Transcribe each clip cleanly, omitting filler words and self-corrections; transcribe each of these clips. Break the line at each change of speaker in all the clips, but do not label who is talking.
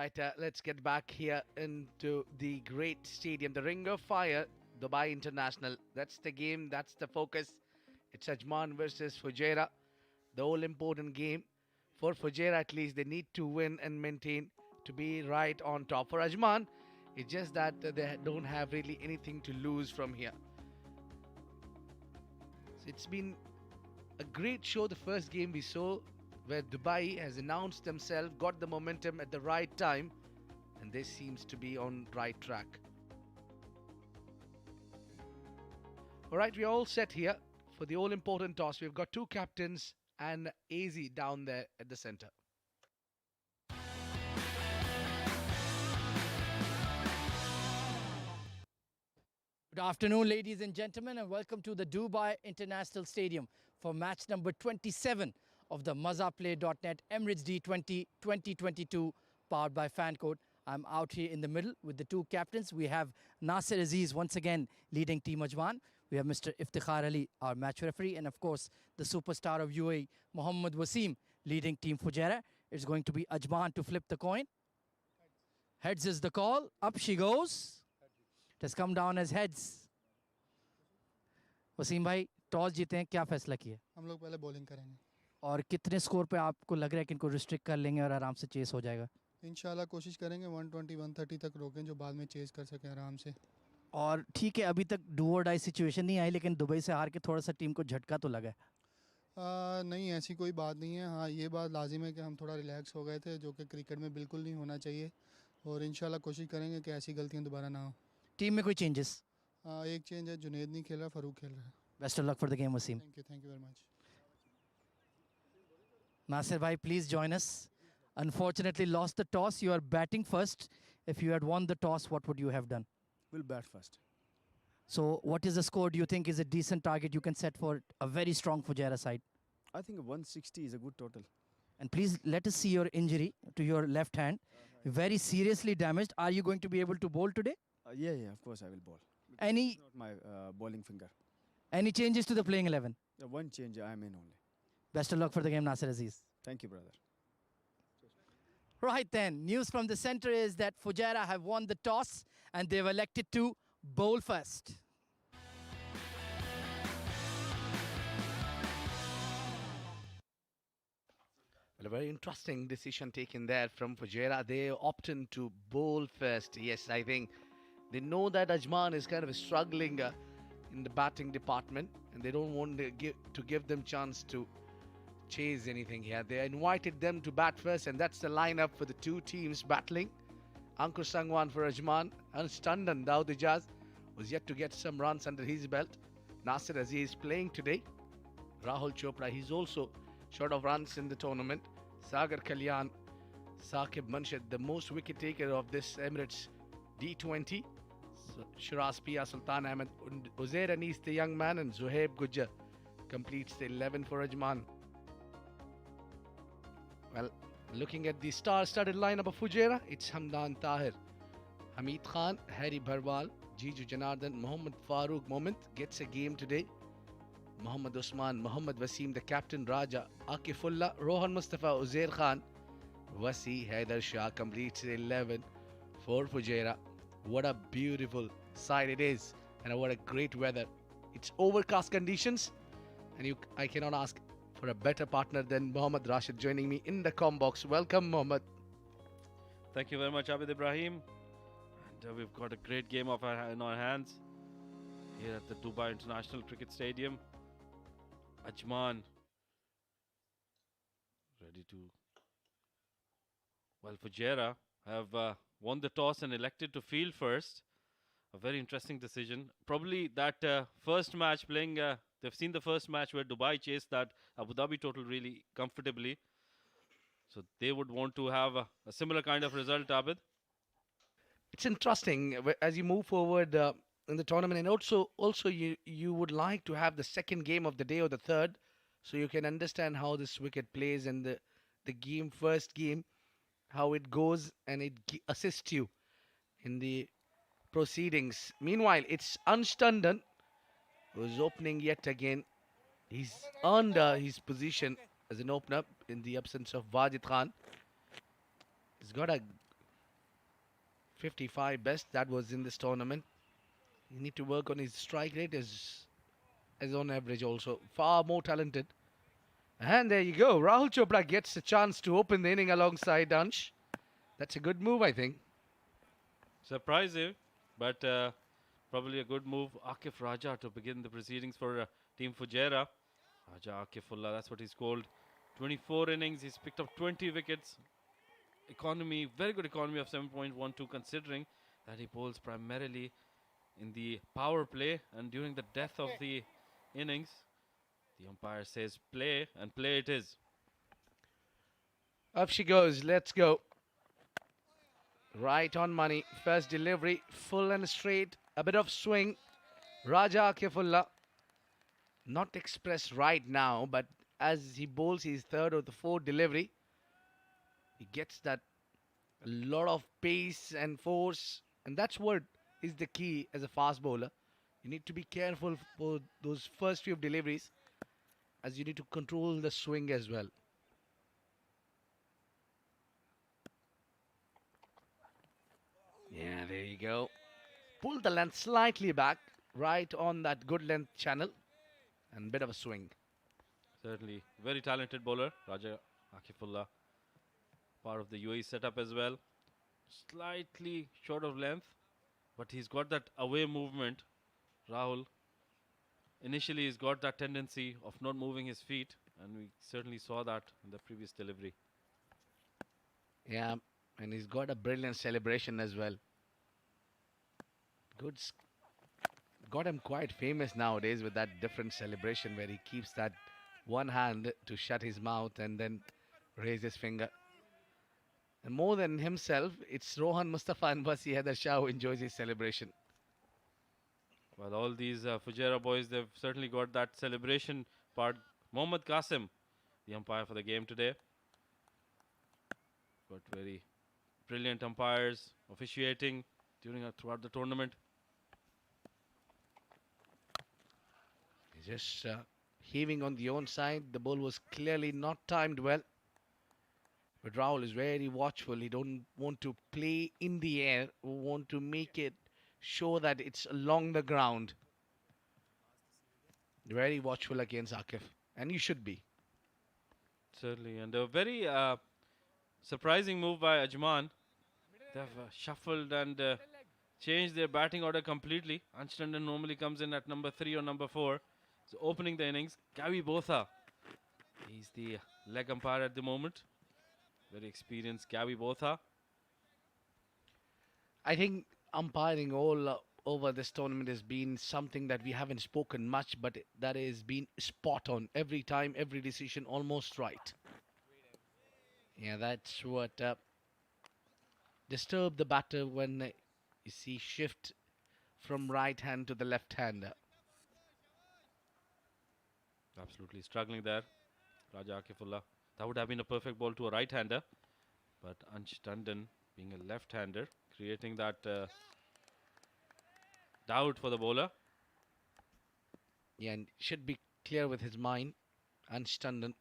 Right, let's get back here into the great stadium, the Ring of Fire, Dubai International. That's the game, that's the focus. It's Ajman versus Fujairah, the all important game. For Fujairah, at least, they need to win and maintain to be right on top. For Ajman, it's just that they don't have really anything to lose from here. So it's been a great show, the first game we saw, where Dubai has announced themselves, got the momentum at the right time, and this seems to be on right track. All right, we're all set here for the all-important toss. We've got two captains and AZ down there at the center.
Good afternoon, ladies and gentlemen, and welcome to the Dubai International Stadium for match number 27 of the MazaPlay.net Emirates D20 2022, powered by FanCode. I'm out here in the middle with the two captains. We have Nasser Aziz once again leading Team Ajman. We have Mr. Iftikhar Ali, our match referee, and of course the superstar of UAE, Mohammed Wasim, leading Team Fujairah. It's going to be Ajman to flip the coin. Heads is the call. Up she goes. It has come down as heads. Wasim भाई toss जीते हैं, क्या फैसला किया?
हम लोग पहले bowling करेंगे
और कितने स्कोर पे आपको लग रहा है कि इनको रिस्ट्रिक्ट कर लेंगे और आराम से चेस हो जाएगा?
इंशाल्लाह कोशिश करेंगे 120 130 तक रोकें जो बाद में चेस कर सकें आराम से।
और ठीक है, अभी तक डू और डाई सिचुएशन नहीं आई, लेकिन दुबई से हार के थोड़ा सा टीम को झटका तो लगा है।
नहीं, ऐसी कोई बात नहीं है। हाँ, ये बात लाजिम है कि हम थोड़ा रिलैक्स हो गए थे, जो कि क्रिकेट में बिल्कुल नहीं होना चाहिए, और इंशाल्लाह कोशिश करेंगे कि ऐसी गलतियाँ दोबारा ना हो।
टीम में कोई चेंजेस?
एक चेंज है, जुनेद नहीं खेल रहा, फ़ारूक खेल रहा है।
Best of luck for the game Waseem.
Thank you very much.
Nasser bhai, please join us. Unfortunately lost the toss. You are batting first. If you had won the toss, what would you have done?
We'll bat first.
So what is the score do you think is a decent target you can set for a very strong Fujairah side?
I think 160 is a good total.
And please let us see your injury to your left hand. Very seriously damaged. Are you going to be able to bowl today?
Yeah, of course I will bowl.
Any
It's not my bowling finger.
any changes to the playing 11?
One change, I am in only.
Best of luck for the game, Nasser Aziz.
Thank you, brother.
Right then, news from the center is that Fujairah have won the toss and they've elected to bowl first.
Well, a very interesting decision taken there from Fujairah. They opted to bowl first. Yes, I think they know that Ajman is kind of struggling in the batting department, and they don't want to give them chance to chase anything here. They invited them to bat first, and that's the lineup for the two teams battling. Ankur Sangwan for Ajman, and Stundan Daud Ijaz was yet to get some runs under his belt. Nasser Aziz playing today. Rahul Chopra, he's also short of runs in the tournament. Sagar Kalyan, Saqib Munshid, the most wicket taker of this Emirates D20. Shiraz Pia, Sultan Ahmed, Uzair Anis, the young man, and Zuhaib Gujjar completes the 11 for Ajman. Well, looking at the star-studded lineup of Fujairah, it's Hamdan Tahir, Hamid Khan, Harry Bharwal, Jiju Janardhan, Mohammad Farooq Moment gets a game today. Mohammad Usman, Mohammad Wasim, the captain, Raja, Akifullah, Rohan Mustafa, Uzair Khan, Wasi, Haider Shah completes the 11 for Fujairah. What a beautiful side it is, and what a great weather. It's overcast conditions, and I cannot ask for a better partner than Mohammad Rashid joining me in the comm box. Welcome, Mohammad.
Thank you very much, Abid Ibrahim. And we've got a great game in our hands here at the Dubai International Cricket Stadium. Ajman ready to... Well, Fujairah have won the toss and elected to field first. A very interesting decision. Probably that first match playing... They've seen the first match where Dubai chased that Abu Dhabi total really comfortably. So they would want to have a similar kind of result, Abid.
It's interesting as you move forward in the tournament, and also you would like to have the second game of the day or the third, so you can understand how this wicket plays and the first game, how it goes, and it assists you in the proceedings. Meanwhile, it's Anstundan who's opening yet again. He's earned his position as an opener in the absence of Wajid Khan. He's got a 55 best that was in this tournament. You need to work on his strike rate as on average also. Far more talented. And there you go. Rahul Chopra gets a chance to open the inning alongside Ansh. That's a good move, I think.
Surprising, but probably a good move. Akif Raja to begin the proceedings for Team Fujairah. Raja Akifullah, that's what he's called. 24 innings, he's picked up 20 wickets. Economy, very good economy of 7.12, considering that he bowls primarily in the power play, and during the death of the innings, the umpire says play, and play it is.
Up she goes. Let's go. Right on money. First delivery, full and straight. A bit of swing. Raja Akifullah. Not expressed right now, but as he bowls his third or the fourth delivery, he gets that a lot of pace and force, and that's what is the key as a fast bowler. You need to be careful for those first few deliveries, as you need to control the swing as well. Yeah, there you go. Pull the length slightly back, right on that good length channel, and bit of a swing.
Certainly, very talented bowler, Raja Akifullah. Part of the UAE setup as well. Slightly short of length, but he's got that away movement. Rahul, initially he's got that tendency of not moving his feet, and we certainly saw that in the previous delivery.
Yeah, and he's got a brilliant celebration as well. Good. Got him quite famous nowadays with that different celebration where he keeps that one hand to shut his mouth and then raise his finger. And more than himself, it's Rohan Mustafa and Wasi Haider Shah who enjoys his celebration.
Well, all these Fujairah boys, they've certainly got that celebration part. Mohammad Qasim, the umpire for the game today. Got very brilliant umpires officiating throughout the tournament.
He's just heaving on the own side. The ball was clearly not timed well. But Rahul is very watchful. He don't want to play in the air. Want to make it show that it's along the ground. Very watchful against Akif. And you should be.
Certainly. And a very surprising move by Ajman. They've shuffled and changed their batting order completely. Ansh Tandon normally comes in at number 3 or number 4. So opening the innings, Gavi Botha. He's the leg umpire at the moment. Very experienced Gavi Botha.
I think umpiring all over this tournament has been something that we haven't spoken much, but that has been spot on. Every time, every decision almost right. Yeah, that's what disturbed the batter when you see shift from right hand to the left hand.
Absolutely struggling there. Raja Akifullah. That would have been a perfect ball to a right-hander. But Ansh Tandon, being a left-hander, creating that doubt for the bowler.
Yeah, and should be clear with his mind. Ansh Tandon.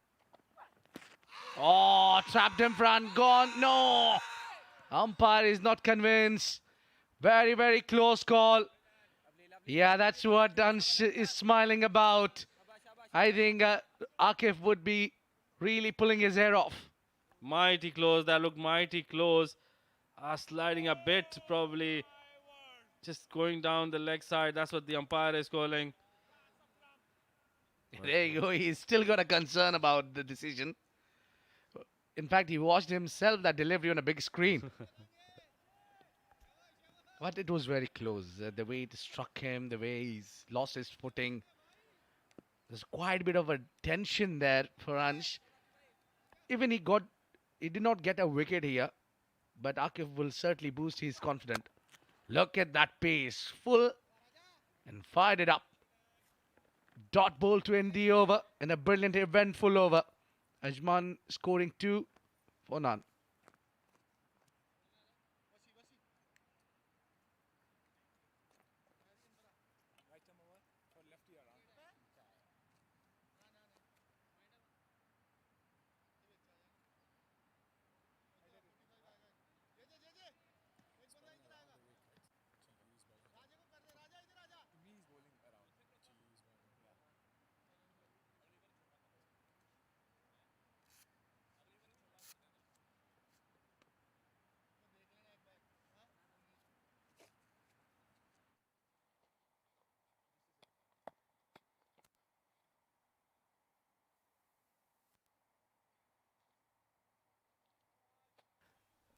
Oh, trapped in front, gone. No! Umpire is not convinced. Very, very close call. Yeah, that's what Ansh is smiling about. I think Akif would be really pulling his hair off.
Mighty close. That looked mighty close. Sliding a bit, probably just going down the leg side. That's what the umpire is calling.
There you go. He's still got a concern about the decision. In fact, he watched himself that delivery on a big screen. But it was very close. The way it struck him, the way he's lost his footing. There's quite a bit of a tension there for Ansh. Even he did not get a wicket here, but Akif will certainly boost his confidence. Look at that pace, full and fired it up. Dot ball to end the over and a brilliant eventful over. Ajman scoring 2 for none.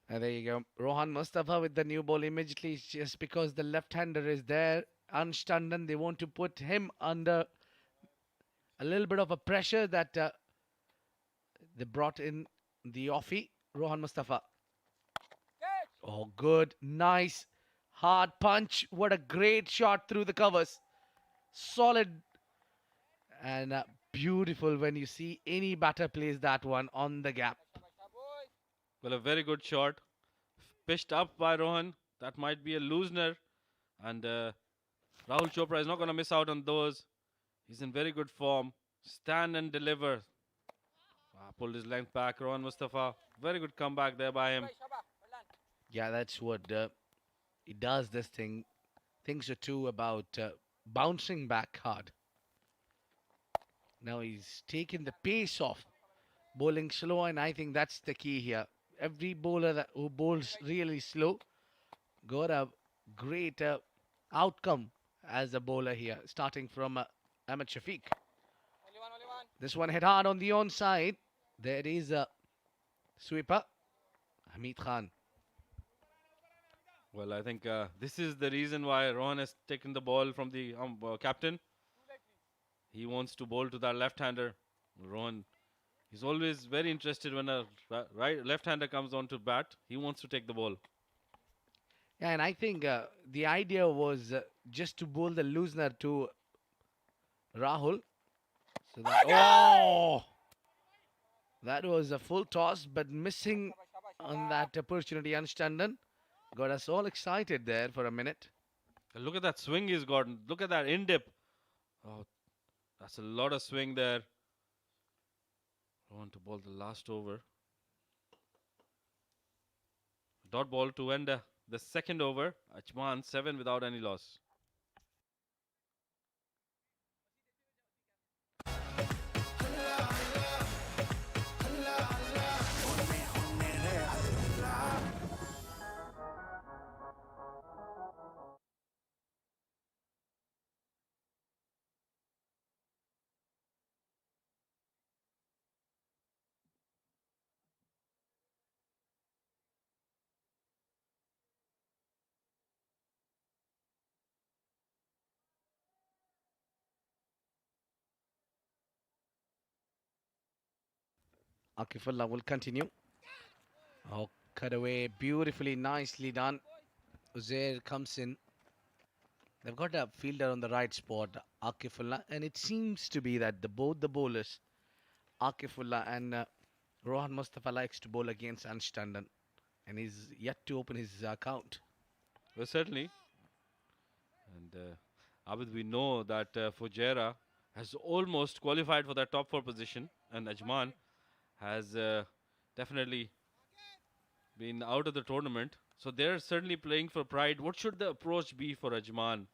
And there you go. Rohan Mustafa with the new ball immediately just because the left-hander is there. Anstanden, they want to put him under a little bit of a pressure that they brought in the offie, Rohan Mustafa. Oh, good. Nice. Hard punch. What a great shot through the covers. Solid and beautiful when you see any batter plays that one on the gap.
Well, a very good shot. Pitched up by Rohan. That might be a loosener. And Rahul Chopra is not going to miss out on those. He's in very good form. Stand and deliver. Pulled his length back. Rohan Mustafa. Very good comeback there by him.
Yeah, that's what he does this thing. Thinks or two about bouncing back hard. Now he's taken the pace off, bowling slow, and I think that's the key here. Every bowler who bowls really slow got a great outcome as a bowler here, starting from Ahmed Shafiq. This one hit hard on the onside. There is a sweeper, Hamid Khan.
Well, I think this is the reason why Rohan has taken the ball from the captain. He wants to bowl to that left-hander. Rohan, he's always very interested when a left-hander comes on to bat. He wants to take the ball.
Yeah, and I think the idea was just to bowl the loosener to Rahul. So that was a full toss, but missing on that opportunity. Anstanden got us all excited there for a minute.
Look at that swing he's got. Look at that in-dip. Oh, that's a lot of swing there. Rohan to bowl the last over. Dot ball to end the second over. Ajman 7 without any loss.
Akifullah will continue. Oh, cut away beautifully, nicely done. Uzair comes in. They've got a fielder on the right spot, Akifullah, and it seems to be that both the bowlers, Akifullah and Rohan Mustafa, likes to bowl against Anstanden, and he's yet to open his account.
Well, certainly. And Abid, we know that Fajairah has almost qualified for that top 4 position, and Ajman has definitely been out of the tournament. So they're certainly playing for pride. What should the approach be for Ajman?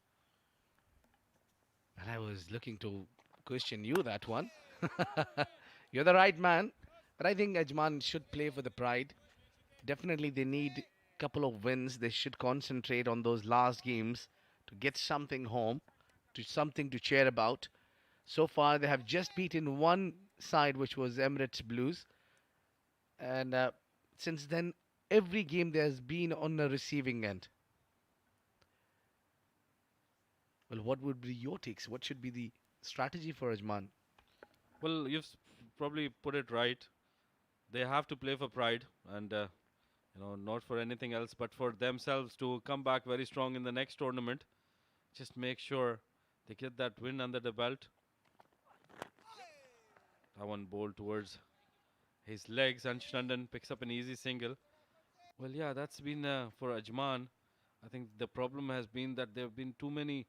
And I was looking to question you that one. You're the right man, but I think Ajman should play for the pride. Definitely, they need a couple of wins. They should concentrate on those last games to get something home, to something to cheer about. So far, they have just beaten one side, which was Emirates Blues. And since then, every game there's been on the receiving end. Well, what would be your takes? What should be the strategy for Ajman?
Well, you've probably put it right. They have to play for pride and, not for anything else, but for themselves to come back very strong in the next tournament. Just make sure they get that win under the belt. That one bowled towards his legs, and Shandan picks up an easy single. Well, yeah, that's been for Ajman. I think the problem has been that there have been too many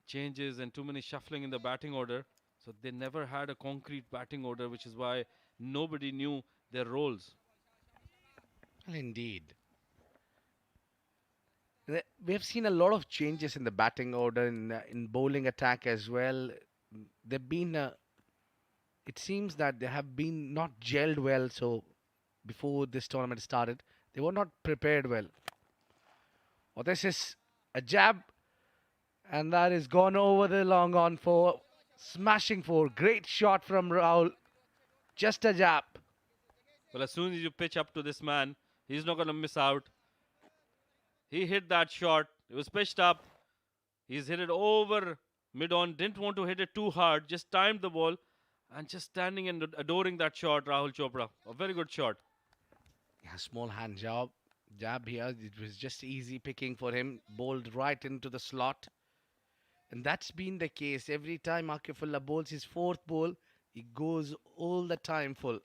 changes and too many shuffling in the batting order. So they never had a concrete batting order, which is why nobody knew their roles.
Well, indeed. We have seen a lot of changes in the batting order, in bowling attack as well. They've been, it seems that they have been not gelled well. So before this tournament started, they were not prepared well. Oh, this is a jab, and that is gone over the long on for smashing four. Great shot from Rahul. Just a jab.
Well, as soon as you pitch up to this man, He's not going to miss out. He hit that shot. It was pitched up. He's hit it over mid-on. Didn't want to hit it too hard. Just timed the ball. And just standing and adoring that shot, Rahul Chopra. A very good shot.
Yeah, small hand jab here. It was just easy picking for him. Bowled right into the slot. And that's been the case. Every time Akifullah bowls his fourth ball, he goes all the time full.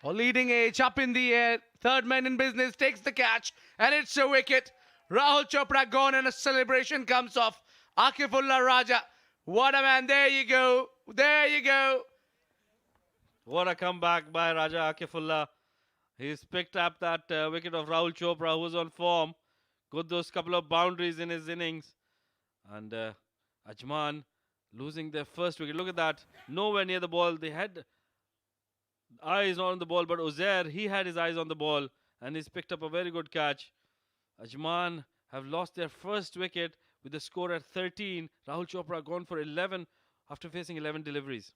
A leading edge up in the air. Third man in business takes the catch. And it's a wicket. Rahul Chopra gone and a celebration comes off. Akifullah Raja. What a man. There you go. There you go.
What a comeback by Raja Akifullah. He's picked up that wicket of Rahul Chopra, who was on form. Got those couple of boundaries in his innings. And Ajman losing their first wicket. Look at that. Nowhere near the ball. They had eyes not on the ball, but Uzair, he had his eyes on the ball. And he's picked up a very good catch. Ajman have lost their first wicket with the score at 13. Rahul Chopra gone for 11 after facing 11 deliveries.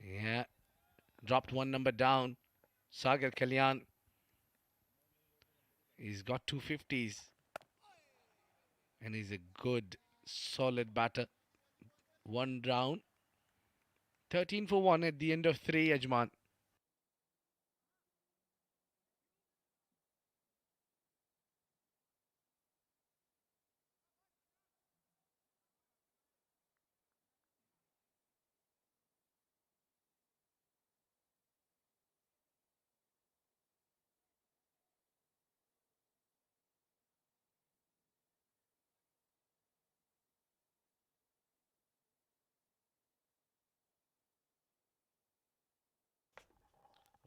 Yeah. Dropped one number down. Sagar Kalyan. He's got 250s. And he's a good, solid batter. One down. 13 for 1 at the end of 3, Ajman.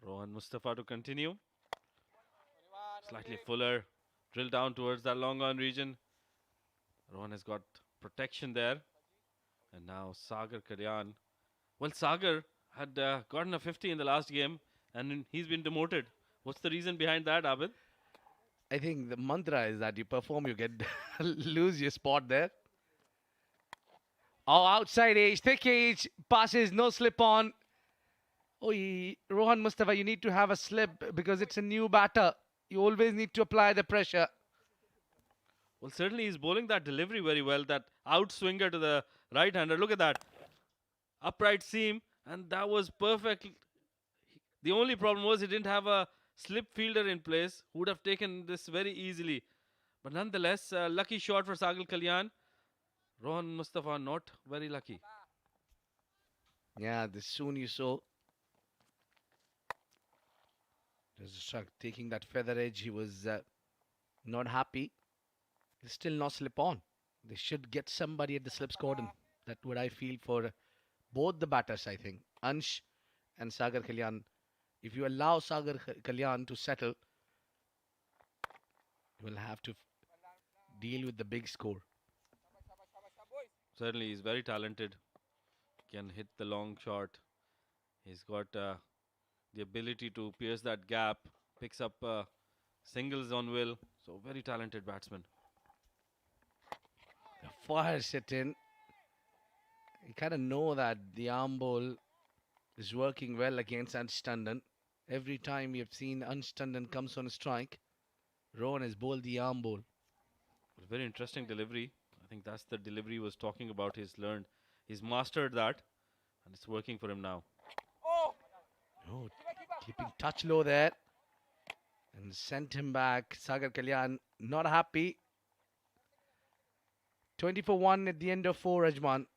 Rohan Mustafa to continue. Slightly fuller. Drill down towards that long on region. Rohan has got protection there. And now Sagar Kalyan. Well, Sagar had gotten a 50 in the last game and he's been demoted. What's the reason behind that, Abid?
I think the mantra is that you perform, you get lose your spot there. Oh, outside edge, thick edge, passes, no slip on. Oh, Rohan Mustafa, you need to have a slip because it's a new batter. You always need to apply the pressure.
Well, certainly he's bowling that delivery very well. That outswinger to the right-hander. Look at that. Upright seam. And that was perfect. The only problem was he didn't have a slip fielder in place who would have taken this very easily. But nonetheless, lucky shot for Sagar Kalyan. Rohan Mustafa not very lucky.
Yeah, this soon you saw. There's a struck taking that feather edge. He was not happy. There's still no slip on. They should get somebody at the slips cordon. That's what I feel for both the batters, I think. Ansh and Sagar Kalyan. If you allow Sagar Kalyan to settle, you will have to deal with the big score.
Certainly, he's very talented. Can hit the long shot. He's got the ability to pierce that gap. Picks up singles on will. So, very talented batsman.
The fire set in. You kind of know that the arm ball is working well against Ansh Tandon. Every time we have seen Ansh Tandon comes on a strike, Rohan has bowled the arm ball.
Very interesting delivery. I think that's the delivery he was talking about. He's learned. He's mastered that, and it's working for him now.
Oh, keeping touch low there. And sent him back. Sagar Kalyan not happy. 20 for 1 at the end of 4, Ajman.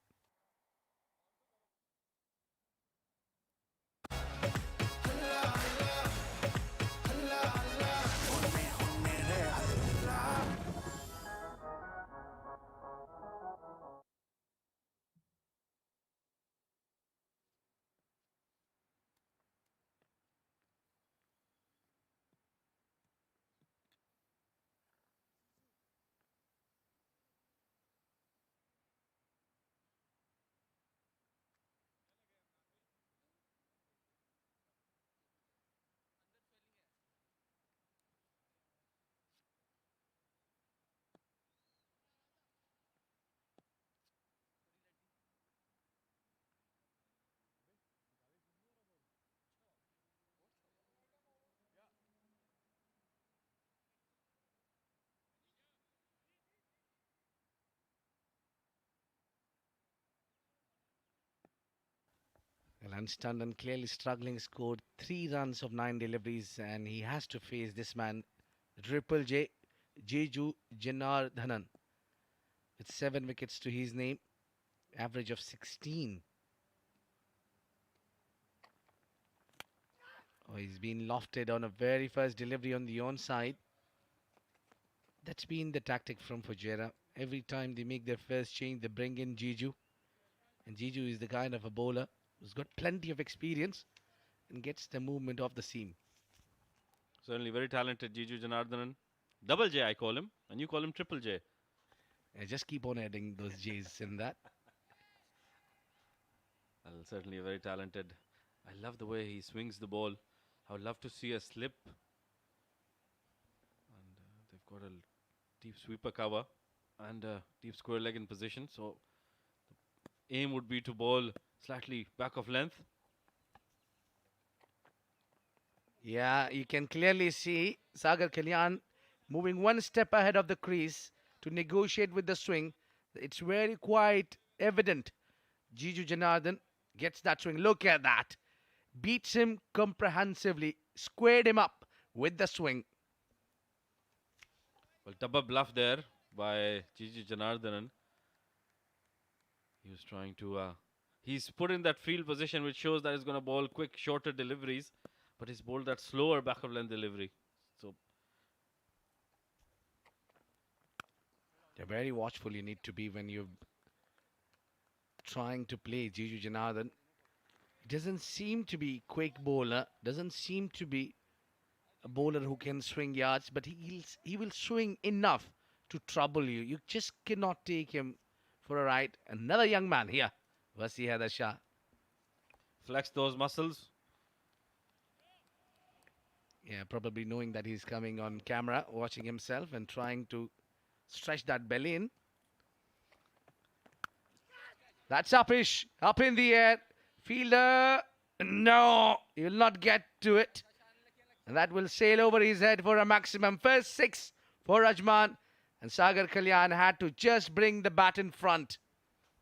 Alan Stundon clearly struggling, scored 3 runs of 9 deliveries, and he has to face this man, Triple J, Jeju Janardhanan, with 7 wickets to his name, average of 16. Oh, he's been lofted on a very first delivery on the onside. That's been the tactic from Fajairah. Every time they make their first change, they bring in Jeju. And Jeju is the kind of a bowler who's got plenty of experience and gets the movement of the seam.
Certainly very talented Jiju Janardhanan. Double J, I call him, and you call him Triple J.
Just keep on adding those J's in that.
Well, certainly very talented. I love the way he swings the ball. I would love to see a slip. And they've got a deep sweeper cover and a deep square leg in position. So the aim would be to bowl slightly back of length.
Yeah, you can clearly see Sagar Kalyan moving one step ahead of the crease to negotiate with the swing. It's very quite evident. Jiju Janardhan gets that swing. Look at that. Beats him comprehensively. Squared him up with the swing.
Well, double bluff there by Jiju Janardhanan. He was trying to... he's put in that field position which shows that he's going to bowl quick, shorter deliveries. But he's bowled that slower back of length delivery. So
you're very watchful you need to be when you're trying to play Jiju Janardhan. Doesn't seem to be quick bowler. Doesn't seem to be a bowler who can swing yards. But he will swing enough to trouble you. You just cannot take him for a ride. Another young man here. Wasi Haider Shah.
flex those muscles.
Yeah, probably knowing that he's coming on camera, watching himself and trying to stretch that belly in. That's upish, up in the air. Fielder, no, he will not get to it. And that will sail over his head for a maximum. First 6 for Ajman. And Sagar Kalyan had to just bring the bat in front.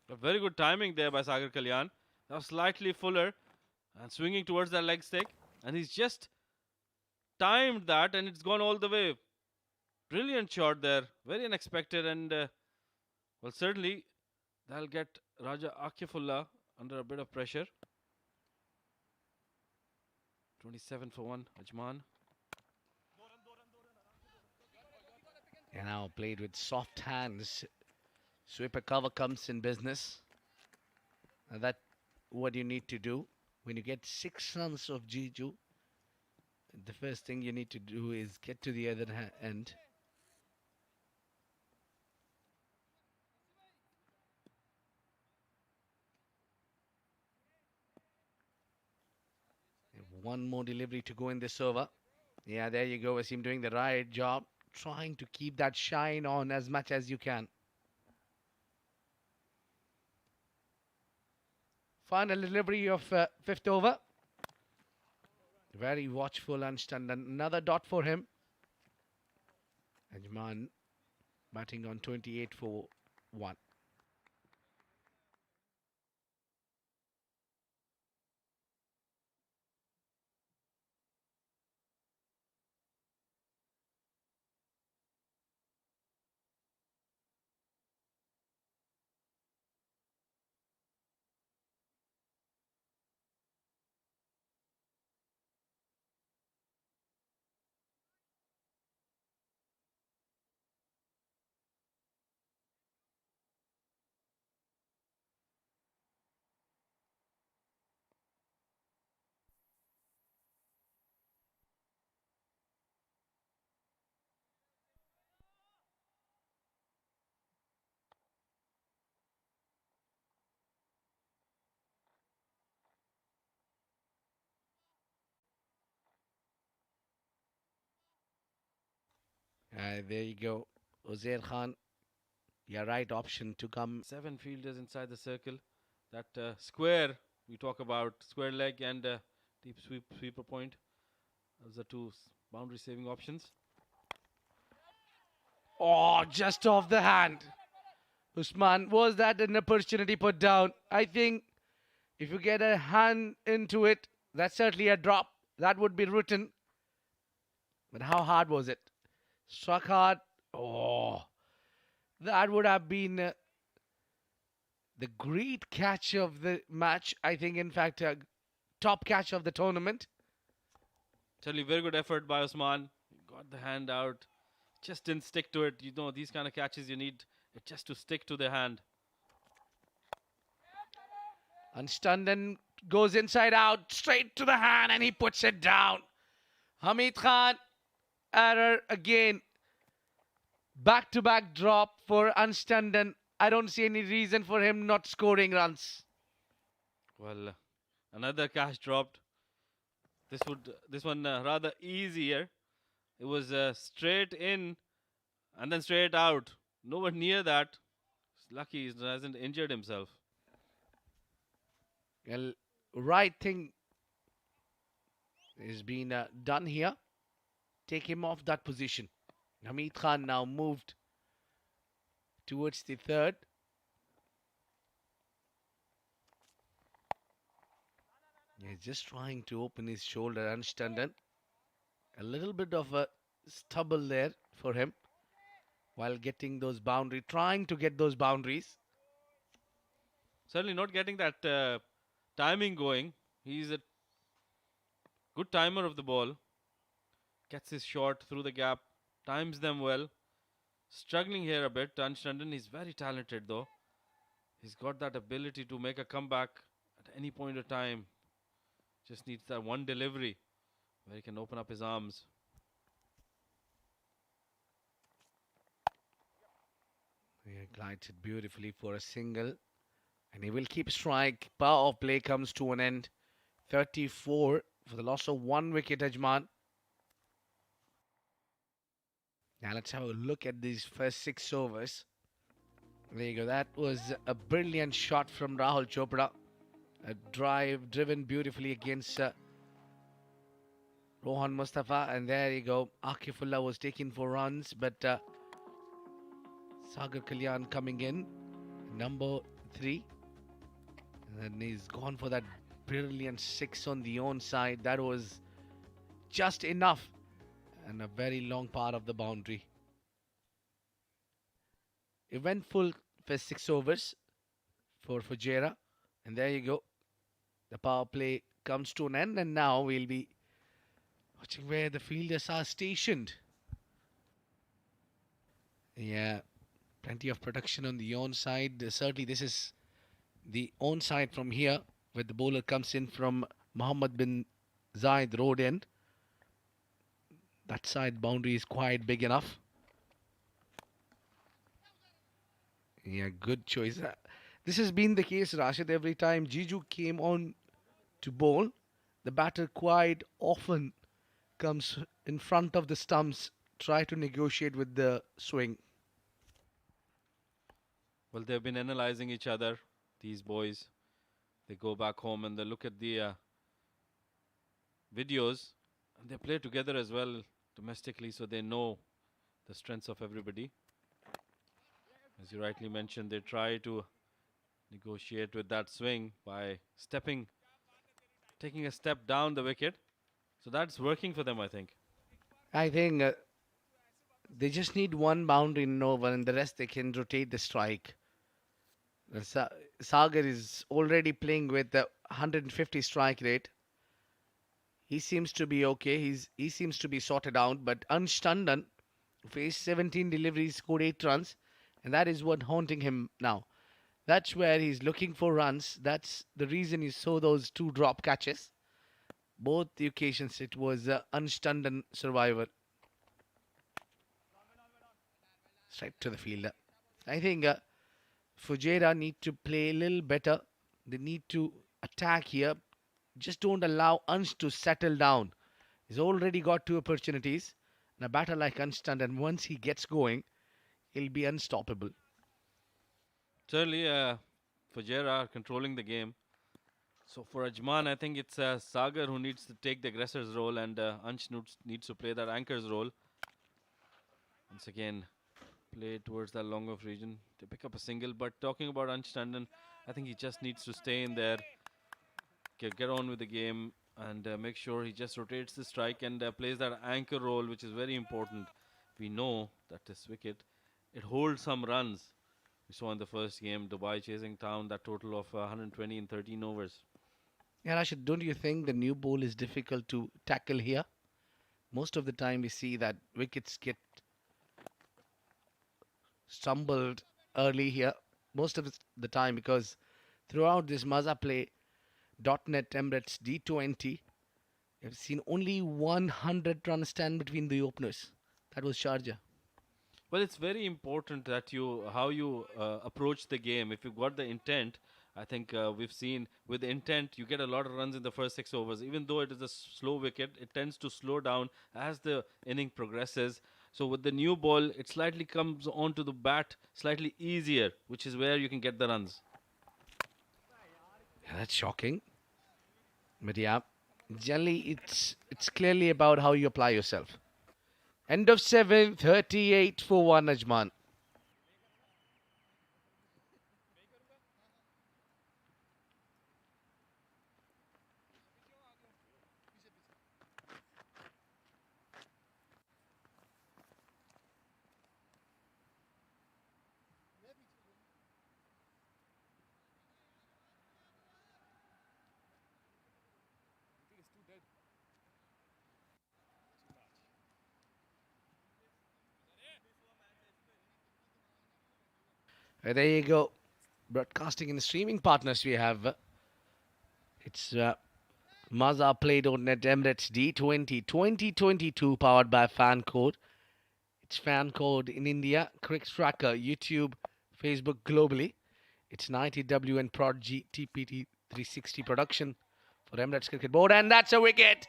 A very good timing there by Sagar Kalyan. Now slightly fuller and swinging towards that leg stick. And he's just timed that and it's gone all the way. Brilliant shot there. Very unexpected and well, certainly that'll get Raja Akifullah under a bit of pressure. 27 for 1, Ajman.
And now played with soft hands. Sweeper cover comes in business. And that's what you need to do. When you get 6 runs of Jiju, the first thing you need to do is get to the other end. One more delivery to go in this over. Yeah, there you go. Wasim doing the right job. Trying to keep that shine on as much as you can. Final delivery of 5th over. Very watchful and stunned. Another dot for him. Ajman batting on 28 for 1. There you go. Uzair Khan, your right option to come.
7 fielders inside the circle. That square we talk about, square leg and deep sweeper point. Those are two boundary saving options.
Oh, just off the hand. Usman, was that an opportunity put down? I think if you get a hand into it, that's certainly a drop. That would be written. But how hard was it? Struck hard. Oh, that would have been the great catch of the match. I think, in fact, top catch of the tournament.
Certainly, very good effort by Osman. Got the hand out. Just didn't stick to it. You know, these kind of catches you need it just to stick to the hand.
And Standen goes inside out, straight to the hand, and he puts it down. Hamid Khan, error again. Back-to-back drop for Anstanden. I don't see any reason for him not scoring runs.
Well, another catch dropped. This one rather easier. It was straight in and then straight out. Nowhere near that. It's lucky he hasn't injured himself.
Well, right thing is being done here. Take him off that position. Hamid Khan now moved towards the third. He's just trying to open his shoulder, Anstanden. A little bit of a stubble there for him while getting those boundaries, trying to get those boundaries.
Certainly not getting that timing going. He's a good timer of the ball. Gets his shot through the gap, times them well. Struggling here a bit. Anstanden, he's very talented though. He's got that ability to make a comeback at any point of time. Just needs that one delivery where he can open up his arms.
He glides it beautifully for a single. And he will keep strike. Power of play comes to an end. 34 for the loss of 1 wicket, Ajman. Now let's have a look at these first 6 overs. There you go. That was a brilliant shot from Rahul Chopra. A drive driven beautifully against Rohan Mustafa. And there you go. Akifullah was taking 4 runs. But Sagar Kalyan coming in. Number 3. And then he's gone for that brilliant 6 on the own side. That was just enough. And a very long part of the boundary. Eventful first 6 overs for Fajairah. And there you go. The power play comes to an end. And now we'll be watching where the fielders are stationed. Yeah, plenty of production on the own side. Certainly this is the on side from here, where the bowler comes in from Mohammed bin Zayed road end. That side boundary is quite big enough. Yeah, good choice. This has been the case, Rashid. Every time Jiju came on to bowl, the batter quite often comes in front of the stumps, try to negotiate with the swing.
Well, they've been analyzing each other, these boys. They go back home and they look at the videos. And they play together as well domestically, so they know the strengths of everybody. As you rightly mentioned, they try to negotiate with that swing by taking a step down the wicket. So that's working for them, I think.
I think they just need one boundary in over, and the rest they can rotate the strike. Sagar is already playing with the 150 strike rate. He seems to be okay. He seems to be sorted out. But Anstanden faced 17 deliveries, scored 8 runs, and that is what haunting him now. That's where he's looking for runs. That's the reason you saw those 2 drop catches. Both the occasions it was Anstanden survivor. Straight to the fielder. I think Fajairah need to play a little better. They need to attack here. Just don't allow Ansh to settle down. He's already got 2 opportunities. And a batter like Anstant, and once he gets going, he'll be unstoppable.
Certainly, Fajairah are controlling the game. So for Ajman, I think it's Sagar who needs to take the aggressor's role, and Ansh needs to play that anchor's role. Once again, play towards that long off region to pick up a single. But talking about Ansh Tandon, I think he just needs to stay in there, get on with the game, and make sure he just rotates the strike and plays that anchor role, which is very important. We know that this wicket, it holds some runs. We saw in the first game, Dubai chasing down that total of 120 in 13 overs.
Yeah, Rashid, don't you think the new ball is difficult to tackle here? Most of the time, we see that wickets get stumbled early here. Most of the time, because throughout this Mazaplay.net Emirates D20, I've seen only 100 run stand between the openers. That was Sharjah.
Well, it's very important that how you approach the game. If you've got the intent, I think we've seen with intent, you get a lot of runs in the first 6 overs. Even though it is a slow wicket, it tends to slow down as the inning progresses. So with the new ball, it slightly comes onto the bat slightly easier, which is where you can get the runs.
Yeah, that's shocking. But yeah, generally it's clearly about how you apply yourself. End of 7, 38 for 1 Ajman. There you go. Broadcasting and streaming partners we have. It's Mazaplay.net Emirates D20 2022 powered by Fan Code. It's Fan Code in India, CricTracker, YouTube, Facebook globally. It's 90W and Prodigy TPT 360 production for Emirates Cricket Board. And that's a wicket.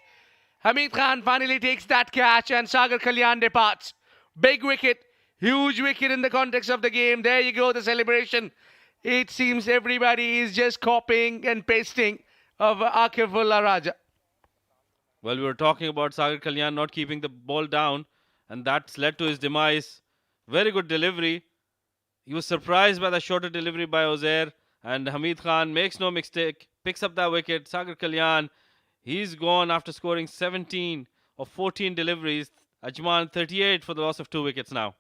Hamid Khan finally takes that catch and Sagar Kalyan departs. Big wicket, huge wicket in the context of the game. There you go, the celebration. It seems everybody is just copying and pasting of Akifullah Raja.
Well, we were talking about Sagar Kalyan not keeping the ball down, and that's led to his demise. Very good delivery. He was surprised by the shorter delivery by Ozair, and Hamid Khan makes no mistake, picks up that wicket. Sagar Kalyan, he's gone after scoring 17 of 14 deliveries. Ajman 38 for the loss of 2 wickets now.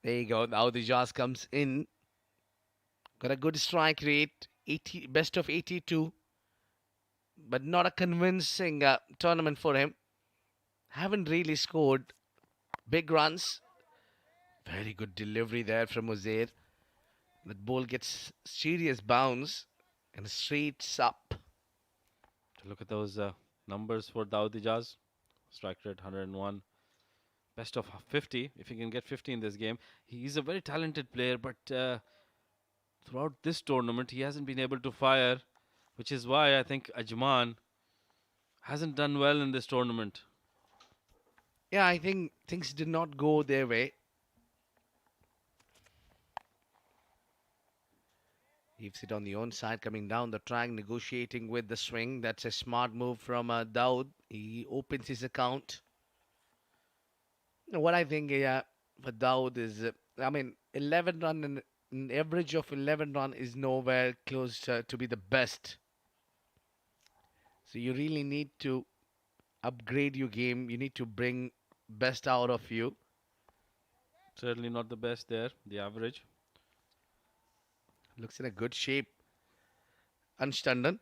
There you go. Now the Jazz comes in. Got a good strike rate, 80, best of 82, but not a convincing tournament for him. Haven't really scored big runs. Very good delivery there from Uzair. That ball gets serious bounce and straight up.
Look at those numbers for Dawood Ijaz. Strike rate 101. Best of 50. If he can get 50 in this game. He's a very talented player, but throughout this tournament, he hasn't been able to fire, which is why I think Ajman hasn't done well in this tournament.
Yeah, I think things did not go their way. Leaves it on the own side, coming down the track, negotiating with the swing. That's a smart move from Dawood. He opens his account. What I think, yeah, for Dawood is, I mean, 11 run and an average of 11 run is nowhere close to be the best. So you really need to upgrade your game. You need to bring best out of you.
Certainly not the best there, the average.
Looks in a good shape. Anstanden.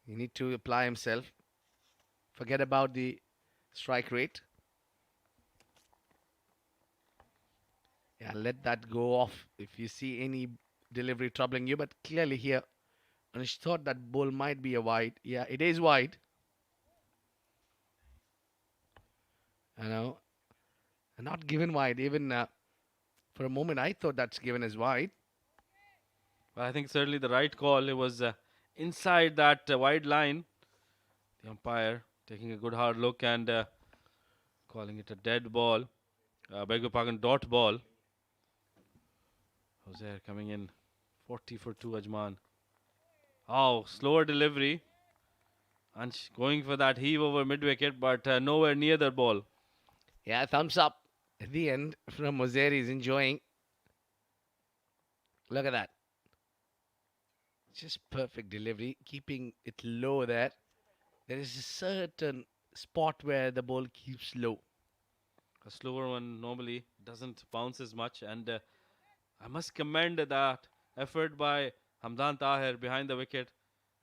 He need to apply himself. Forget about the strike rate. Yeah, let that go off if you see any delivery troubling you. But clearly here, Anish thought that ball might be a wide. Yeah, it is wide. I know. Not given wide. Even for a moment, I thought that's given as wide.
But I think certainly the right call. It was inside that wide line. The umpire taking a good hard look and calling it a dead ball. Beg your pardon, dot ball. Jose coming in 40 for 2, Ajman. Oh, slower delivery. And going for that heave over mid wicket, but nowhere near the ball.
Yeah, thumbs up at the end from Mozeri. He's enjoying. Look at that. Just perfect delivery, keeping it low there. There is a certain spot where the ball keeps low.
A slower one normally doesn't bounce as much, and I must commend that effort by Hamdan Tahir behind the wicket.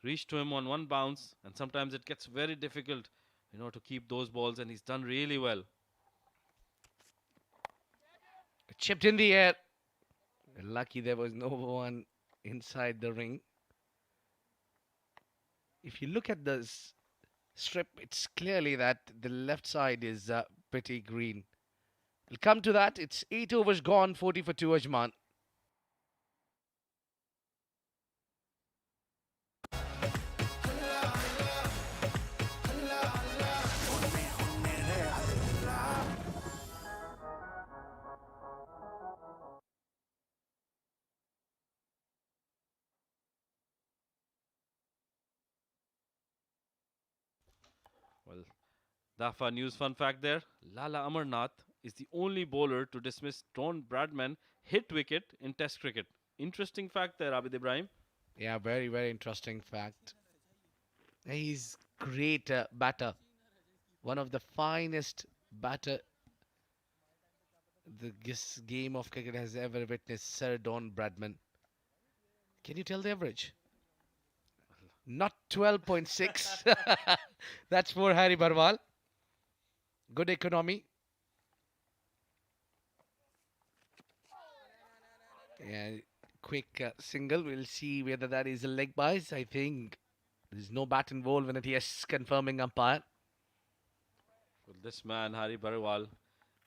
Reached to him on one bounce, and sometimes it gets very difficult, to keep those balls, and he's done really well.
Chipped in the air. Lucky there was no one inside the ring. If you look at the strip, it's clearly that the left side is pretty green. We'll come to that. It's 8 overs gone, 40 for 2, Ajman.
Well, Dafa news fun fact there. Lala Amarnath is the only bowler to dismiss Don Bradman hit wicket in Test cricket. Interesting fact there, Abid Ibrahim.
Yeah, very, very interesting fact. He's great batter. One of the finest batter this game of cricket has ever witnessed, Sir Don Bradman. Can you tell the average? Not 12.6. That's for Harry Barwal. Good economy. Yeah, quick single. We'll see whether that is a leg bias. I think there's no bat involved in it. Yes, confirming umpire.
Well, this man, Hari Barwal,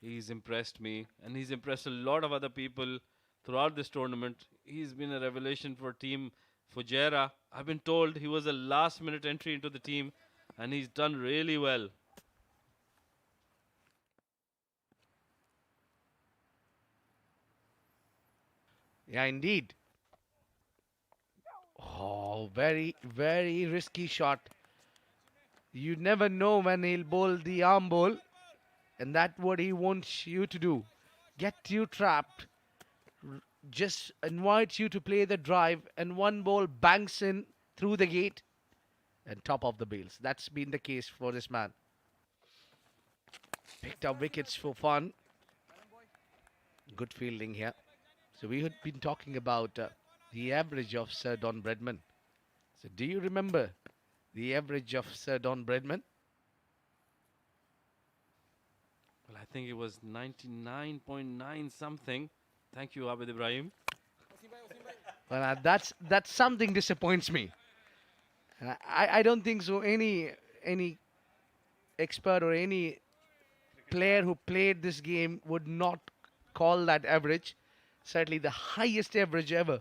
he's impressed me, and he's impressed a lot of other people throughout this tournament. He's been a revelation for team Fajairah. I've been told he was a last-minute entry into the team, and he's done really well.
Yeah, indeed. Oh, very, very risky shot. You never know when he'll bowl the arm bowl, and that's what he wants you to do. Get you trapped. Just invites you to play the drive, and one ball banks in through the gate and top of the bails. That's been the case for this man. Picked up wickets for fun. Good fielding here. So we had been talking about the average of Sir Don Bradman. So do you remember the average of Sir Don Bradman?
Well, I think it was 99.9 something. Thank you, Abid Ibrahim.
Well, that's something disappoints me. And I don't think so. Any expert or any player who played this game would not call that average. Certainly the highest average ever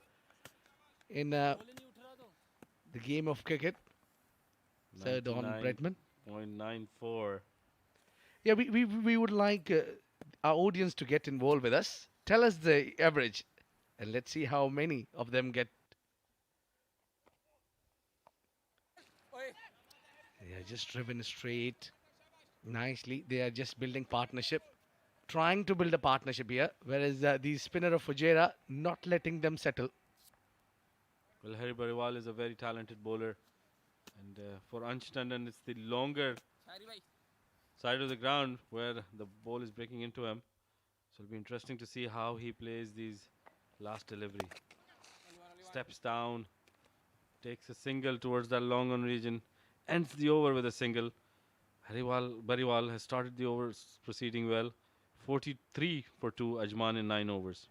in the game of cricket. Sir Don Bradman.
99.94.
Yeah, we would like our audience to get involved with us. Tell us the average, and let's see how many of them get. Yeah, just driven straight. Nicely, they are just building partnership, trying to build a partnership here, whereas the spinner of Fajairah not letting them settle.
Well, Harry Bariwal is a very talented bowler, and for Anshtandan, it's the longer side of the ground where the ball is breaking into him. So it'll be interesting to see how he plays these last delivery. Steps down, takes a single towards that long on region, ends the over with a single. Bariwal has started the overs proceeding well. 43 for 2, Ajman in 9 overs.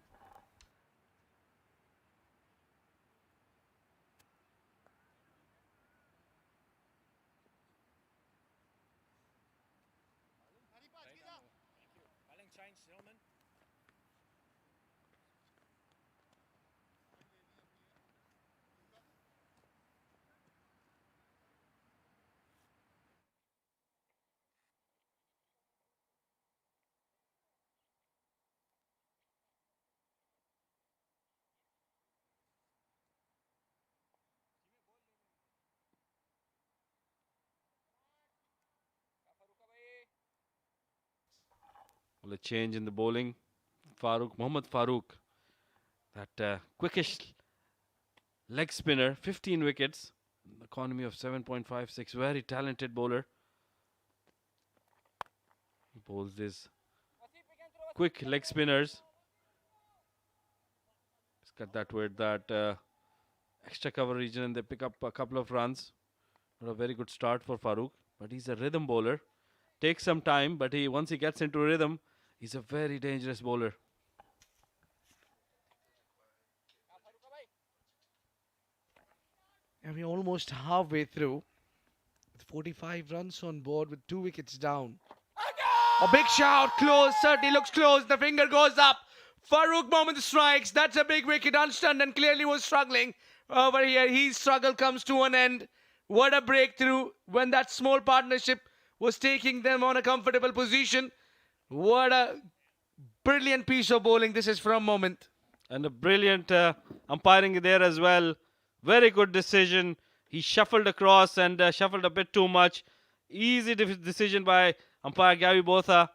Well, a change in the bowling. Mohammad Farooq, that quickish leg spinner, 15 wickets, economy of 7.56, very talented bowler. He bowls these quick leg spinners. Let's cut that word, that extra cover region, and they pick up a couple of runs. Not a very good start for Farooq, but he's a rhythm bowler. Takes some time, but once he gets into rhythm, he's a very dangerous bowler.
And we're almost halfway through, with 45 runs on board with 2 wickets down. A big shout, close, certainly looks close. The finger goes up. Farooq Mohammed strikes. That's a big wicket. Unstunned and clearly was struggling over here. His struggle comes to an end. What a breakthrough when that small partnership was taking them on a comfortable position. What a brilliant piece of bowling this is from Moment.
And a brilliant umpiring there as well. Very good decision. He shuffled across and shuffled a bit too much. Easy decision by umpire Gavi Botha.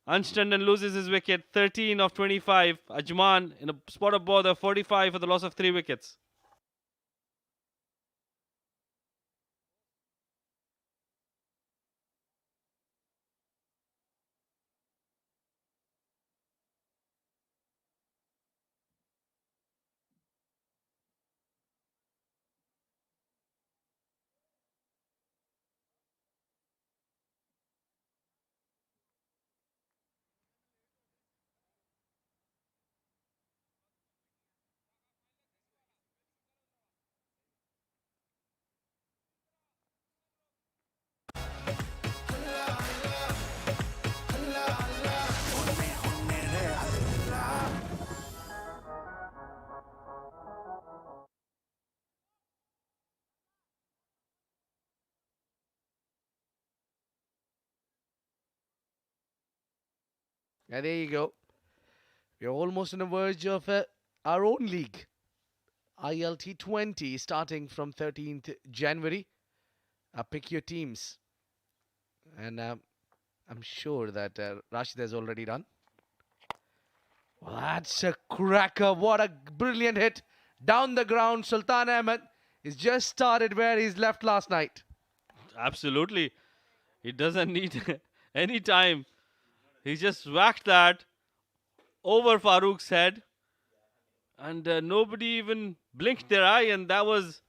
Anstanden loses his wicket, 13 of 25. Ajman in a spot of bother, 45 for the loss of 3 wickets.
Yeah, there you go. We're almost on the verge of our own league. ILT 20 starting from 13th January. Pick your teams. And I'm sure that Rashid has already done. Well, that's a cracker. What a brilliant hit. Down the ground, Sultan Ahmed is just started where he's left last night.
Absolutely. He doesn't need any time. He just whacked that over Farooq's head. And nobody even blinked their eye, and that was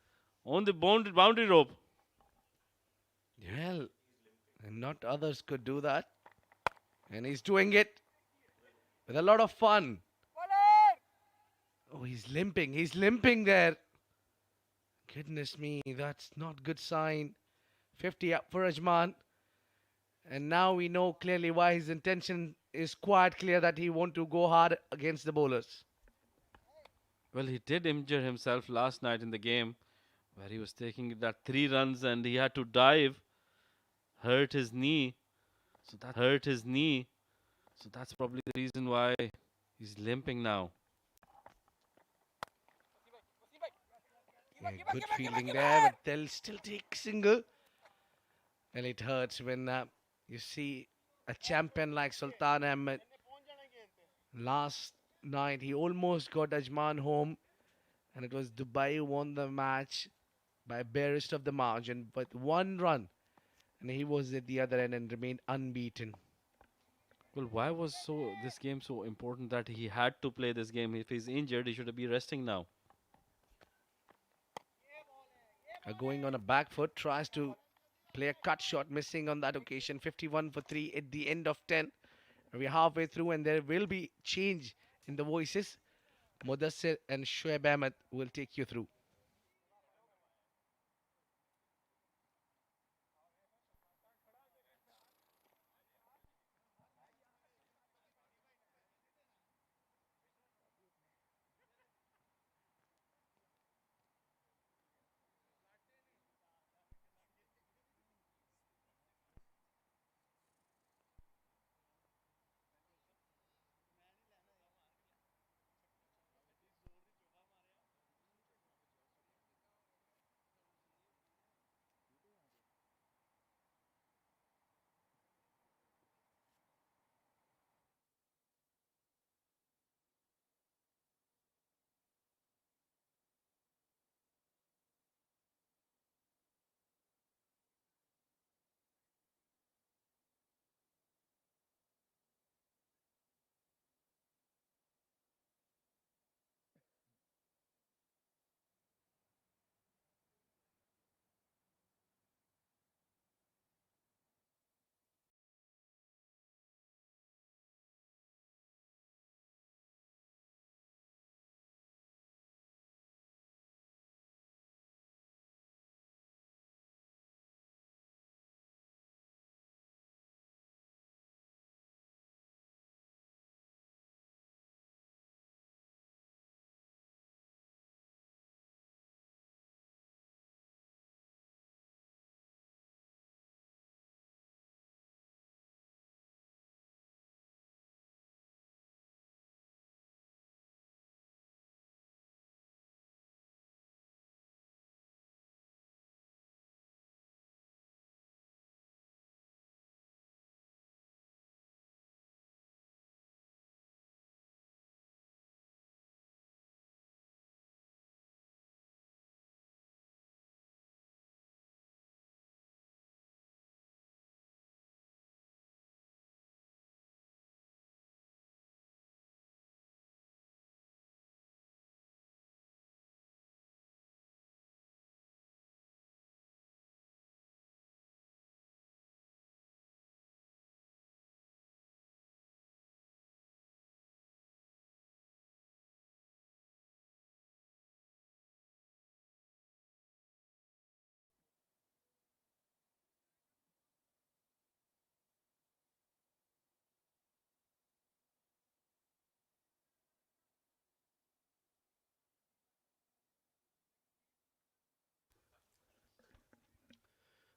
on the boundary rope.
Well, and not others could do that. And he's doing it with a lot of fun. Oh, he's limping. He's limping there. Goodness me, that's not good sign. 50 up for Ajman. And now we know clearly why his intention is quite clear that he want to go hard against the bowlers.
Well, he did injure himself last night in the game where he was taking that 3 runs and he had to dive, hurt his knee. So that's probably the reason why he's limping now.
Yeah, good fielding there, but they'll still take single. Well, it hurts when You see, a champion like Sultan Ahmed, last night he almost got Ajman home, and it was Dubai who won the match by barest of the margin, but one run, and he was at the other end and remained unbeaten.
Well, why was this game so important that he had to play this game? If he's injured, he should be resting now.
Going on a back foot, tries to play a cut shot, missing on that occasion. 51 for 3 at the end of 10. We're halfway through, and there will be change in the voices. Mudassir and Shoaib Ahmed will take you through.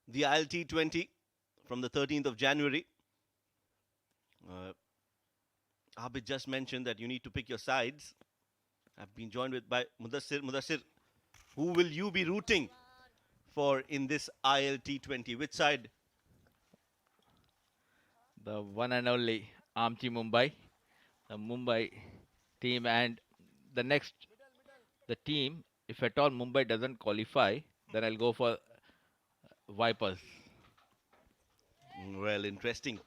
The ILT20 from the 13th of January. Uh, Abid just mentioned that you need to pick your sides. I've been joined by Mudassir. Mudassir, who will you be rooting for in this ILT20? Which side?
The one and only Amchi Mumbai, the Mumbai team, and the next the team. If at all Mumbai doesn't qualify, then I'll go for Vipers.
Well, interesting.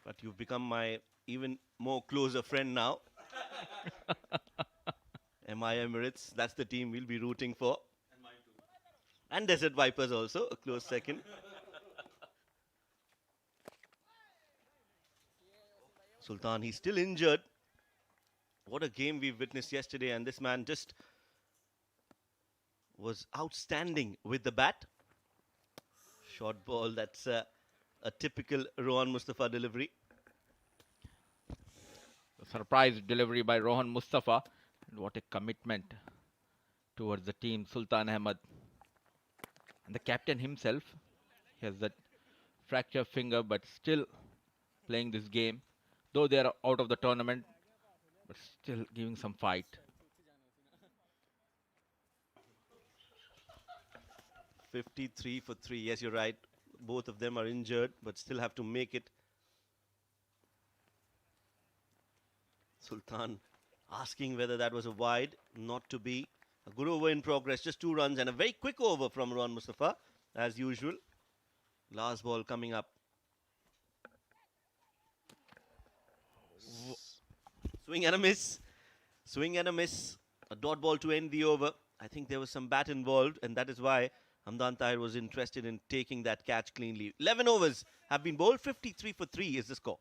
But you've become my even more closer friend now. MI Emirates, that's the team we'll be rooting for. And mine too. And Desert Vipers also, a close second. Sultan, he's still injured. What a game we've witnessed yesterday, and this man just was outstanding with the bat. Short ball, that's a typical Rohan Mustafa delivery.
Surprise delivery by Rohan Mustafa. And what a commitment towards the team, Sultan Ahmed. And the captain himself, he has that fractured finger, but still playing this game. Though they are out of the tournament, but still giving some fight.
53 for 3. Yes, you're right. Both of them are injured, but still have to make it. Sultan asking whether that was a wide, not to be. A good over in progress, just 2 runs and a very quick over from Rohan Mustafa, as usual. Last ball coming up. Swing and a miss. Swing and a miss. A dot ball to end the over. I think there was some bat involved, and that is why Hamdan Tahir was interested in taking that catch cleanly. 11 overs have been bowled. 53 for 3 is the score.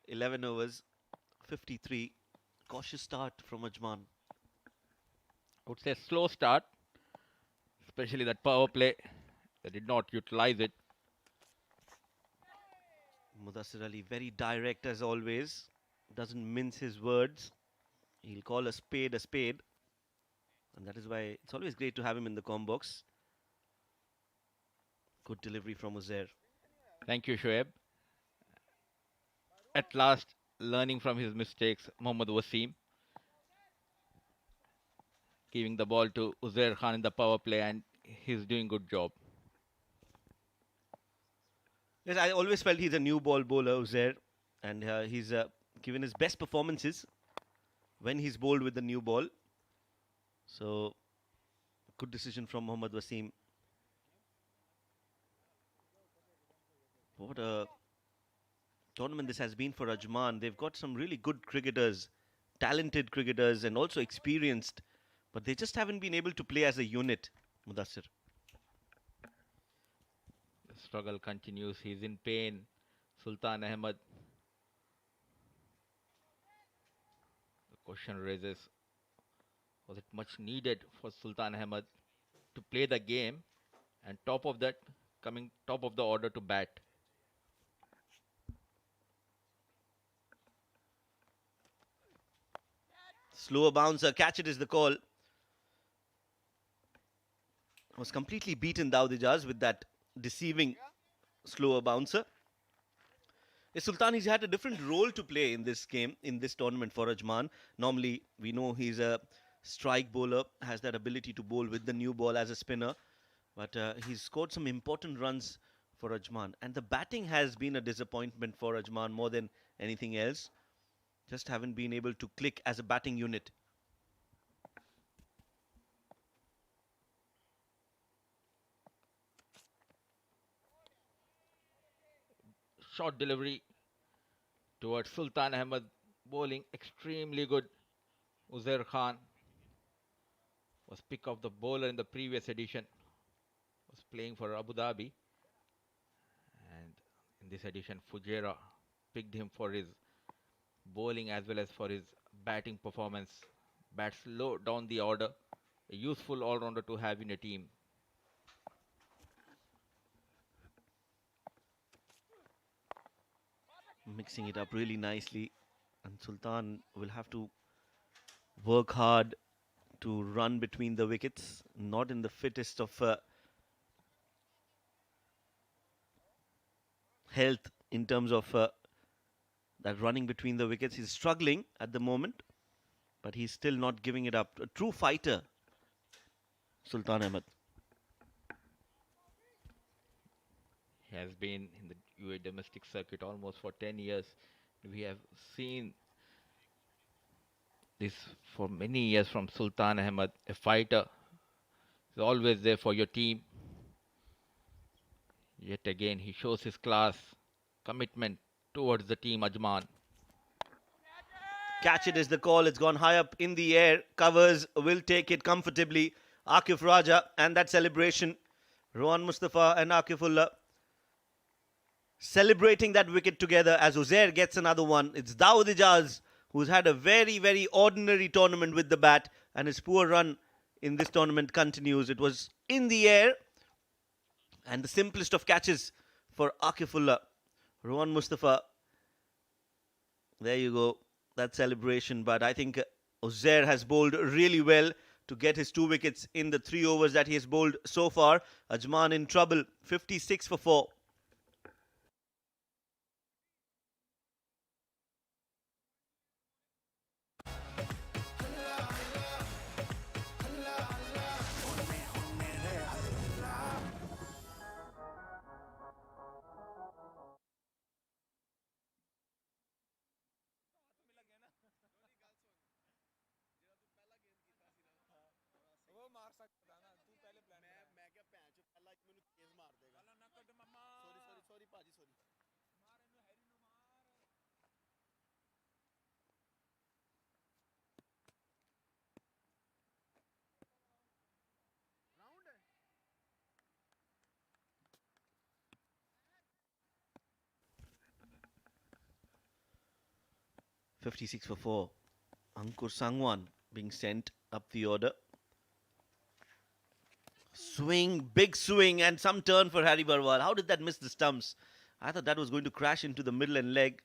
Eleven overs, 53. Cautious start from Ajman.
I would say slow start, especially that power play. They did not utilize it.
Mudassir Ali very direct as always. Doesn't mince his words. He'll call a spade a spade. And that is why it's always great to have him in the com box. Good delivery from Uzair.
Thank you, Shoaib. At last, learning from his mistakes, Mohammad Wasim giving the ball to Uzair Khan in the power play, and he's doing good job.
Yes, I always felt he's a new ball bowler, Uzair, and he's given his best performances when he's bowled with the new ball. So, good decision from Mohammad Wasim. What a tournament this has been for Ajman. They've got some really good cricketers, talented cricketers, and also experienced, but they just haven't been able to play as a unit, Mudassir.
The struggle continues. He's in pain. Sultan Ahmed. The question raises, was it much needed for Sultan Ahmed to play the game, and top of that, coming top of the order to bat?
Slower bouncer, catch it is the call. Was completely beaten Dawood Ijaz with that deceiving slower bouncer. Sultan, he's had a different role to play in this game, in this tournament for Ajman. Normally, we know he's a strike bowler, has that ability to bowl with the new ball as a spinner. But he's scored some important runs for Ajman. And the batting has been a disappointment for Ajman more than anything else. Just haven't been able to click as a batting unit.
Short delivery towards Sultan Ahmed, bowling extremely good. Uzair Khan was pick of the bowler in the previous edition, was playing for Abu Dhabi, and in this edition Fajairah picked him for his bowling as well as for his batting performance. Bats low down the order, a useful all-rounder to have in a team.
Mixing it up really nicely, and Sultan will have to work hard to run between the wickets. Not in the fittest of health in terms of that running between the wickets. He's struggling at the moment, but he's still not giving it up. A true fighter, Sultan Ahmed.
He has been in the UAE domestic circuit almost for 10 years. We have seen this for many years from Sultan Ahmed, a fighter is always there for your team. Yet again, he shows his class, commitment towards the team Ajman.
Catch it is the call. It's gone high up in the air. Covers will take it comfortably. Akif Raja and that celebration. Rohan Mustafa and Akifullah celebrating that wicket together as Uzair gets another one. It's Dawood Ijaz who's had a very, very ordinary tournament with the bat, and his poor run in this tournament continues. It was in the air and the simplest of catches for Akifullah. Rohan Mustafa, there you go, that celebration. But I think Uzair has bowled really well to get his 2 wickets in the 3 overs that he has bowled so far. Ajman in trouble, 56 for 4.
sorry.
56 for 4. Ankur Sangwan being sent up the order. Swing, big swing, and some turn for Harry Barwal. How did that miss the stumps? I thought that was going to crash into the middle and leg.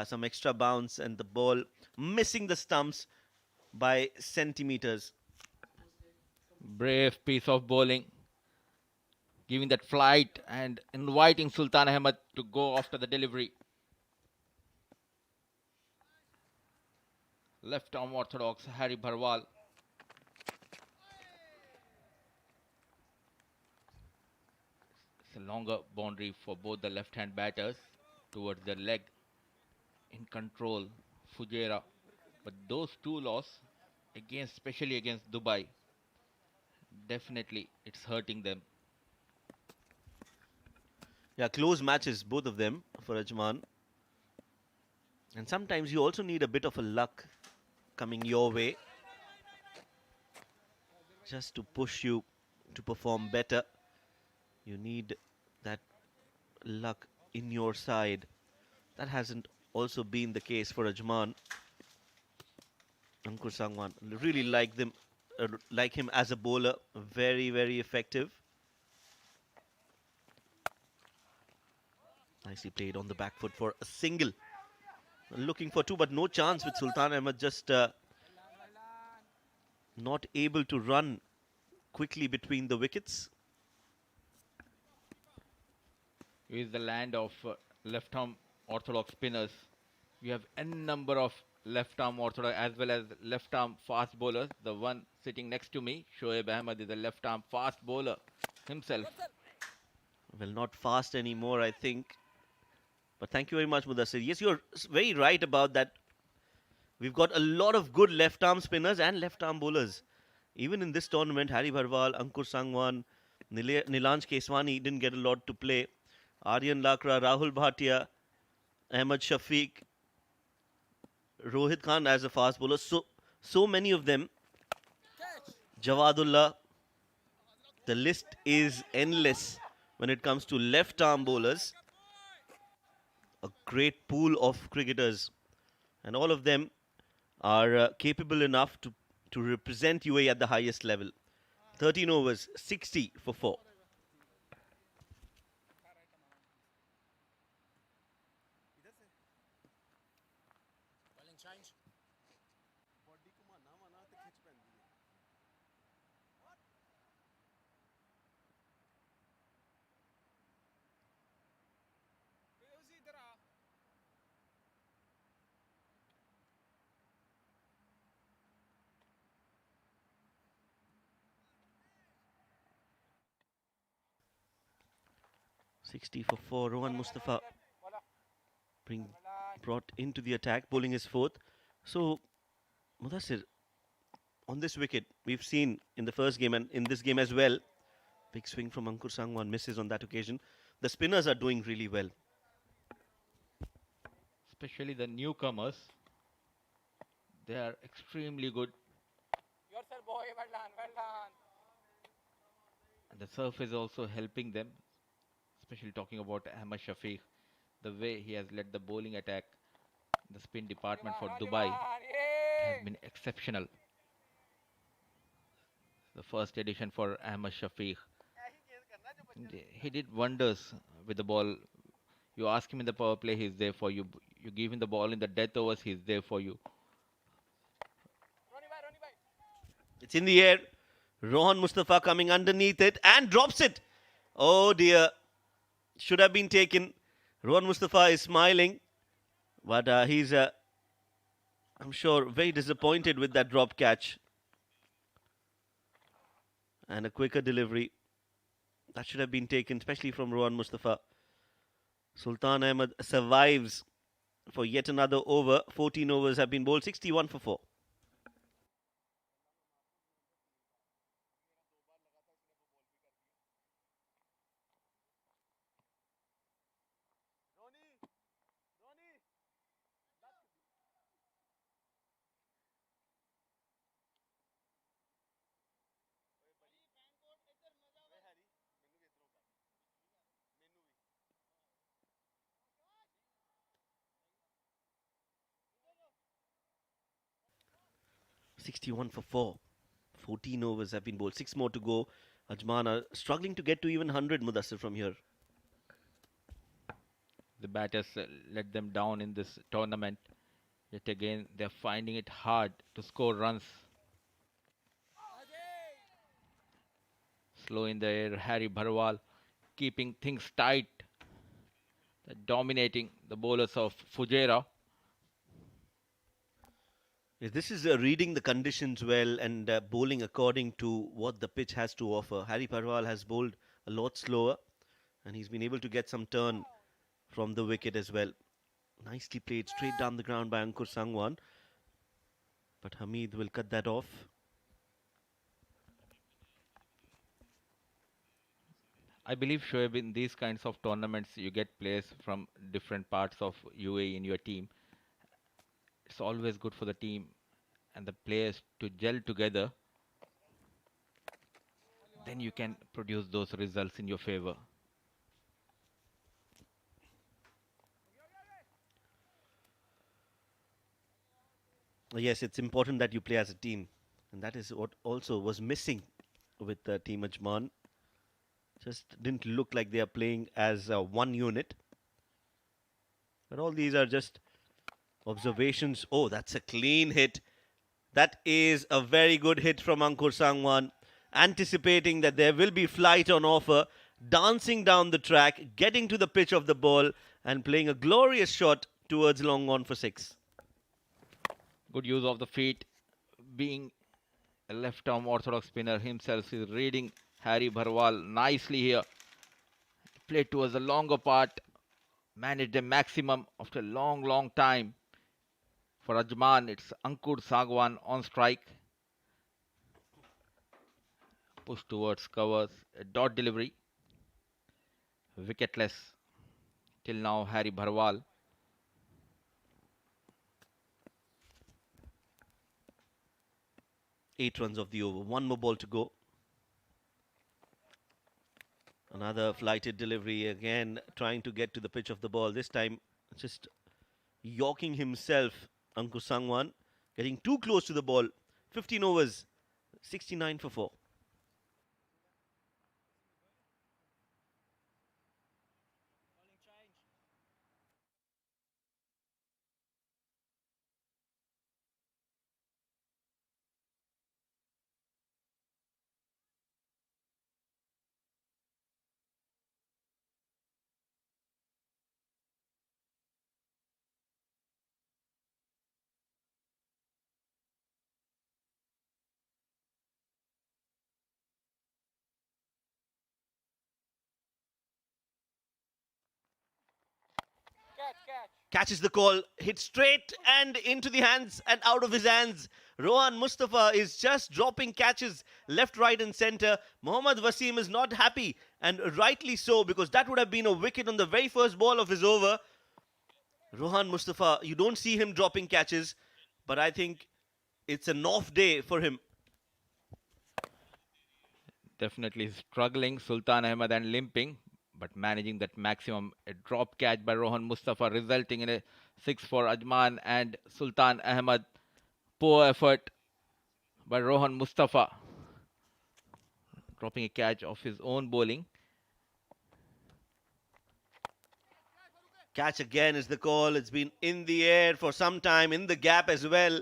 Some extra bounce, and the ball missing the stumps by centimeters.
Brave piece of bowling, giving that flight and inviting Sultan Ahmed to go after the delivery. Left arm orthodox Harry Barwal. It's a longer boundary for both the left-hand batters towards the leg. In control, Fajairah. But those 2 losses, against, especially against Dubai, definitely it's hurting them.
Yeah, close matches, both of them, for Ajman. And sometimes you also need a bit of a luck coming your way just to push you to perform better. You need that luck in your side. That hasn't also been the case for Ajman. Ankur Sangwan, really like him as a bowler. Very, very effective. Nicely played on the back foot for a single. Looking for 2, but no chance with Sultan Ahmed. Just not able to run quickly between the wickets.
It is the land of left-arm orthodox spinners. You have n number of left-arm orthodox as well as left-arm fast bowlers. The one sitting next to me, Shoaib Ahmed, is a left-arm fast bowler himself.
Well, not fast anymore, I think. But thank you very much, Mudassir. Yes, you're very right about that. We've got a lot of good left-arm spinners and left-arm bowlers. Even in this tournament, Harry Barwal, Ankur Sangwan, Nilanj Keswani didn't get a lot to play. Aryan Lakra, Rahul Bhatia, Ahmed Shafiq, Rohit Khan as a fast bowler. So many of them. Jawadullah. The list is endless when it comes to left-arm bowlers. A great pool of cricketers, and all of them are capable enough to represent UAE at the highest level. 13 overs, 60 for 4. 60 for 4. Rohan Mustafa brought into the attack, bowling his fourth. So, Mudassir, on this wicket, we've seen in the first game and in this game as well, big swing from Ankur Sangwan, misses on that occasion. The spinners are doing really well.
Especially the newcomers. They are extremely good. And the surf is also helping them, especially talking about Ahmad Shafiq. The way he has led the bowling attack, the spin department for Dubai has been exceptional. The first edition for Ahmad Shafiq. He did wonders with the ball. You ask him in the power play, he's there for you. You give him the ball in the death overs, he's there for you.
It's in the air. Rohan Mustafa coming underneath it and drops it. Oh dear. Should have been taken. Rohan Mustafa is smiling, but he's, I'm sure, very disappointed with that drop catch. And a quicker delivery. That should have been taken, especially from Rohan Mustafa. Sultan Ahmed survives for yet another over. 14 overs have been bowled, 61 for 4. Sixty-one for 4. 14 overs have been bowled. 6 more to go. Ajman are struggling to get to even 100, Mudassir, from here.
The batters let them down in this tournament. Yet again, they're finding it hard to score runs. Slow in the air, Harry Bharwal keeping things tight, dominating the bowlers of Fajairah.
Yes, this is reading the conditions well and bowling according to what the pitch has to offer. Harry Parwal has bowled a lot slower and he's been able to get some turn from the wicket as well. Nicely played straight down the ground by Ankur Sangwan. But Hamid will cut that off.
I believe, Shoaib, in these kinds of tournaments, you get players from different parts of UAE in your team. It's always good for the team and the players to gel together. Then you can produce those results in your favor.
Yes, it's important that you play as a team. And that is what also was missing with Team Ajman. Just didn't look like they are playing as one unit. But all these are just observations. Oh, that's a clean hit. That is a very good hit from Ankur Sangwan. Anticipating that there will be flight on offer. Dancing down the track, getting to the pitch of the ball and playing a glorious shot towards long on for 6.
Good use of the feet. Being a left-arm orthodox spinner himself, is reading Harry Bharwal nicely here. Played towards the longer part. Managed a maximum after a long time. For Ajman, it's Ankur Sangwan on strike. Push towards covers. A dot delivery. Wicketless. Till now, Harry Bharwal.
Eight runs of the over. One more ball to go. Another flighted delivery again, trying to get to the pitch of the ball. This time, just yorking himself, Ankur Sangwan, getting too close to the ball. 15 overs, 69 for 4. Catches the call, hit straight and into the hands and out of his hands. Rohan Mustafa is just dropping catches left, right, and center. Mohammad Wasim is not happy, and rightly so, because that would have been a wicket on the very first ball of his over. Rohan Mustafa, you don't see him dropping catches, but I think it's an off day for him.
Definitely struggling, Sultan Ahmed, and limping, but managing that maximum. A drop catch by Rohan Mustafa, resulting in a 6 for Ajman and Sultan Ahmed. Poor effort by Rohan Mustafa, dropping a catch of his own bowling.
Catch again is the call. It's been in the air for some time, in the gap as well.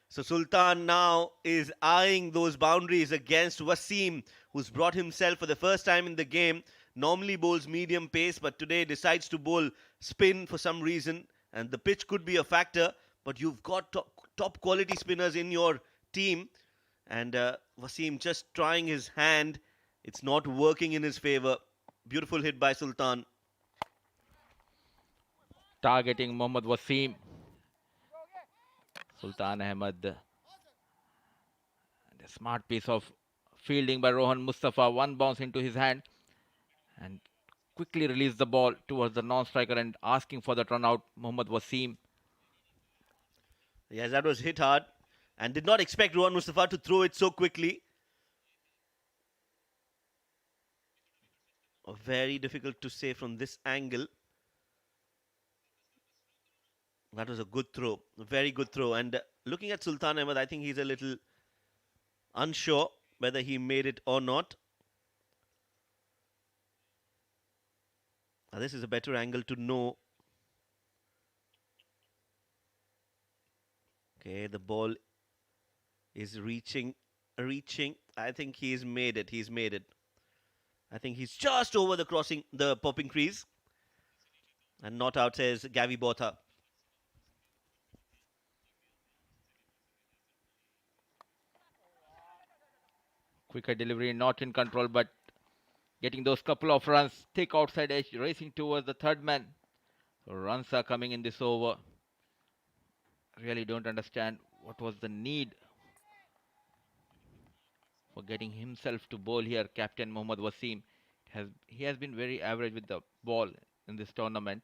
So Sultan now is eyeing those boundaries against Wasim, who's brought himself for the first time in the game. Normally bowls medium pace, but today decides to bowl spin for some reason. And the pitch could be a factor, but you've got top quality spinners in your team. And Wasim just trying his hand. It's not working in his favor. Beautiful hit by Sultan.
Targeting Mohammad Wasim. Sultan Ahmed. A smart piece of fielding by Rohan Mustafa. One bounce into his hand. And quickly released the ball towards the non-striker and asking for that run out, Mohammad Wasim.
Yes, that was hit hard. And did not expect Rohan Mustafa to throw it so quickly. Very difficult to say from this angle. That was a good throw, a very good throw. And looking at Sultan Ahmed, I think he's a little unsure whether he made it or not. Now, this is a better angle to know. Okay, the ball is reaching. I think he's made it. He's made it. I think he's just over the popping crease. And not out, says Gavi Botha.
Quicker delivery, not in control, but getting those couple of runs. Thick outside edge, racing towards the third man. So runs are coming in this over. Really don't understand what was the need for getting himself to bowl here, Captain Mohammad Wasim. He has been very average with the ball in this tournament.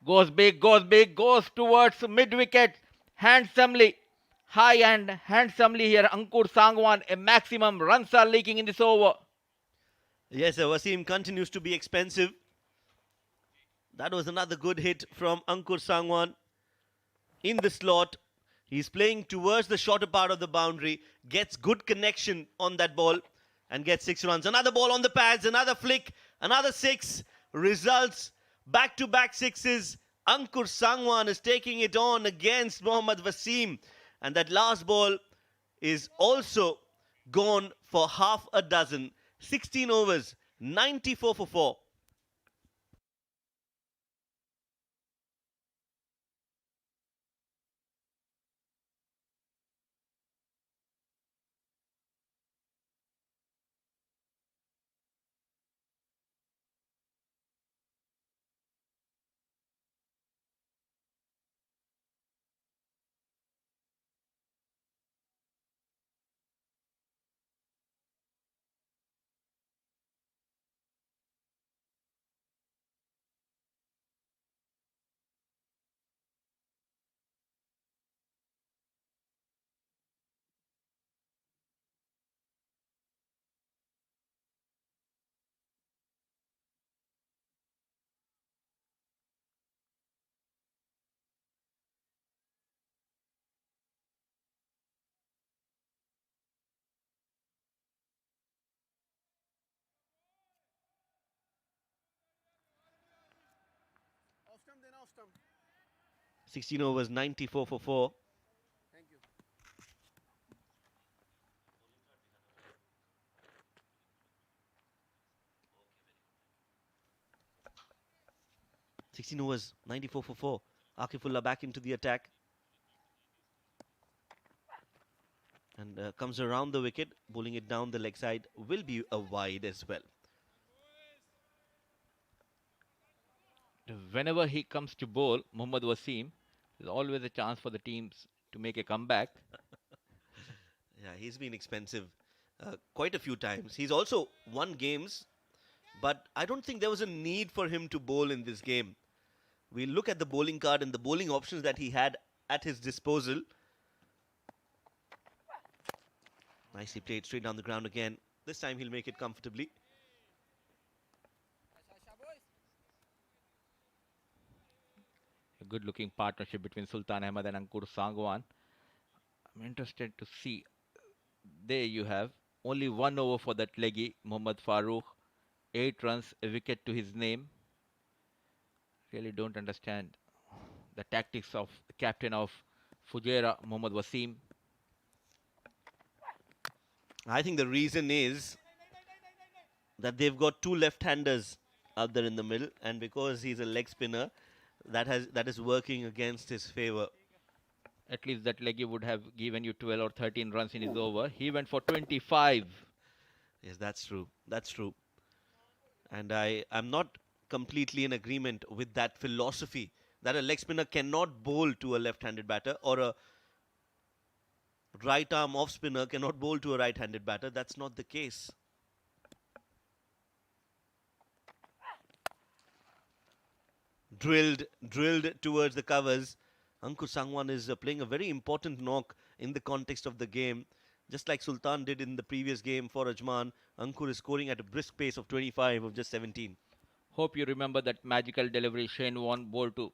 Goes big, goes towards mid-wicket handsomely. High and handsomely here, Ankur Sangwan. A maximum runs are leaking in this over.
Yes, Wasim continues to be expensive. That was another good hit from Ankur Sangwan in the slot. He's playing towards the shorter part of the boundary, gets good connection on that ball and gets 6 runs. Another ball on the pads, another flick, another 6. Results, back-to-back 6s. Ankur Sangwan is taking it on against Mohammad Wasim. And that last ball is also gone for half a dozen. 16 overs, 94 for 4.
Off stump, then off stump.
16 overs, 94 for 4.
Thank you.
16 overs, 94 for 4. Akifullah back into the attack. And comes around the wicket, bowling it down the leg side. Will be a wide as well.
Whenever he comes to bowl, Mohammad Wasim, there's always a chance for the teams to make a comeback.
Yeah, he's been expensive quite a few times. He's also won games, but I don't think there was a need for him to bowl in this game. We look at the bowling card and the bowling options that he had at his disposal. Nicely played straight down the ground again. This time he'll make it comfortably.
A good looking partnership between Sultan Ahmed and Ankur Sangwan. I'm interested to see. There you have only 1 over for that leggy, Mohammad Farooq. 8 runs, a wicket to his name. Really don't understand the tactics of the captain of Fujairah, Mohammad Wasim.
I think the reason is that they've got two left-handers out there in the middle, and because he's a leg spinner, that is working against his favor.
At least that leggy would have given you 12 or 13 runs in his over. He went for 25.
Yes, that's true. That's true. And I'm not completely in agreement with that philosophy that a leg spinner cannot bowl to a left-handed batter, or a right arm off spinner cannot bowl to a right-handed batter. That's not the case. Drilled towards the covers. Ankur Sangwan is playing a very important knock in the context of the game. Just like Sultan did in the previous game for Ajman, Ankur is scoring at a brisk pace of 25 of just 17.
Hope you remember that magical delivery Shane Warne bowled to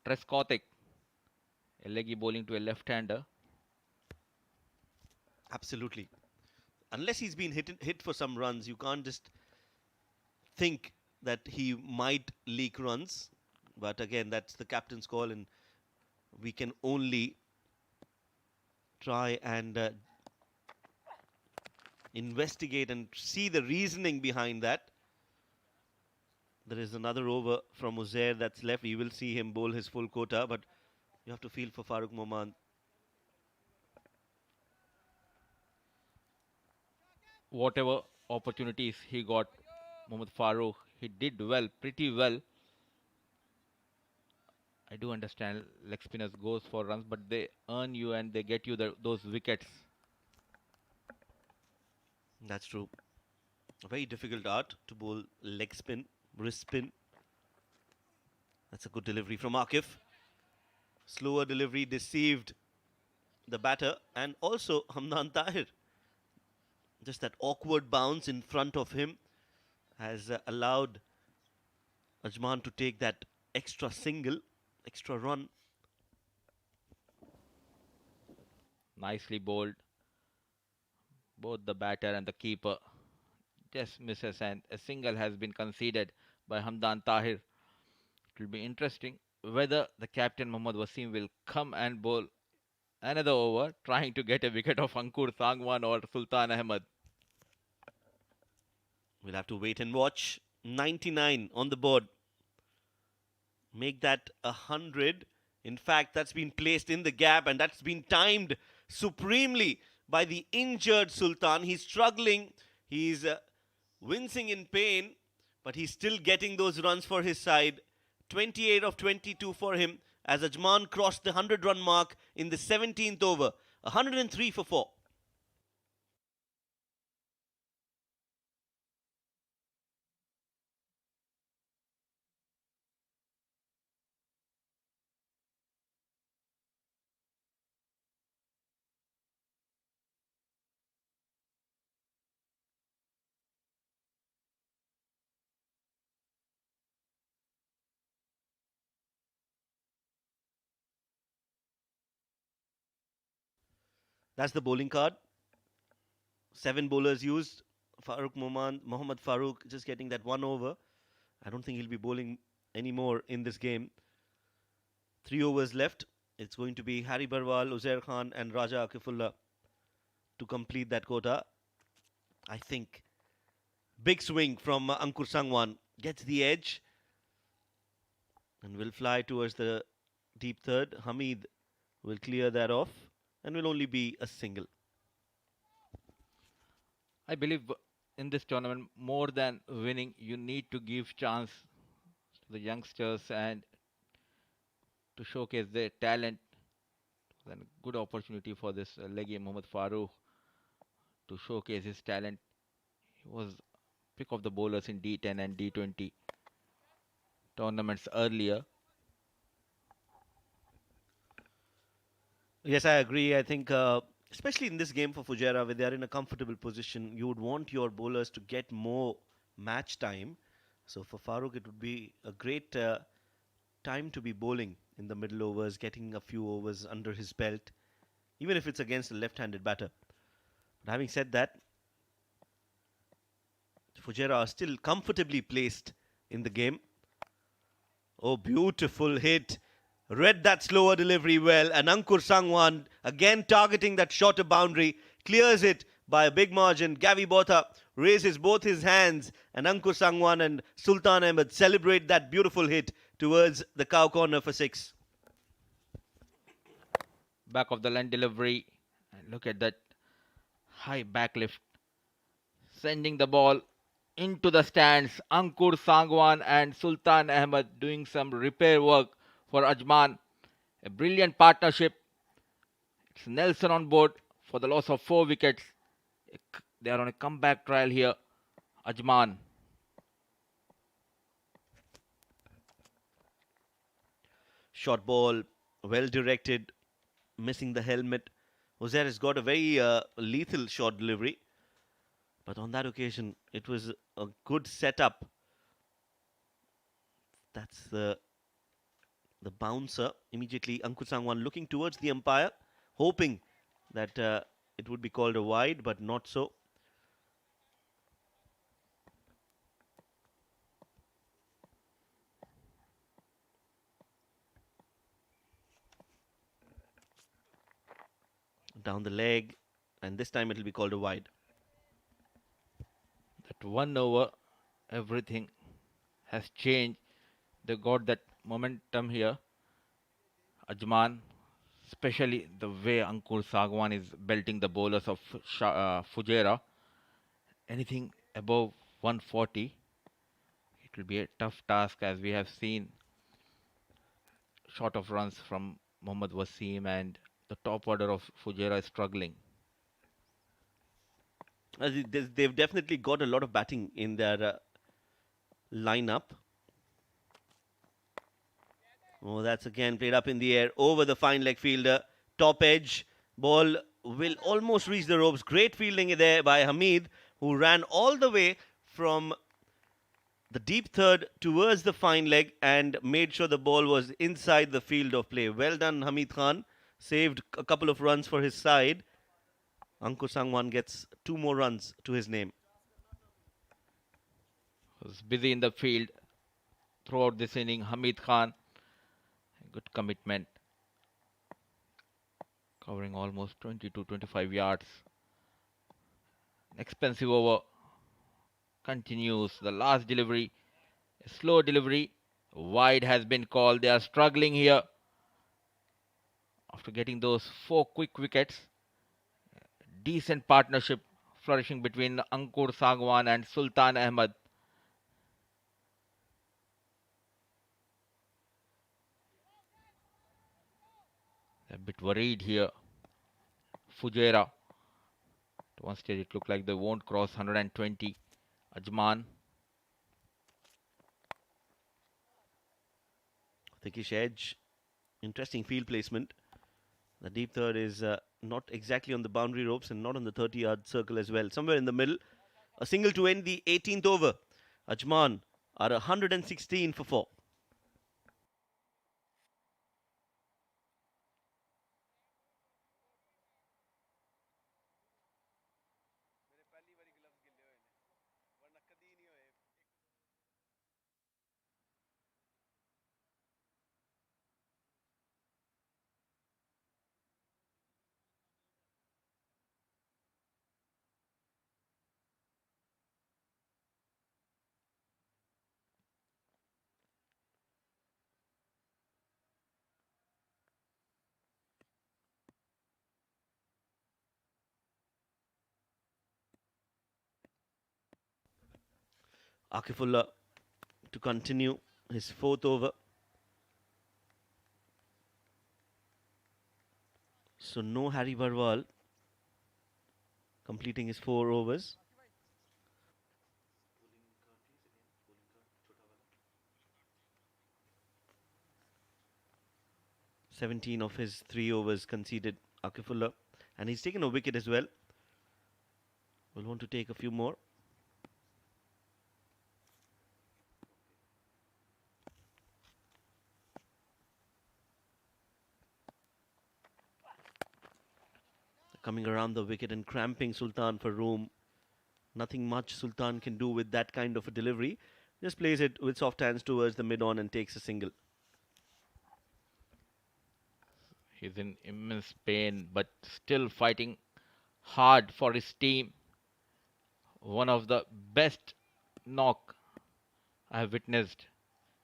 Trescothick. A leggy bowling to a left-hander.
Absolutely. Unless he's been hit for some runs, you can't just think that he might leak runs. But again, that's the captain's call, and we can only try and investigate and see the reasoning behind that. There is another over from Uzair that's left. You will see him bowl his full quota, but you have to feel for Farooq Moman.
Whatever opportunities he got, Mohammad Farooq, he did well, pretty well. I do understand leg spinners goes for runs, but they earn you and they get you those wickets.
That's true. A very difficult art to bowl leg spin, wrist spin. That's a good delivery from Akif. Slower delivery deceived the batter, and also Hamdan Tahir. Just that awkward bounce in front of him has allowed Ajman to take that extra single, extra run.
Nicely bowled. Both the batter and the keeper just misses, and a single has been conceded by Hamdan Tahir. It will be interesting whether the captain Mohammad Wasim will come and bowl another over, trying to get a wicket of Ankur Sangwan or Sultan Ahmed.
We'll have to wait and watch. 99 on the board. Make that 100. In fact, that's been placed in the gap, and that's been timed supremely by the injured Sultan. He's struggling. He's wincing in pain, but he's still getting those runs for his side. 28 of 22 for him as Ajman crossed the 100-run mark in the 17th over. 103 for 4. That's the bowling card. 7 bowlers used. Mohammad Farooq just getting that 1 over. I don't think he'll be bowling anymore in this game. 3 overs left. It's going to be Harry Barwal, Uzair Khan and Raja Akifullah to complete that quota. I think big swing from Ankur Sangwan. Gets the edge and will fly towards the deep third. Hamid will clear that off and will only be a single.
I believe in this tournament, more than winning, you need to give chance to the youngsters and to showcase their talent. Then a good opportunity for this leggy Mohammad Farooq to showcase his talent. He was pick of the bowlers in D10 and D20 tournaments earlier.
Yes, I agree. I think, especially in this game for Fujairah, where they are in a comfortable position, you would want your bowlers to get more match time. So for Farooq, it would be a great time to be bowling in the middle overs, getting a few overs under his belt, even if it's against a left-handed batter. But having said that, Fujairah are still comfortably placed in the game. Oh, beautiful hit. Read that slower delivery well. And Ankur Sangwan, again targeting that shorter boundary, clears it by a big margin. Gavi Botha raises both his hands. And Ankur Sangwan and Sultan Ahmed celebrate that beautiful hit towards the cow corner for 6.
Back of the line delivery. And look at that high backlift. Sending the ball into the stands. Ankur Sangwan and Sultan Ahmed doing some repair work for Ajman. A brilliant partnership. It's Nelson on board for the loss of 4 wickets. They are on a comeback trial here. Ajman.
Short ball, well directed, missing the helmet. Hossain has got a very lethal short delivery. But on that occasion, it was a good setup. That's the bouncer. Immediately, Ankur Sangwan looking towards the umpire, hoping that it would be called a wide, but not so. Down the leg, and this time it will be called a wide.
That 1 over, everything has changed. They got that momentum here. Ajman, especially the way Ankur Sangwan is belting the bowlers of Fujairah. Anything above 140, it will be a tough task, as we have seen short of runs from Mohammad Wasim, and the top order of Fujairah is struggling.
They've definitely got a lot of batting in their lineup. Oh, that's again played up in the air over the fine leg fielder. Top edge. Ball will almost reach the ropes. Great fielding there by Hamid, who ran all the way from the deep third towards the fine leg and made sure the ball was inside the field of play. Well done, Hamid Khan. Saved a couple of runs for his side. Ankur Sangwan gets 2 more runs to his name.
Was busy in the field throughout this inning. Hamid Khan, good commitment, covering almost 20 to 25 yards. Expensive over continues. The last delivery, a slow delivery. Wide has been called. They are struggling here after getting those 4 quick wickets. Decent partnership flourishing between Ankur Sangwan and Sultan Ahmed. A bit worried here. Fujairah. At one stage it looked like they won't cross 120. Ajman.
Thickish edge. Interesting field placement. The deep third is not exactly on the boundary ropes and not on the 30-yard circle as well. Somewhere in the middle. A single to end the 18th over. Ajman are 116 for 4. Akifullah to continue his fourth over. So no Harry Barwal completing his 4 overs. 17 of his 3 overs conceded Akifullah, and he's taken a wicket as well. We'll want to take a few more. Coming around the wicket and cramping Sultan for room. Nothing much Sultan can do with that kind of a delivery. Just plays it with soft hands towards the mid-on and takes a single.
He's in immense pain, but still fighting hard for his team. One of the best knock I have witnessed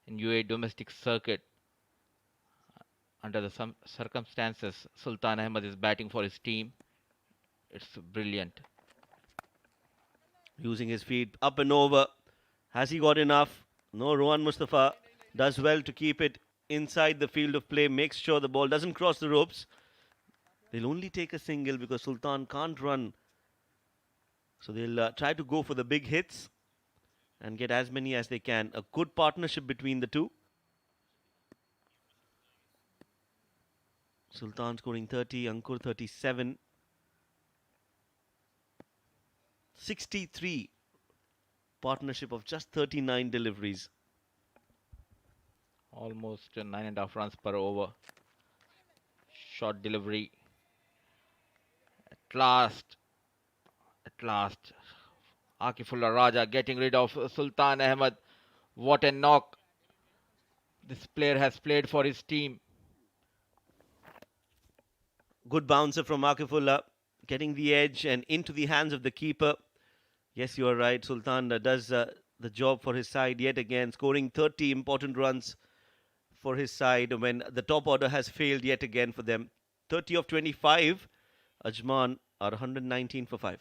in UAE domestic circuit. Under the some circumstances, Sultan Ahmed is batting for his team. It's brilliant.
Using his feet up and over. Has he got enough? No, Rohan Mustafa does well to keep it inside the field of play, makes sure the ball doesn't cross the ropes. They'll only take a single because Sultan can't run. So they'll try to go for the big hits and get as many as they can. A good partnership between the two. Sultan scoring 30, Ankur 37. 63. Partnership of just 39 deliveries.
Almost 9.5 runs per over. Short delivery. At last, Akifullah Raja getting rid of Sultan Ahmed. What a knock this player has played for his team.
Good bouncer from Akifullah, getting the edge and into the hands of the keeper. Yes, you are right. Sultan does the job for his side yet again, scoring 30 important runs for his side when the top order has failed yet again for them. 30 of 25. Ajman are 119 for 5.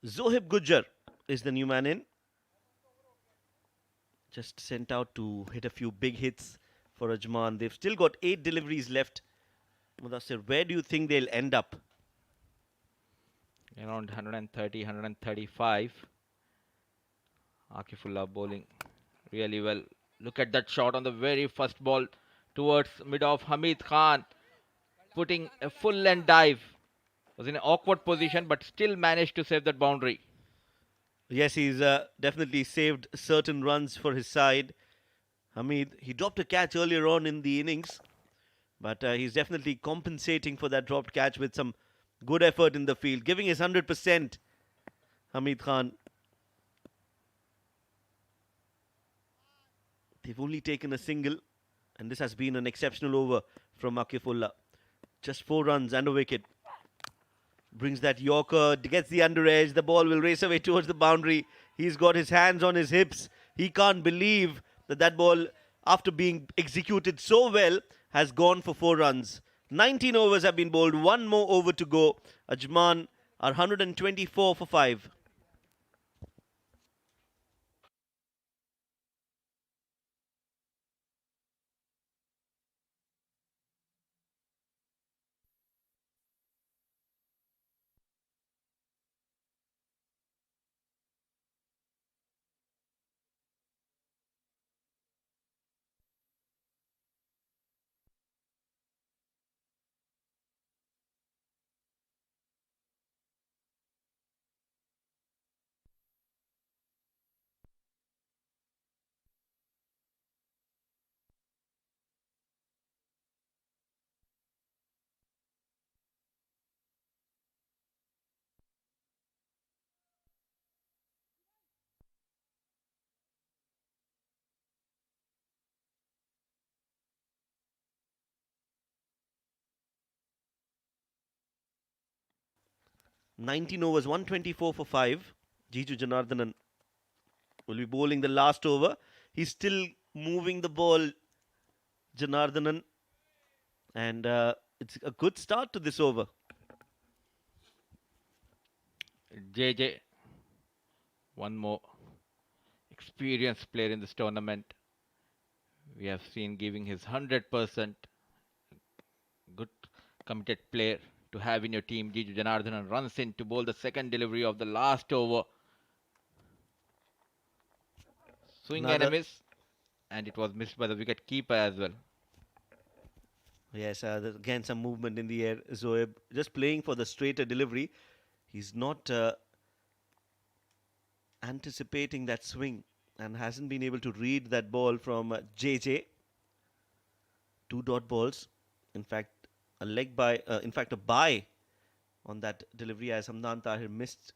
Zohib Gujjar is the new man in. Just sent out to hit a few big hits for Ajman. They've still got 8 deliveries left. Mudassir, where do you think they'll end up?
Around 130, 135. Akifullah bowling really well. Look at that shot on the very first ball towards mid-off. Hamid Khan putting a full length dive. Was in an awkward position but still managed to save that boundary.
Yes, he's definitely saved certain runs for his side. Hamid, he dropped a catch earlier on in the innings, but he's definitely compensating for that dropped catch with some good effort in the field, giving his 100%. Hamid Khan. They've only taken a single, and this has been an exceptional over from Akifullah. Just 4 runs and a wicket. Brings that Yorker, gets the under edge. The ball will race away towards the boundary. He's got his hands on his hips. He can't believe that ball, after being executed so well, has gone for 4 runs. 19 overs have been bowled. 1 more over to go. Ajman are 124 for 5. 19 overs, 124 for 5. Jiju Janardhanan will be bowling the last over. He's still moving the ball, Janardhanan. And it's a good start to this over.
JJ, one more experienced player in this tournament. We have seen giving his 100%. Good committed player to have in your team. Jiju Janardhanan runs in to bowl the second delivery of the last over. Swing and a miss. And it was missed by the wicket keeper as well.
Yes, again some movement in the air. Zoeb just playing for the straighter delivery. He's not anticipating that swing and hasn't been able to read that ball from JJ. 2 dot balls. In fact, a bye on that delivery as Hamdan Tahir missed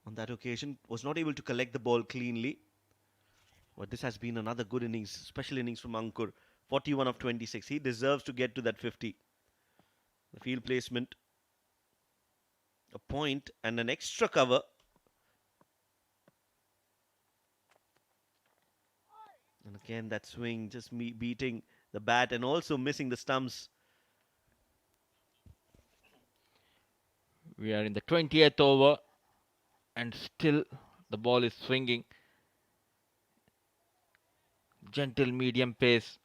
on that occasion. Was not able to collect the ball cleanly. But this has been another good innings, special innings from Ankur. 41 of 26. He deserves to get to that 50. The field placement, a point and an extra cover. And again that swing, just beating the bat and also missing the stumps.
We are in the 20th over and still the ball is swinging. Gentle medium pace.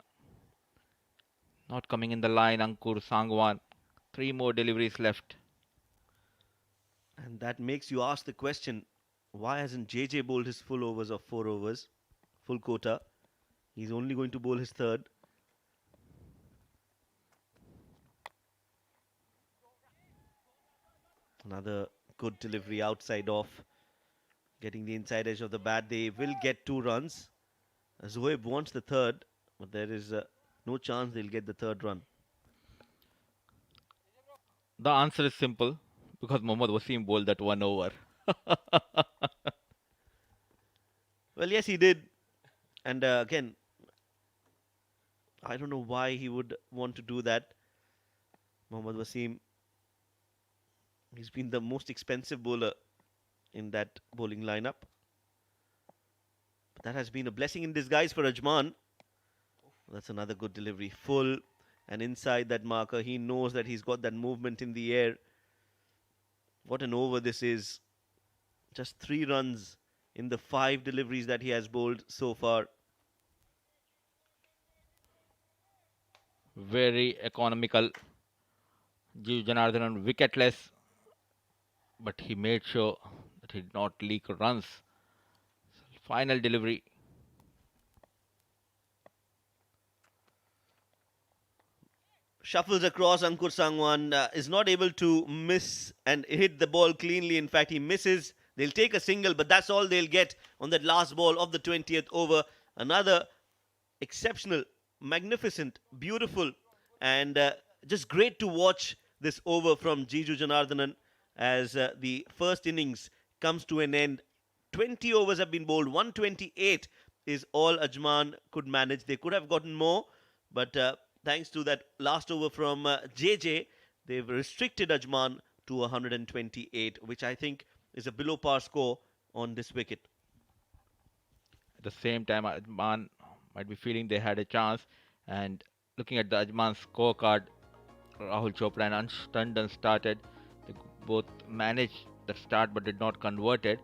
Not coming in the line, Ankur Sangwan. 3 more deliveries left.
And that makes you ask the question, why hasn't JJ bowled his full overs of 4 overs, full quota? He's only going to bowl his third. Another good delivery outside off. Getting the inside edge of the bat. They will get 2 runs. Zoeb wants the third, but there is no chance they'll get the third run.
The answer is simple, because Mohammad Wasim bowled that 1 over.
Well, yes, he did. And again, I don't know why he would want to do that. Mohammad Wasim, he's been the most expensive bowler in that bowling lineup. But that has been a blessing in disguise for Ajman. That's another good delivery. Full and inside that marker. He knows that he's got that movement in the air. What an over this is. Just 3 runs in the 5 deliveries that he has bowled so far.
Very economical. Jiju Janardhanan wicketless. But he made sure that he did not leak runs. Final delivery.
Shuffles across. Ankur Sangwan is not able to miss and hit the ball cleanly. In fact, he misses. They'll take a single, but that's all they'll get on that last ball of the 20th over. Another exceptional, magnificent, beautiful, and just great to watch this over from Jiju Janardhanan as the first innings comes to an end. 20 overs have been bowled. 128 is all Ajman could manage. They could have gotten more, but thanks to that last over from JJ, they've restricted Ajman to 128, which I think is a below par score on this wicket.
At the same time, Ajman might be feeling they had a chance. And looking at the Ajman scorecard, Rahul Chopra and Ansh Tandon started. They both managed the start but did not convert it.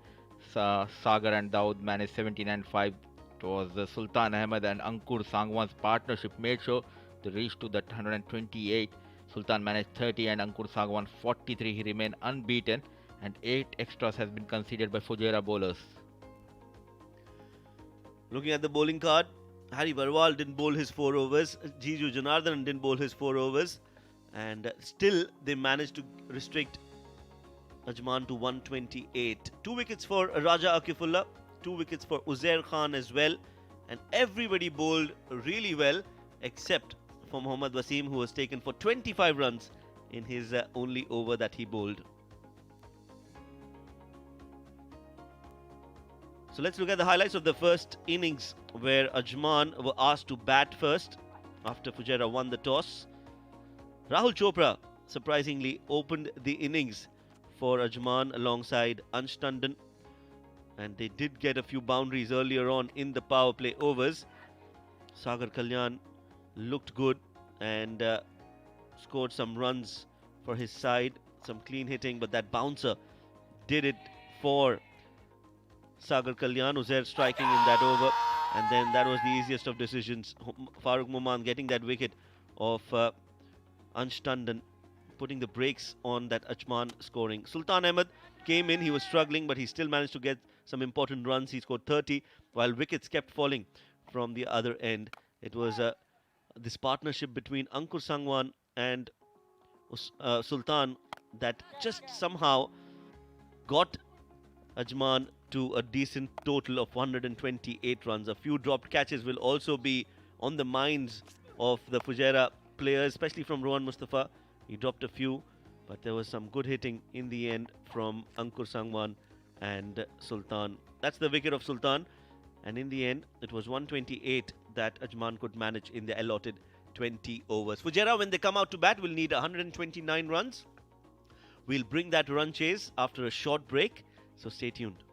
Sagar and Daud managed 17 and 5. It was Sultan Ahmed and Ankur Sangwan's partnership made sure they reached to that 128. Sultan managed 30 and Ankur Sangwan 43. He remained unbeaten, and 8 extras has been conceded by Fajairah bowlers.
Looking at the bowling card, Harry Barwal didn't bowl his 4 overs. Jiju Janardhanan didn't bowl his 4 overs. And still they managed to restrict Ajman to 128. 2 wickets for Raja Akifullah, 2 wickets for Uzair Khan as well. And everybody bowled really well except for Mohammad Wasim, who was taken for 25 runs in his only over that he bowled. So let's look at the highlights of the first innings, where Ajman were asked to bat first after Fajairah won the toss. Rahul Chopra surprisingly opened the innings for Ajman alongside Ansh Tandon, and they did get a few boundaries earlier on in the power play overs. Sagar Kalyan looked good and scored some runs for his side, some clean hitting, but that bouncer did it for Sagar Kalyan. Uzair striking in that over, and then that was the easiest of decisions. Farooq Moman getting that wicket of Ansh Tandon, putting the brakes on that Ajman scoring. Sultan Ahmed came in, he was struggling, but he still managed to get some important runs. He scored 30, while wickets kept falling from the other end. It was this partnership between Ankur Sangwan and Sultan that just somehow got Ajman to a decent total of 128 runs. A few dropped catches will also be on the minds of the Fajairah players, especially from Rohan Mustafa. He dropped a few, but there was some good hitting in the end from Ankur Sangwan and Sultan. That's the wicket of Sultan, and in the end, it was 128 that Ajman could manage in the allotted 20 overs. Fajairah, when they come out to bat, will need 129 runs. We'll bring that run chase after a short break, so stay tuned.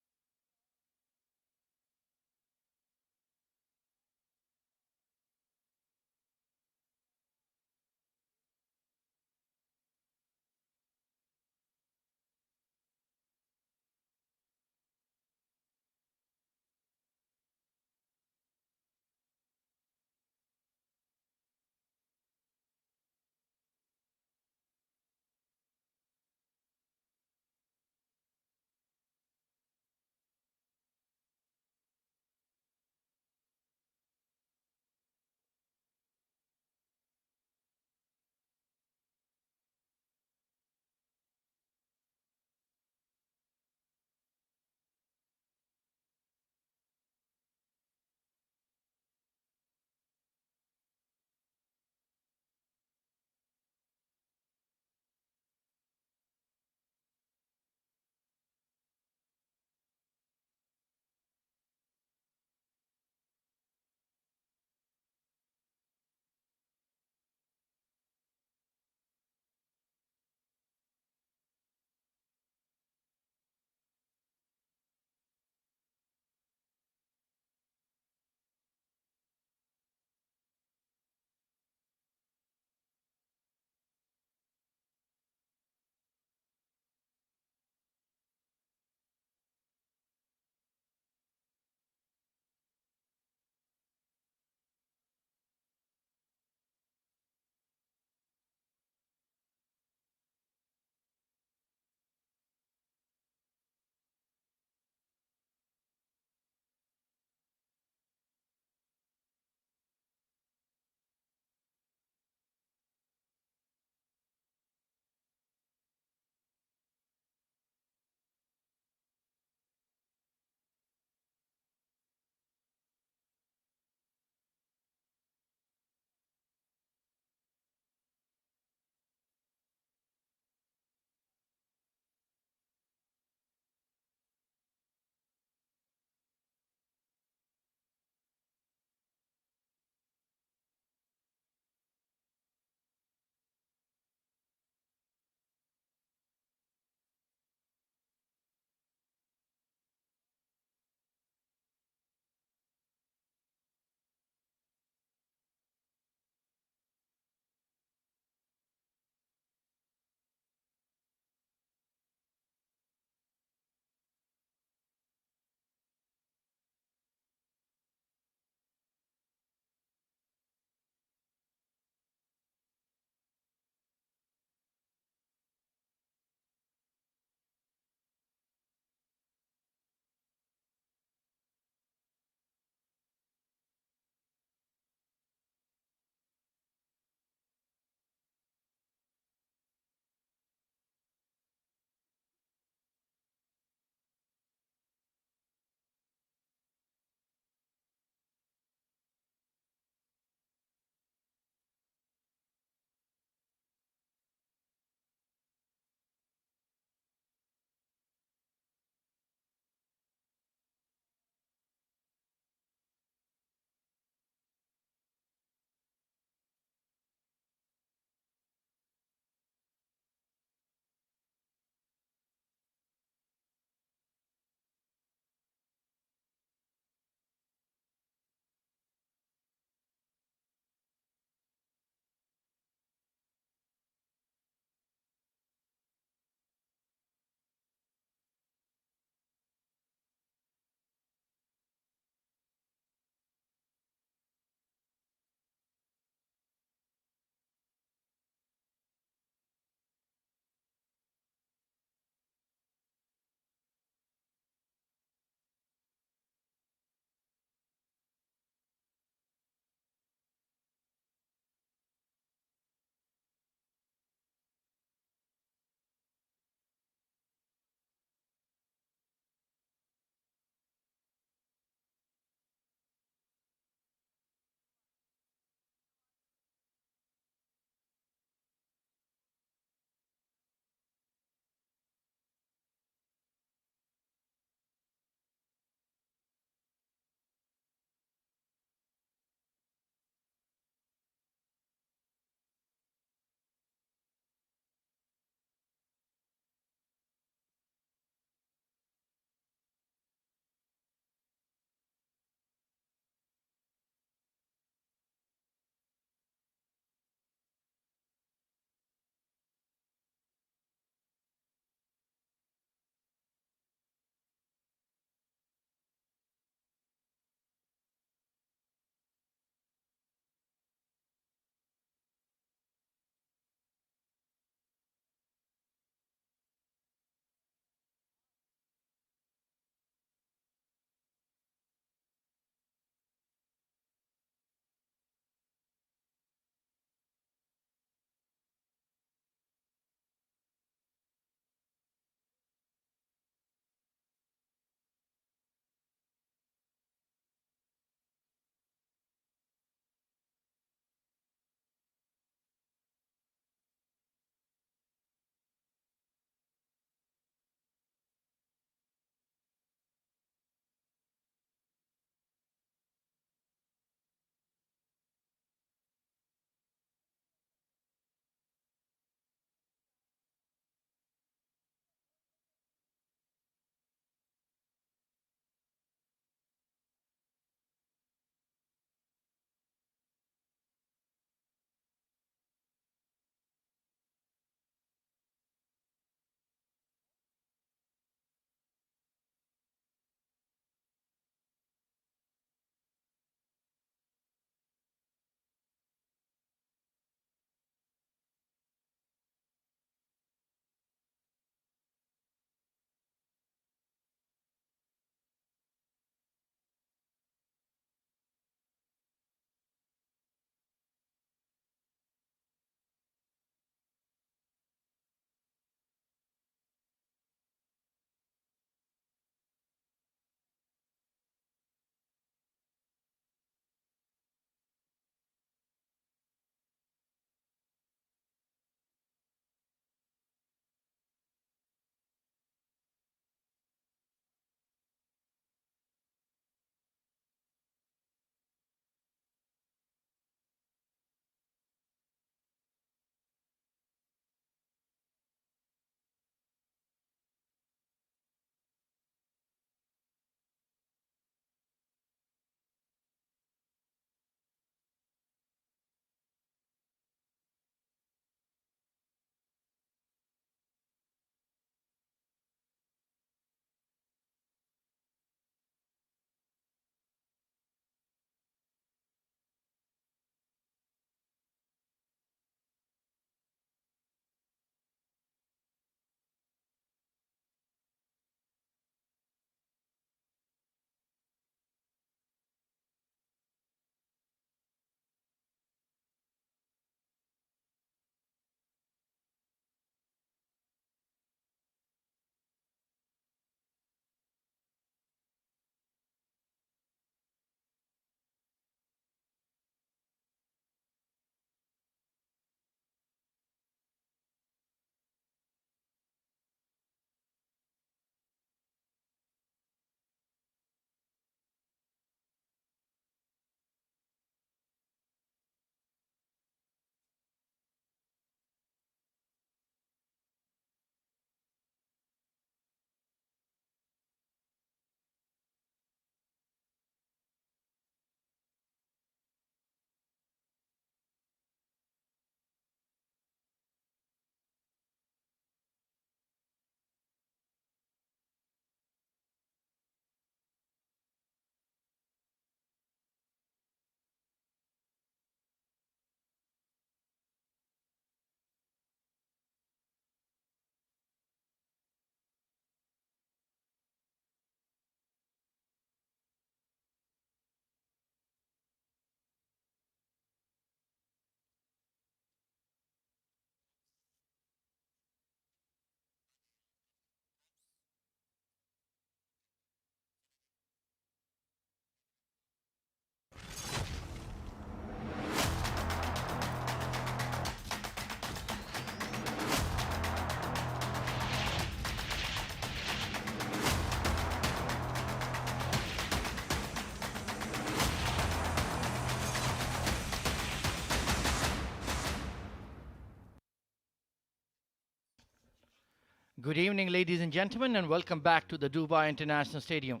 Good evening, ladies and gentlemen, and welcome back to the Dubai International Stadium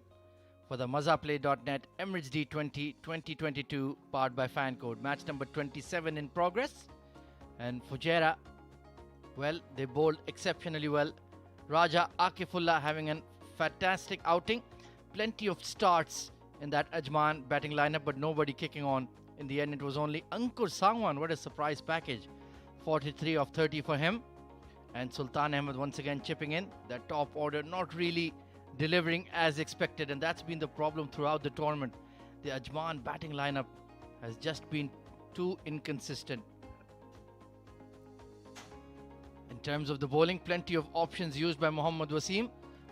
for the Mazaplay.net Emirates D20 2022, powered by Fancode. Match number 27 in progress. And Fajairah, well, they bowled exceptionally well. Raja Akifullah having a fantastic outing. Plenty of starts in that Ajman batting lineup, but nobody kicking on. In the end, it was only Ankur Sangwan. What a surprise package. 43 of 30 for him. And Sultan Ahmed once again chipping in. That top order not really delivering as expected, and that's been the problem throughout the tournament. The Ajman batting lineup has just been too inconsistent. In terms of the bowling, plenty of options used by Mohammad Wasim.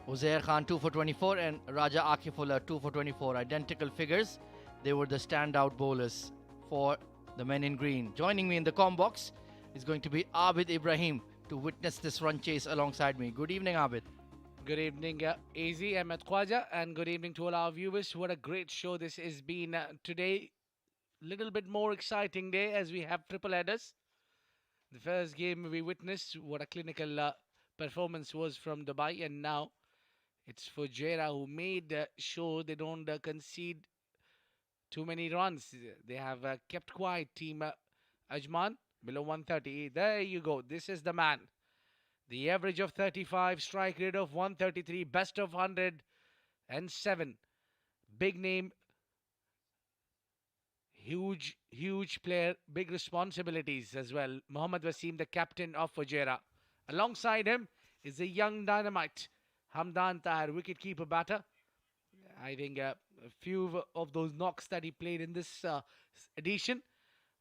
Uzair Khan 2 for 24 and Raja Akifullah 2 for 24. Identical figures. They were the standout bowlers for the men in green. Joining me in the comm box is going to be Abid Ibrahim to witness this run chase alongside me. Good evening, Abid.
Good evening, AZ, Ahmed Khwaja, and good evening to all our viewers. What a great show this has been today. Little bit more exciting day as we have triple headers. The first game we witnessed, what a clinical performance was from Dubai, and now it's Fujairah who made sure they don't concede too many runs. They have kept quiet team Ajman below 130. There you go. This is the man. The average of 35, strike rate of 133, best of 107. Big name, huge player, big responsibilities as well. Mohammad Wasim, the captain of Fajairah. Alongside him is a young dynamite, Hamdan Tahir, wicketkeeper batter. I think a few of those knocks that he played in this edition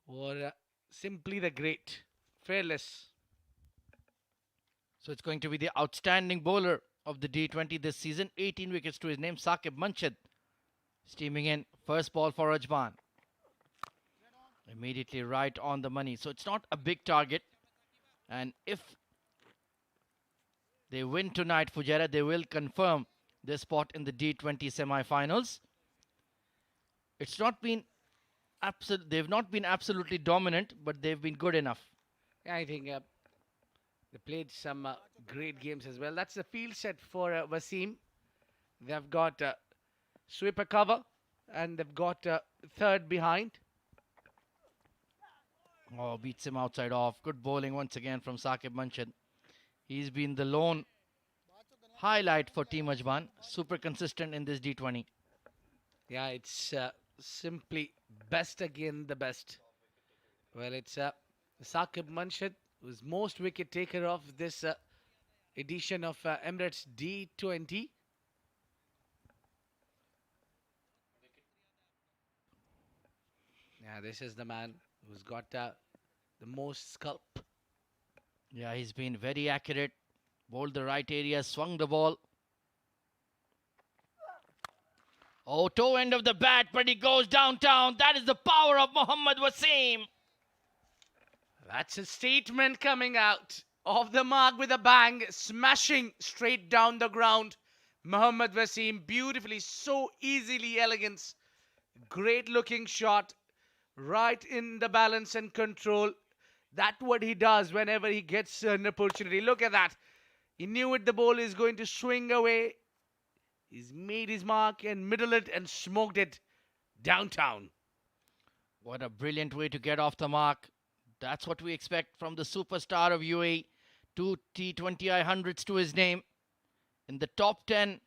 were simply the great, fearless.
So it's going to be the outstanding bowler of the D20 this season. 18 wickets to his name, Saqib Munshid. Steaming in, first ball for Ajman. Immediately right on the money. So it's not a big target. And if they win tonight, Fujairah, they will confirm their spot in the D20 semi-finals. It's not been they've not been absolutely dominant, but they've been good enough.
Yeah, I think they played some great games as well. That's the field set for Wasim. They've got sweeper cover and they've got third behind.
Oh, beats him outside off. Good bowling once again from Saqib Munshid. He's been the lone highlight for Team Ajman. Super consistent in this D20.
Yeah, it's simply best again the best. Well, it's Saqib Munshid, who's most wicket taker of this edition of Emirates D20. Yeah, this is the man who's got the most scalp.
Yeah, he's been very accurate. Bowled the right area, swung the ball. Oh, toe end of the bat, but he goes downtown. That is the power of Mohammad Wasim.
That's a statement coming out. Off the mark with a bang, smashing straight down the ground. Mohammad Wasim, beautifully, so easily elegance. Great looking shot. Right in the balance and control. That's what he does whenever he gets an opportunity. Look at that. He knew it, the ball is going to swing away. He's made his mark and middle it and smoked it downtown.
What a brilliant way to get off the mark. That's what we expect from the superstar of UAE. 2 T20I hundreds to his name. In the top 10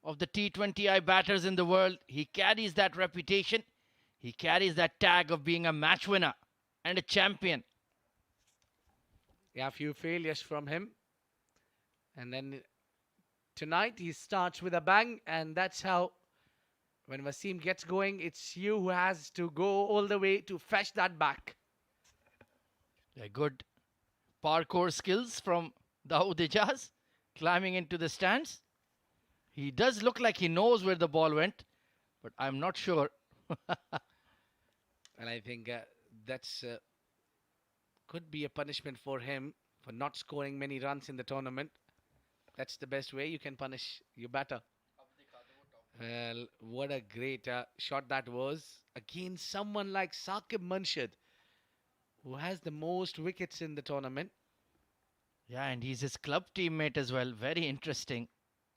of the T20I batters in the world, he carries that reputation. He carries that tag of being a match winner and a champion.
Yeah, a few failures from him. And then tonight he starts with a bang, and that's how, when Wasim gets going, it's you who has to go all the way to fetch that back.
Yeah, good parkour skills from Dawood Ijaz, climbing into the stands. He does look like he knows where the ball went, but I'm not sure.
And I think that's could be a punishment for him for not scoring many runs in the tournament. That's the best way you can punish your batter. Well, what a great shot that was. Again, someone like Saqib Munshid, who has the most wickets in the tournament.
Yeah, and he's his club teammate as well. Very interesting.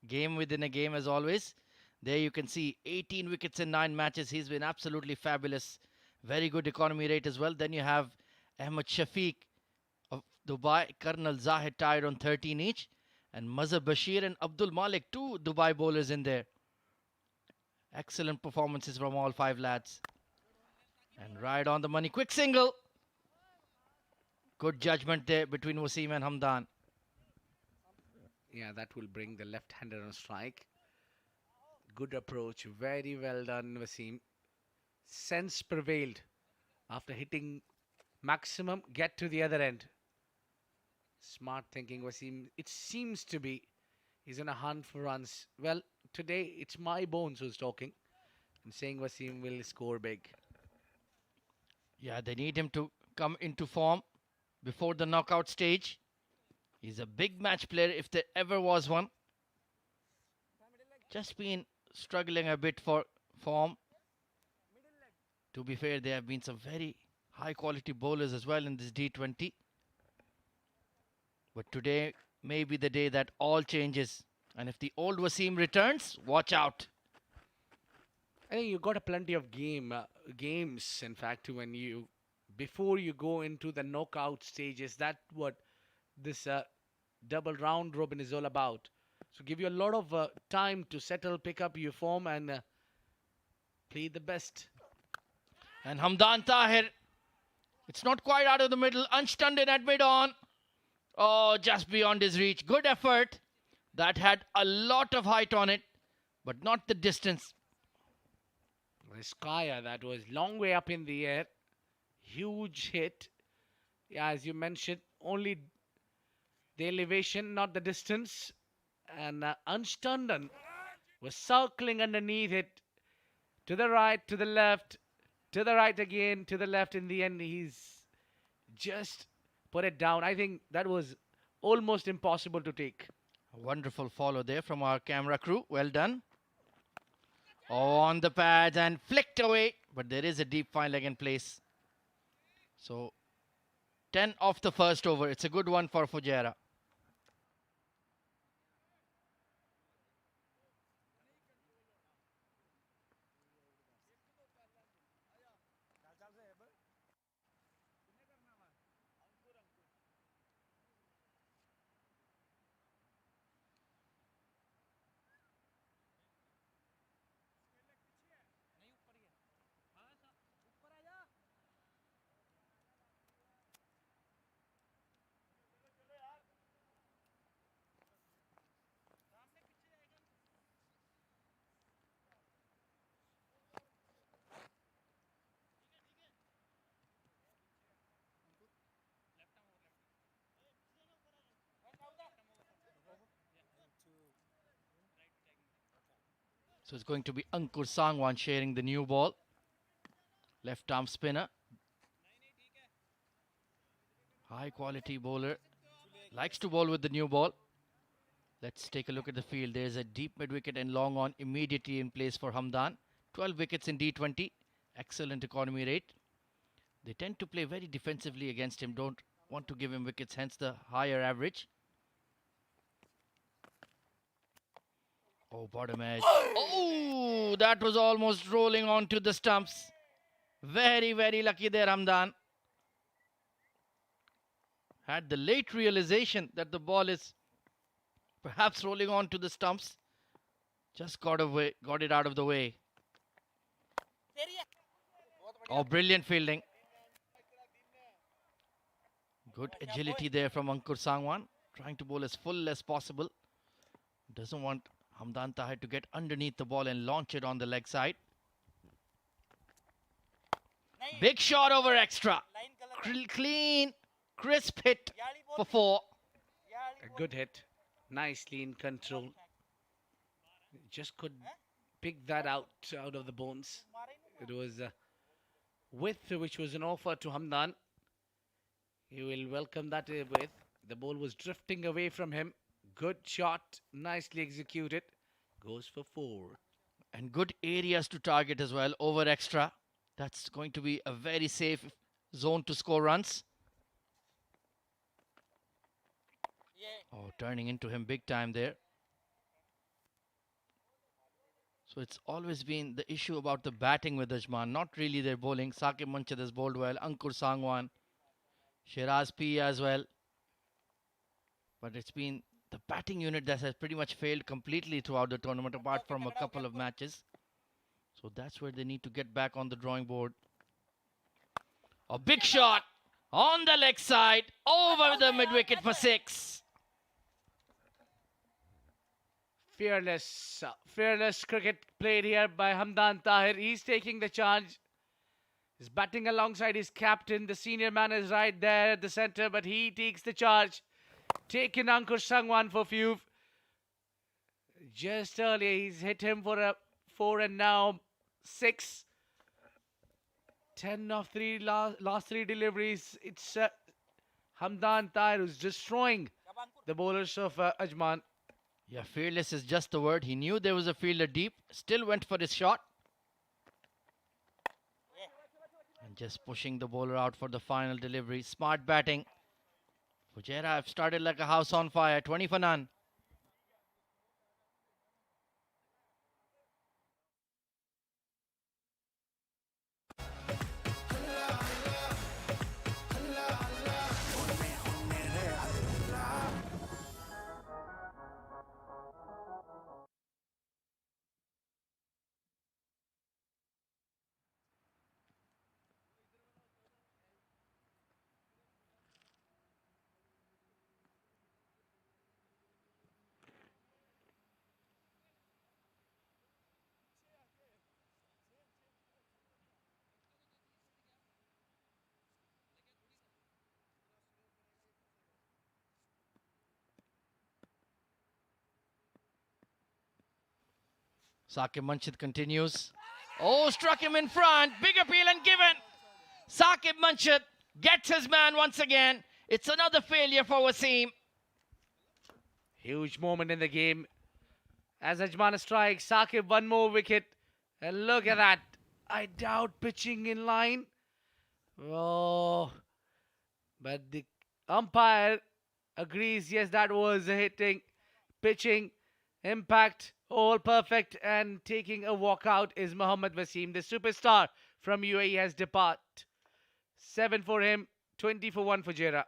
Game within a game as always. There you can see 18 wickets in 9 matches. He's been absolutely fabulous. Very good economy rate as well. Then you have Ahmed Shafiq of Dubai, Colonel Zahid tied on 13 each, and Mazhar Bashir and Abdul Malik, two Dubai bowlers in there. Excellent performances from all 5 lads. And right on the money, quick single. Good judgment there between Wasim and Hamdan.
Yeah, that will bring the left-hander on strike. Good approach. Very well done, Wasim. Sense prevailed. After hitting maximum, get to the other end. Smart thinking, Wasim. It seems to be he's in a hunt for runs. Well, today it's my bones who's talking and saying Wasim will score big.
Yeah, they need him to come into form before the knockout stage. He's a big match player if there ever was one. Just been struggling a bit for form. To be fair, there have been some very high quality bowlers as well in this D20. But today may be the day that all changes. And if the old Wasim returns, watch out.
I think you got a plenty of games. In fact, when you before you go into the knockout stages, that's what this double round robin is all about. So give you a lot of time to settle, pick up your form, and play the best.
And Hamdan Tahir, it's not quite out of the middle. Unstunned at mid-on. Oh, just beyond his reach. Good effort. That had a lot of height on it, but not the distance.
Skyer, that was long way up in the air. Huge hit. Yeah, as you mentioned, only the elevation, not the distance. And Unstunden was circling underneath it. To the right, to the left, to the right again, to the left. In the end, he's just put it down. I think that was almost impossible to take.
A wonderful follow there from our camera crew. Well done. On the pads and flicked away. But there is a deep fine leg in place. So 10 off the first over. It's a good one for Fajairah. So it's going to be Ankur Sangwan sharing the new ball. Left arm spinner. High quality bowler. Likes to bowl with the new ball. Let's take a look at the field. There's a deep mid wicket and long on immediately in place for Hamdan. 12 wickets in D20. Excellent economy rate. They tend to play very defensively against him. Don't want to give him wickets, hence the higher average. Oh, bottom edge. Oh, that was almost rolling onto the stumps. Very, very lucky there, Hamdan. Had the late realization that the ball is perhaps rolling onto the stumps. Just got it out of the way. Oh, brilliant fielding. Good agility there from Ankur Sangwan. Trying to bowl as full as possible. Doesn't want Hamdan Tahir to get underneath the ball and launch it on the leg side. Big shot over extra. Clean, crisp hit for 4.
A good hit. Nicely in control. Just could pick that out of the bones. It was a width which was an offer to Hamdan. He will welcome that with. The ball was drifting away from him. Good shot. Nicely executed. Goes for 4.
And good areas to target as well. Over extra. That's going to be a very safe zone to score runs. Oh, turning into him big time there. So it's always been the issue about the batting with Ajman, not really their bowling. Saqib Manchad has bowled well, Ankur Sangwan, Shiraz P as well. But it's been the batting unit that has pretty much failed completely throughout the tournament, apart from a couple of matches. So that's where they need to get back on the drawing board. A big shot on the leg side, over the mid wicket for 6.
Fearless cricket played here by Hamdan Tahir. He's taking the charge. He's batting alongside his captain. The senior man is right there at the centre, but he takes the charge. Taking Ankur Sangwan for few. Just earlier, he's hit him for a 4 and now 6. 10 of 3 last 3 deliveries. It's Hamdan Tahir who's destroying the bowlers of Ajman.
Yeah, fearless is just the word. He knew there was a fielder deep, still went for his shot. And just pushing the bowler out for the final delivery. Smart batting. Fajairah have started like a house on fire, 20 for none. Saqib Manchad continues. Oh, struck him in front. Big appeal and given. Saqib Manchad gets his man once again. It's another failure for Wasim.
Huge moment in the game. As Ajman strikes, Saqib one more wicket. And look at that. I doubt pitching in line. Oh. But the umpire agrees, yes, that was a hitting, pitching, impact, all perfect. And taking a walkout is Mohammad Wasim. The superstar from UAE has departed. 7 for him, 20 for 1 for Fajairah.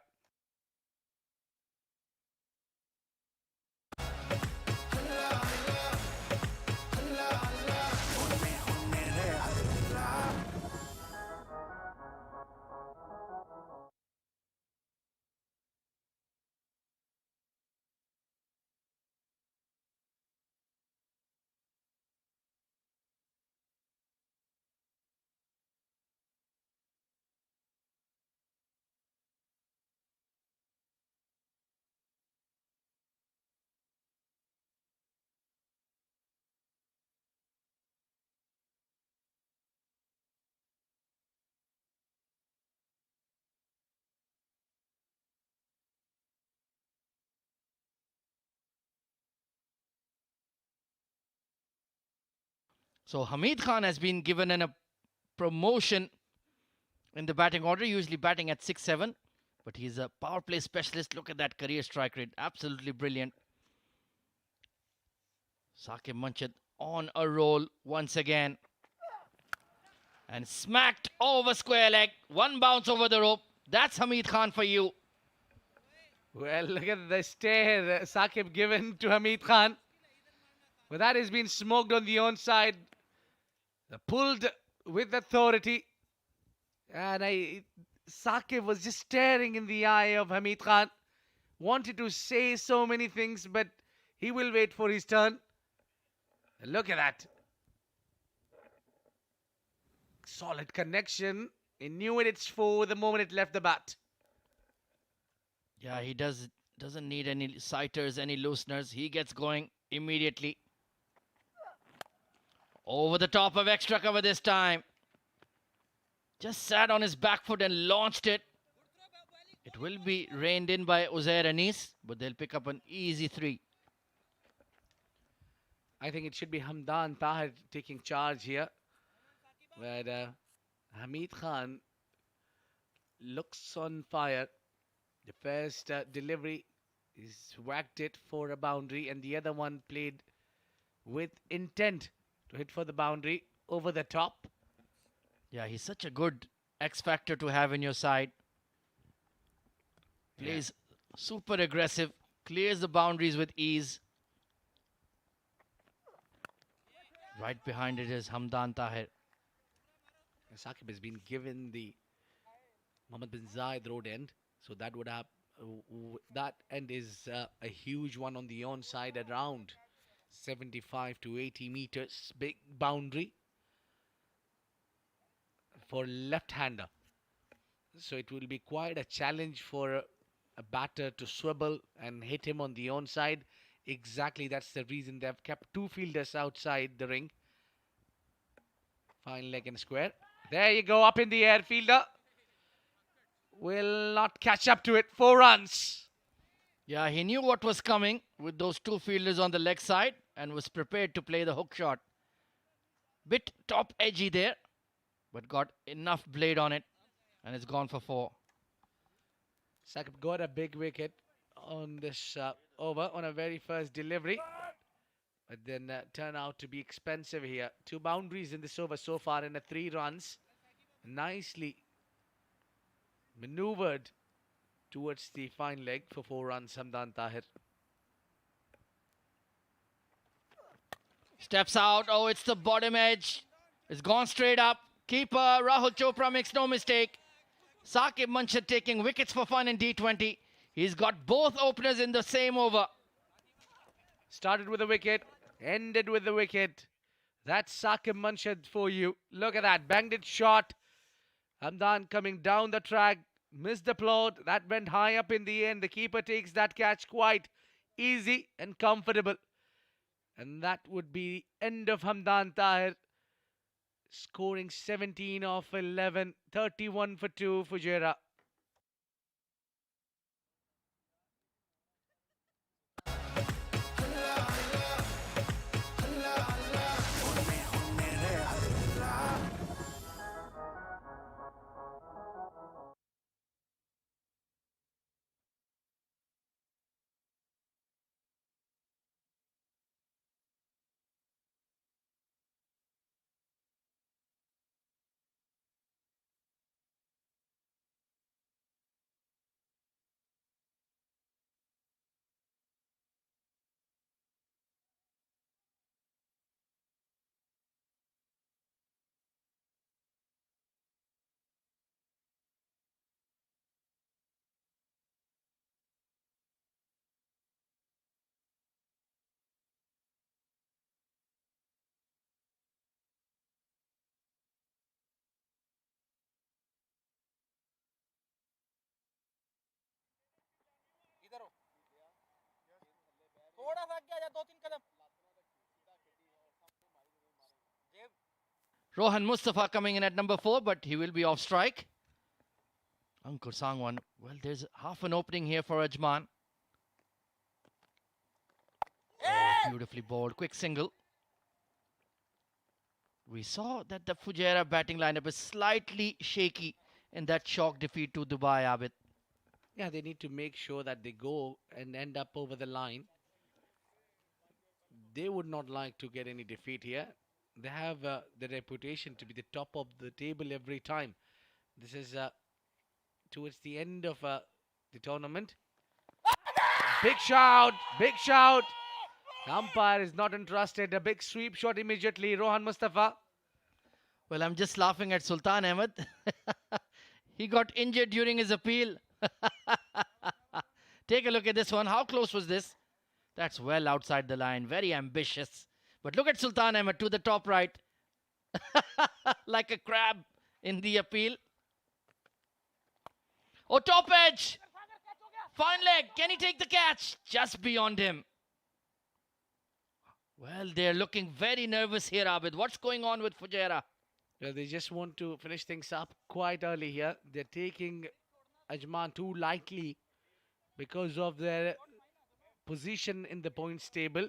So Hamid Khan has been given a promotion in the batting order, usually batting at 6-7. But he's a power play specialist. Look at that career strike rate. Absolutely brilliant. Saqib Manchad on a roll once again. And smacked over square leg. One bounce over the rope. That's Hamid Khan for you.
Well, look at the stare Saqib given to Hamid Khan. But that has been smoked on the onside. Pulled with authority. And Saqib was just staring in the eye of Hamid Khan. Wanted to say so many things, but he will wait for his turn. And look at that. Solid connection. He knew it's 4 the moment it left the bat.
Yeah, he doesn't need any sighters, any looseners. He gets going immediately. Over the top of extra cover this time. Just sat on his back foot and launched it. It will be reined in by Uzair Anis, but they'll pick up an easy 3.
I think it should be Hamdan Tahir taking charge here. But Hamid Khan looks on fire. The first delivery He's whacked it for a boundary, and the other one played with intent to hit for the boundary over the top.
Yeah, he's such a good X factor to have in your side.
Yeah.
Plays super aggressive, clears the boundaries with ease. Right behind it is Hamdan Tahir.
Saqib has been given the Mohammed bin Zayed road end, so that would have that end is a huge one on the onside, around 75 to 80 meters, big boundary for left-hander. So it will be quite a challenge for a batter to swivel and hit him on the onside. Exactly, that's the reason they've kept two fielders outside the ring. Fine leg and square. There you go, up in the air, fielder. Will not catch up to it. 4 runs.
Yeah, he knew what was coming with those two fielders on the leg side and was prepared to play the hook shot. Bit top edgy there, but got enough blade on it, and it's gone for 4.
Saqib got a big wicket on this over on a very first delivery, but then turned out to be expensive here. 2 boundaries in this over so far and 3 runs. Nicely maneuvered towards the fine leg for 4 runs, Hamdan Tahir.
Steps out. Oh, it's the bottom edge. It's gone straight up. Keeper Rahul Chopra makes no mistake. Saqib Munshid taking wickets for fun in D20. He's got both openers in the same over.
Started with a wicket, ended with the wicket. That's Saqib Munshid for you. Look at that, banged it short. Hamdan coming down the track, missed the plot. That went high up in the end. The keeper takes that catch quite easy and comfortable. And that would be the end of Hamdan Tahir, scoring 17 off 11, 31 for 2 for Fajairah.
Rohan Mustafa coming in at number 4, but he will be off strike. Ankur Sangwan. Well, there's half an opening here for Ajman. Oh, beautifully bowled. Quick single. We saw that the Fujairah batting lineup is slightly shaky in that shock defeat to Dubai, Abid.
Yeah, they need to make sure that they go and end up over the line. They would not like to get any defeat here. They have the reputation to be the top of the table every time. This is towards the end of the tournament. Big shout! Big shout! The umpire is not interested. A big sweep shot immediately. Rohan Mustafa.
Well, I'm just laughing at Sultan Ahmed. He got injured during his appeal. Take a look at this one. How close was this? That's well outside the line. Very ambitious. But look at Sultan Ahmed to the top right. Like a crab in the appeal. Oh, top edge. Fine leg. Can he take the catch? Just beyond him. Well, they're looking very nervous here, Abid. What's going on with Fujairah?
Well, they just want to finish things up quite early here. They're taking Ajman too lightly because of their position in the points table.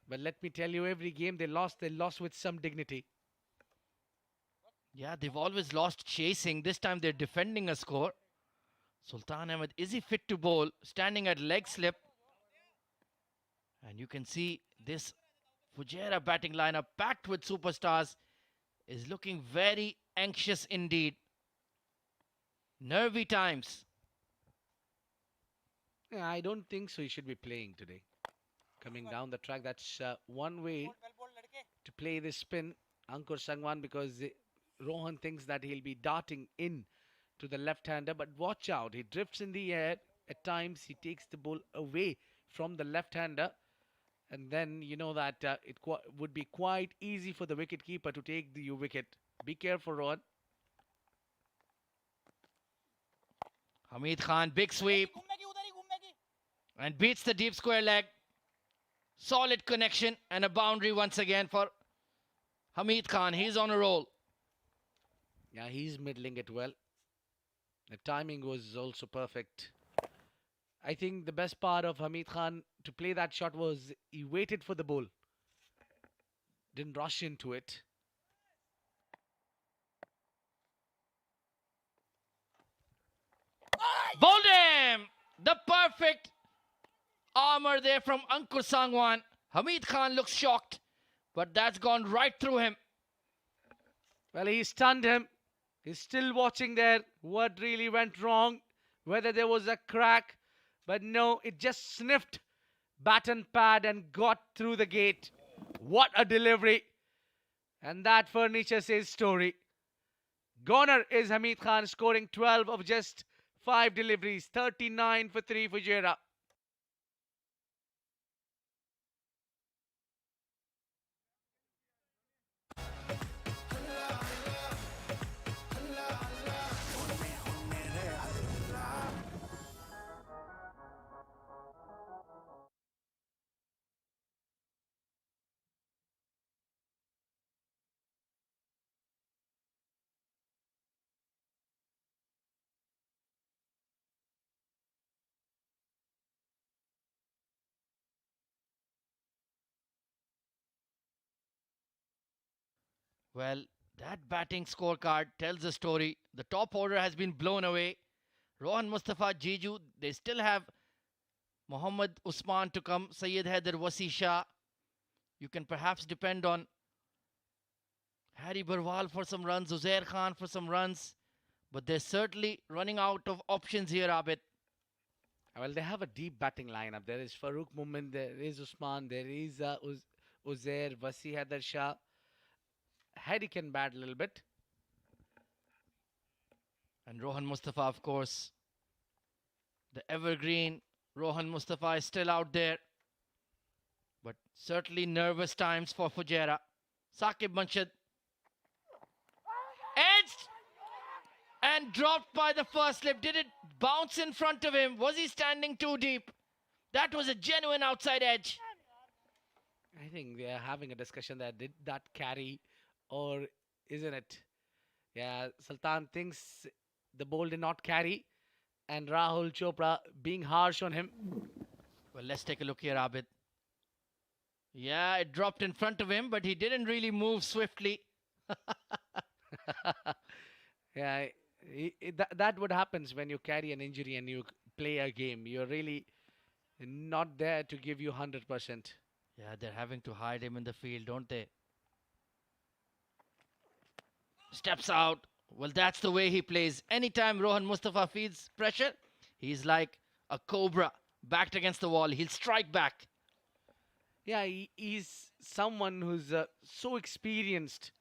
But let me tell you, every game they lost with some dignity.
Yeah, they've always lost chasing. This time they're defending a score. Sultan Ahmed, is he fit to bowl? Standing at leg slip. And you can see this Fujairah batting lineup packed with superstars is looking very anxious indeed. Nervy times.
Yeah, I don't think so. He should be playing today. Coming down the track, that's one way to play this spin, Ankur Sangwan, because Rohan thinks that he'll be darting in to the left-hander, but watch out, he drifts in the air. At times, he takes the ball away from the left-hander, and then you know that it would be quite easy for the wicket-keeper to take the wicket. Be careful, Rohan.
Hamid Khan, big sweep. And beats the deep square leg. Solid connection and a boundary once again for Hamid Khan. He's on a roll.
Yeah, he's middling it well. The timing was also perfect. I think the best part of Hamid Khan to play that shot was he waited for the ball. Didn't rush into it.
Bowled him! The perfect armor there from Ankur Sangwan. Hamid Khan looks shocked, but that's gone right through him.
Well, he stunned him. He's still watching there what really went wrong, whether there was a crack. But no, it just sniffed bat and pad and got through the gate. What a delivery. And that furnishes his story. Goner is Hamid Khan, scoring 12 of just 5 deliveries, 39 for 3 for Fujairah.
Well, that batting scorecard tells a story. The top order has been blown away. Rohan Mustafa, Jiju, they still have Mohammad Usman to come, Syed Haider, Wasi Shah. You can perhaps depend on Harry Barwal for some runs, Uzair Khan for some runs. But they're certainly running out of options here, Abid.
Well, they have a deep batting lineup. There is Farooq Mumin, there is Usman, there is Uzair, Wasi Haider Shah. Harry can bat a little bit.
And Rohan Mustafa, of course. The evergreen Rohan Mustafa is still out there. But certainly nervous times for Fujairah. Saqib Munshid. Edged! And dropped by the first slip. Did it bounce in front of him? Was he standing too deep? That was a genuine outside edge.
I think they are having a discussion that did that carry or isn't it? Yeah, Sultan thinks the ball did not carry, and Rahul Chopra being harsh on him.
Well, let's take a look here, Abid. Yeah, it dropped in front of him, but he didn't really move swiftly.
Yeah, that what happens when you carry an injury and you play a game. You're really not there to give you 100%.
Yeah, they're having to hide him in the field, don't they? Steps out. Well, that's the way he plays. Anytime Rohan Mustafa feels pressure, he's like a cobra backed against the wall. He'll strike back.
Yeah, he's someone who's so experienced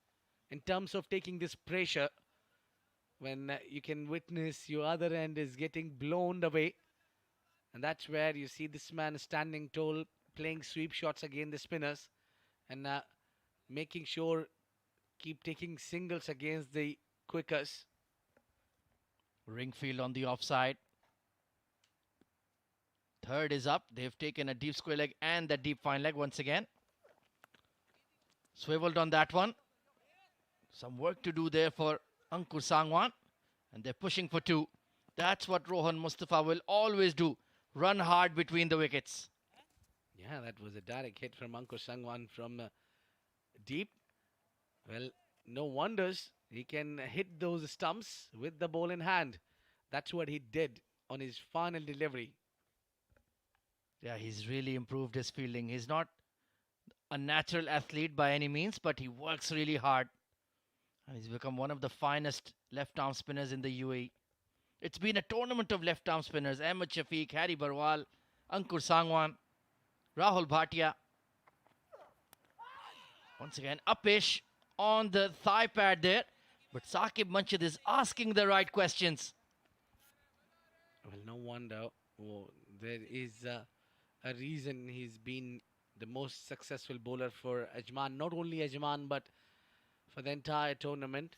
in terms of taking this pressure when you can witness your other end is getting blown away. And that's where you see this man standing tall, playing sweep shots against the spinners and making sure keep taking singles against the quickers.
Ringfield on the offside. Third is up. They've taken a deep square leg and the deep fine leg once again. Swiveled on that one. Some work to do there for Ankur Sangwan. And they're pushing for 2. That's what Rohan Mustafa will always do. Run hard between the wickets.
Yeah, that was a direct hit from Ankur Sangwan from deep. Well, no wonders. He can hit those stumps with the ball in hand. That's what he did on his final delivery.
Yeah, he's really improved his fielding. He's not a natural athlete by any means, but he works really hard. And he's become one of the finest left arm spinners in the UAE. It's been a tournament of left arm spinners. Ahmed Shafiq, Harry Barwal, Ankur Sangwan, Rahul Bhatia. Once again, Upish on the thigh pad there. But Saqib Manshid is asking the right questions.
Well, no wonder. Oh, there is a reason he's been the most successful bowler for Ajman. Not only Ajman, but for the entire tournament.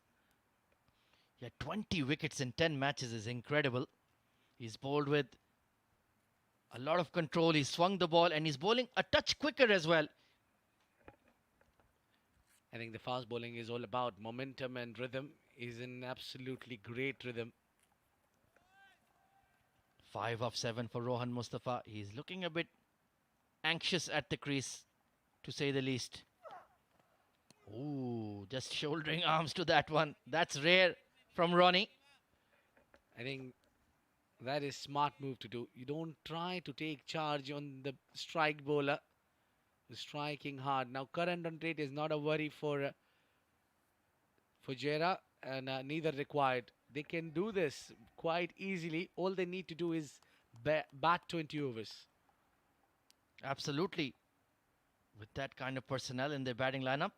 Yeah, 20 wickets in 10 matches is incredible. He's bowled with a lot of control. He swung the ball and he's bowling a touch quicker as well.
I think the fast bowling is all about momentum and rhythm. He's in absolutely great rhythm.
5 of 7 for Rohan Mustafa. He's looking a bit anxious at the crease, to say the least. Ooh, just shouldering arms to that one. That's rare from Ronnie.
I think that is smart move to do. You don't try to take charge on the strike bowler who's striking hard. Now current run rate is not a worry for Fajairah and neither required. They can do this quite easily. All they need to do is bat 20 overs.
Absolutely. With that kind of personnel in their batting lineup.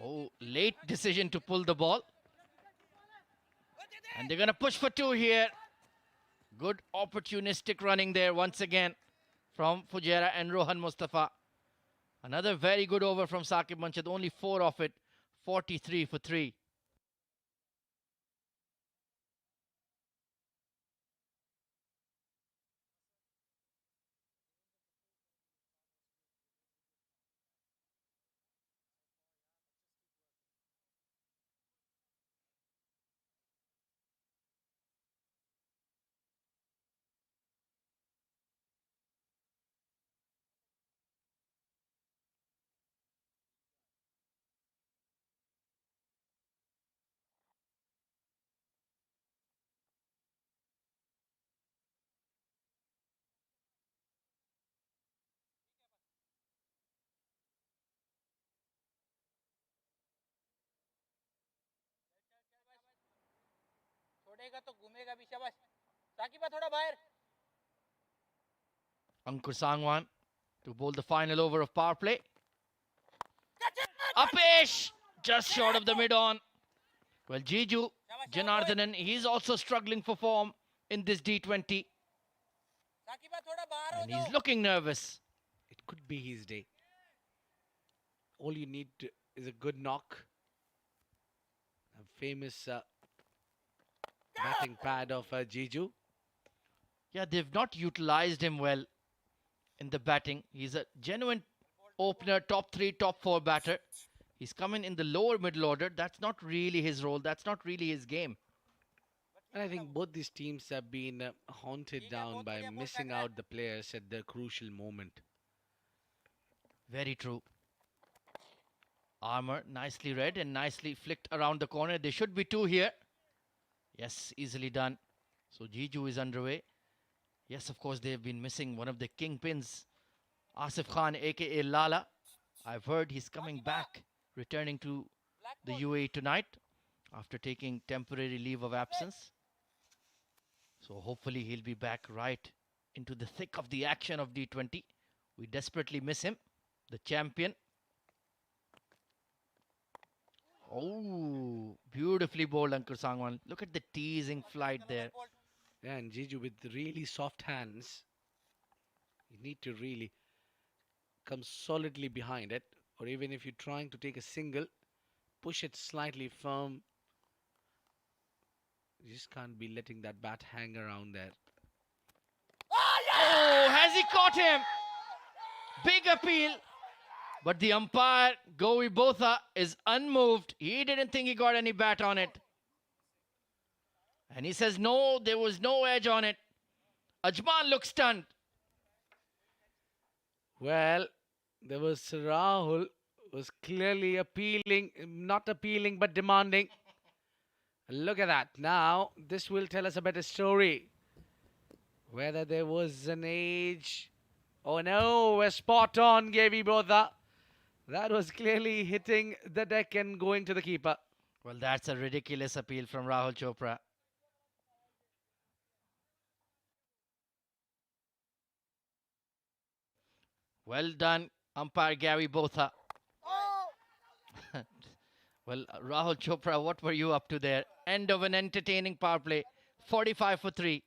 Oh, late decision to pull the ball. And they're going to push for 2 here. Good opportunistic running there once again from Fujairah and Rohan Mustafa. Another very good over from Saqib Manshid. Only 4 of it. 43 for 3. Ankur Sangwan to bowl the final over of power play. Upish! Just short of the mid-on. Well, Jiju Janardhanan, he's also struggling for form in this D20. And he's looking nervous.
It could be his day. All you need is a good knock. A famous batting pad of Jiju.
Yeah, they've not utilized him well in the batting. He's a genuine opener, top 3, top 4 batter. He's coming in the lower middle order. That's not really his role. That's not really his game.
And I think both these teams have been haunted down by missing out the players at the crucial moment.
Very true. Armour nicely read and nicely flicked around the corner. There should be 2 here. Yes, easily done. So Jiju is underway. Yes, of course, they've been missing one of the kingpins, Asif Khan, aka Lala. I've heard he's coming back, returning to the UAE tonight after taking temporary leave of absence. So hopefully he'll be back right into the thick of the action of D20. We desperately miss him, the champion. Oh, beautifully bowled, Ankur Sangwan. Look at the teasing flight there.
Yeah, and Jiju with really soft hands. You need to really come solidly behind it. Or even if you're trying to take a single, push it slightly firm. You just can't be letting that bat hang around there.
Oh, has he caught him? Big appeal. But the umpire, Govi Botha, is unmoved. He didn't think he got any bat on it. And he says, no, there was no edge on it. Ajman looks stunned.
Well, there was Rahul was clearly appealing, not appealing, but demanding. Look at that. Now, this will tell us a better story. Whether there was an age. Oh no, we're spot on, Gavi Botha. That was clearly hitting the deck and going to the keeper.
Well, that's a ridiculous appeal from Rahul Chopra. Well done, umpire Gary Botha. Well, Rahul Chopra, what were you up to there? End of an entertaining power play. 45 for 3.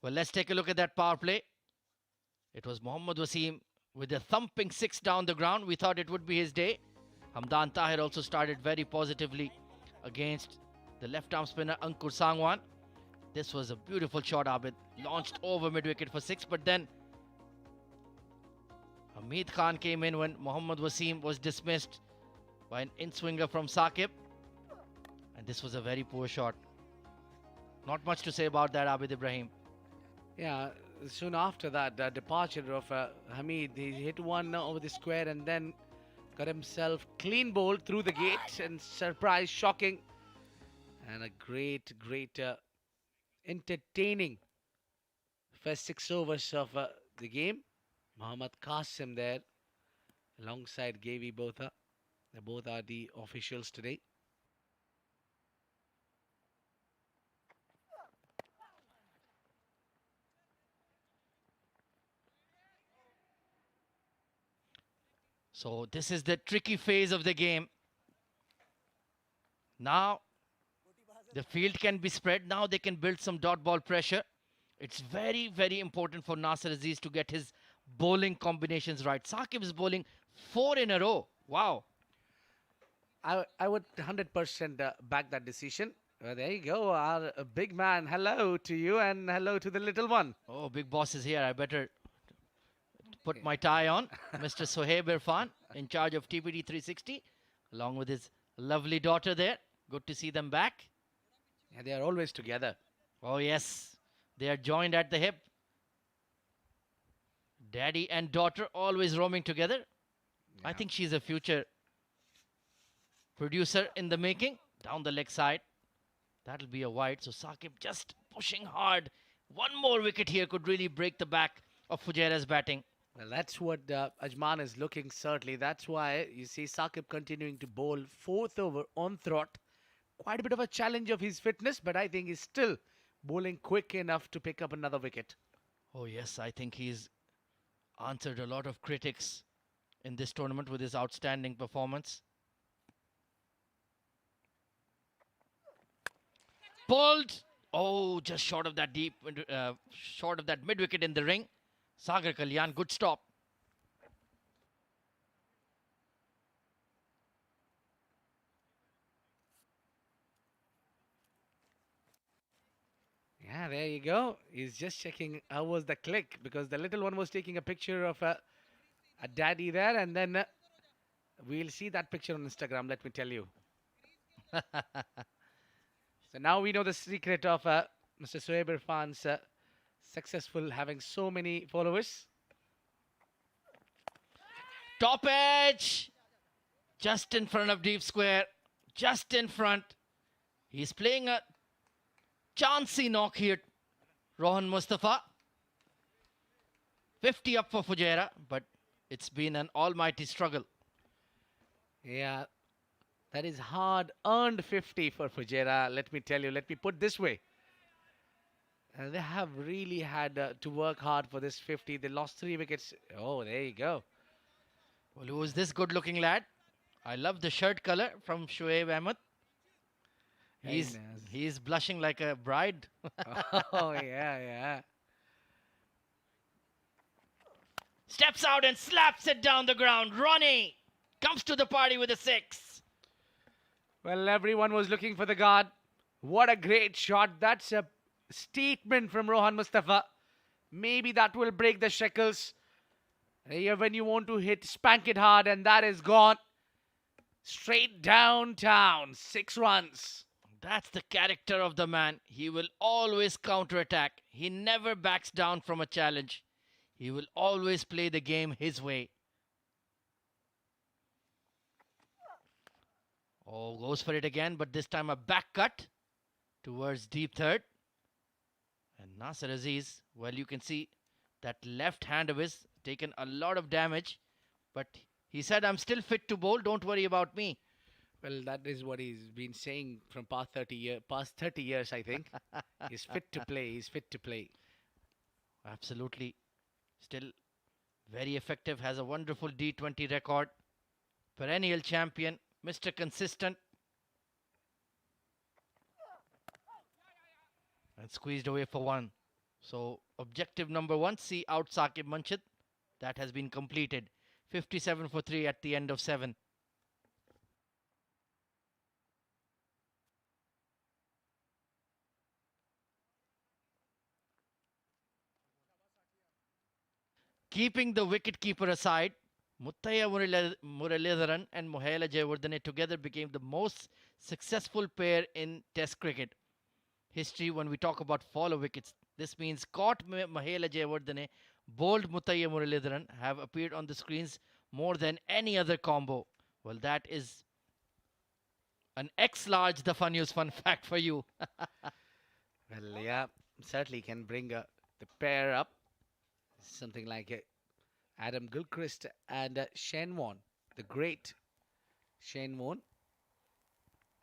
Well, let's take a look at that power play. It was Mohammad Wasim with a thumping 6 down the ground. We thought it would be his day. Hamdan Tahir also started very positively against the left-arm spinner Ankur Sangwan. This was a beautiful shot, Abid. Launched over mid-wicket for 6, but then Hamid Khan came in when Mohammad Wasim was dismissed by an in-swinger from Saqib. And this was a very poor shot. Not much to say about that, Abid Ibrahim.
Yeah, soon after that, the departure of Hamid, he hit one over the square and then got himself clean bowled through the gate and surprise, shocking. And a great, entertaining first 6 overs of the game. Mohammad Qasim there alongside Gavi Botha. They both are the officials today.
So this is the tricky phase of the game. Now the field can be spread. Now they can build some dot ball pressure. It's very, very important for Nasser Aziz to get his bowling combinations right. Saqib is bowling 4 in a row. Wow.
I would 100% back that decision. There you go, our big man. Hello to you and hello to the little one.
Oh, big boss is here. I better put my tie on. Mr. Sohaib Irfan, in charge of TPD 360, along with his lovely daughter there. Good to see them back.
Yeah, they are always together.
Oh, yes. They are joined at the hip. Daddy and daughter always roaming together. I think she's a future producer in the making. Down the leg side. That'll be a wide. So Saqib just pushing hard. One more wicket here could really break the back of Fujairah's batting.
Well, that's what Ajman is looking, certainly. That's why you see Saqib continuing to bowl 4th over on trot. Quite a bit of a challenge of his fitness, but I think he's still bowling quick enough to pick up another wicket.
Oh, yes, I think he's answered a lot of critics in this tournament with his outstanding performance. Pulled. Oh, just short of that short of that mid-wicket in the ring. Sagar Kalyan, good stop.
Yeah, there you go. He's just checking how was the click because the little one was taking a picture of a daddy there, and then we'll see that picture on Instagram, let me tell you. So now we know the secret of Mr. Sohaib Irfan's successful having so many followers.
Top edge. Just in front of deep square. Just in front. He's playing a chancy knock here. Rohan Mustafa. 50 up for Fujairah, but it's been an almighty struggle.
Yeah, that is hard-earned 50 for Fajairah, let me tell you. Let me put this way. They have really had to work hard for this 50. They lost 3 wickets. Oh, there you go.
Well, who is this good-looking lad? I love the shirt color from Shoaib Ahmed. He's blushing like a bride.
Oh, yeah.
Steps out and slaps it down the ground. Ronnie comes to the party with a 6.
Well, everyone was looking for the guard. What a great shot. That's a statement from Rohan Mustafa. Maybe that will break the shackles. Here when you want to hit, spank it hard, and that is gone. Straight downtown. 6 runs.
That's the character of the man. He will always counterattack. He never backs down from a challenge. He will always play the game his way. Oh, goes for it again, but this time a back cut towards deep third. And Nasser Aziz, well, you can see that left hand of his taken a lot of damage, but he said, I'm still fit to bowl, don't worry about me.
Well, that is what he's been saying from past 30 years, I think. He's fit to play. He's fit to play.
Absolutely. Still very effective, has a wonderful D20 record. Perennial champion, Mr. Consistent. And squeezed away for one. So objective number one, see out Saqib Manshid. That has been completed. 57 for 3 at the end of 7. Keeping the wicketkeeper aside, Muttaya Muralidharan and Mohela Jayawardene together became the most successful pair in Test cricket history when we talk about follow wickets. This means caught Mohela Jayawardene, bowled Muttaya Muralidharan have appeared on the screens more than any other combo. Well, that is an X-large the fun news fun fact for you.
Well, yeah, certainly can bring the pair up. Something like Adam Gilchrist and Shane Warne, the great Shane Warne.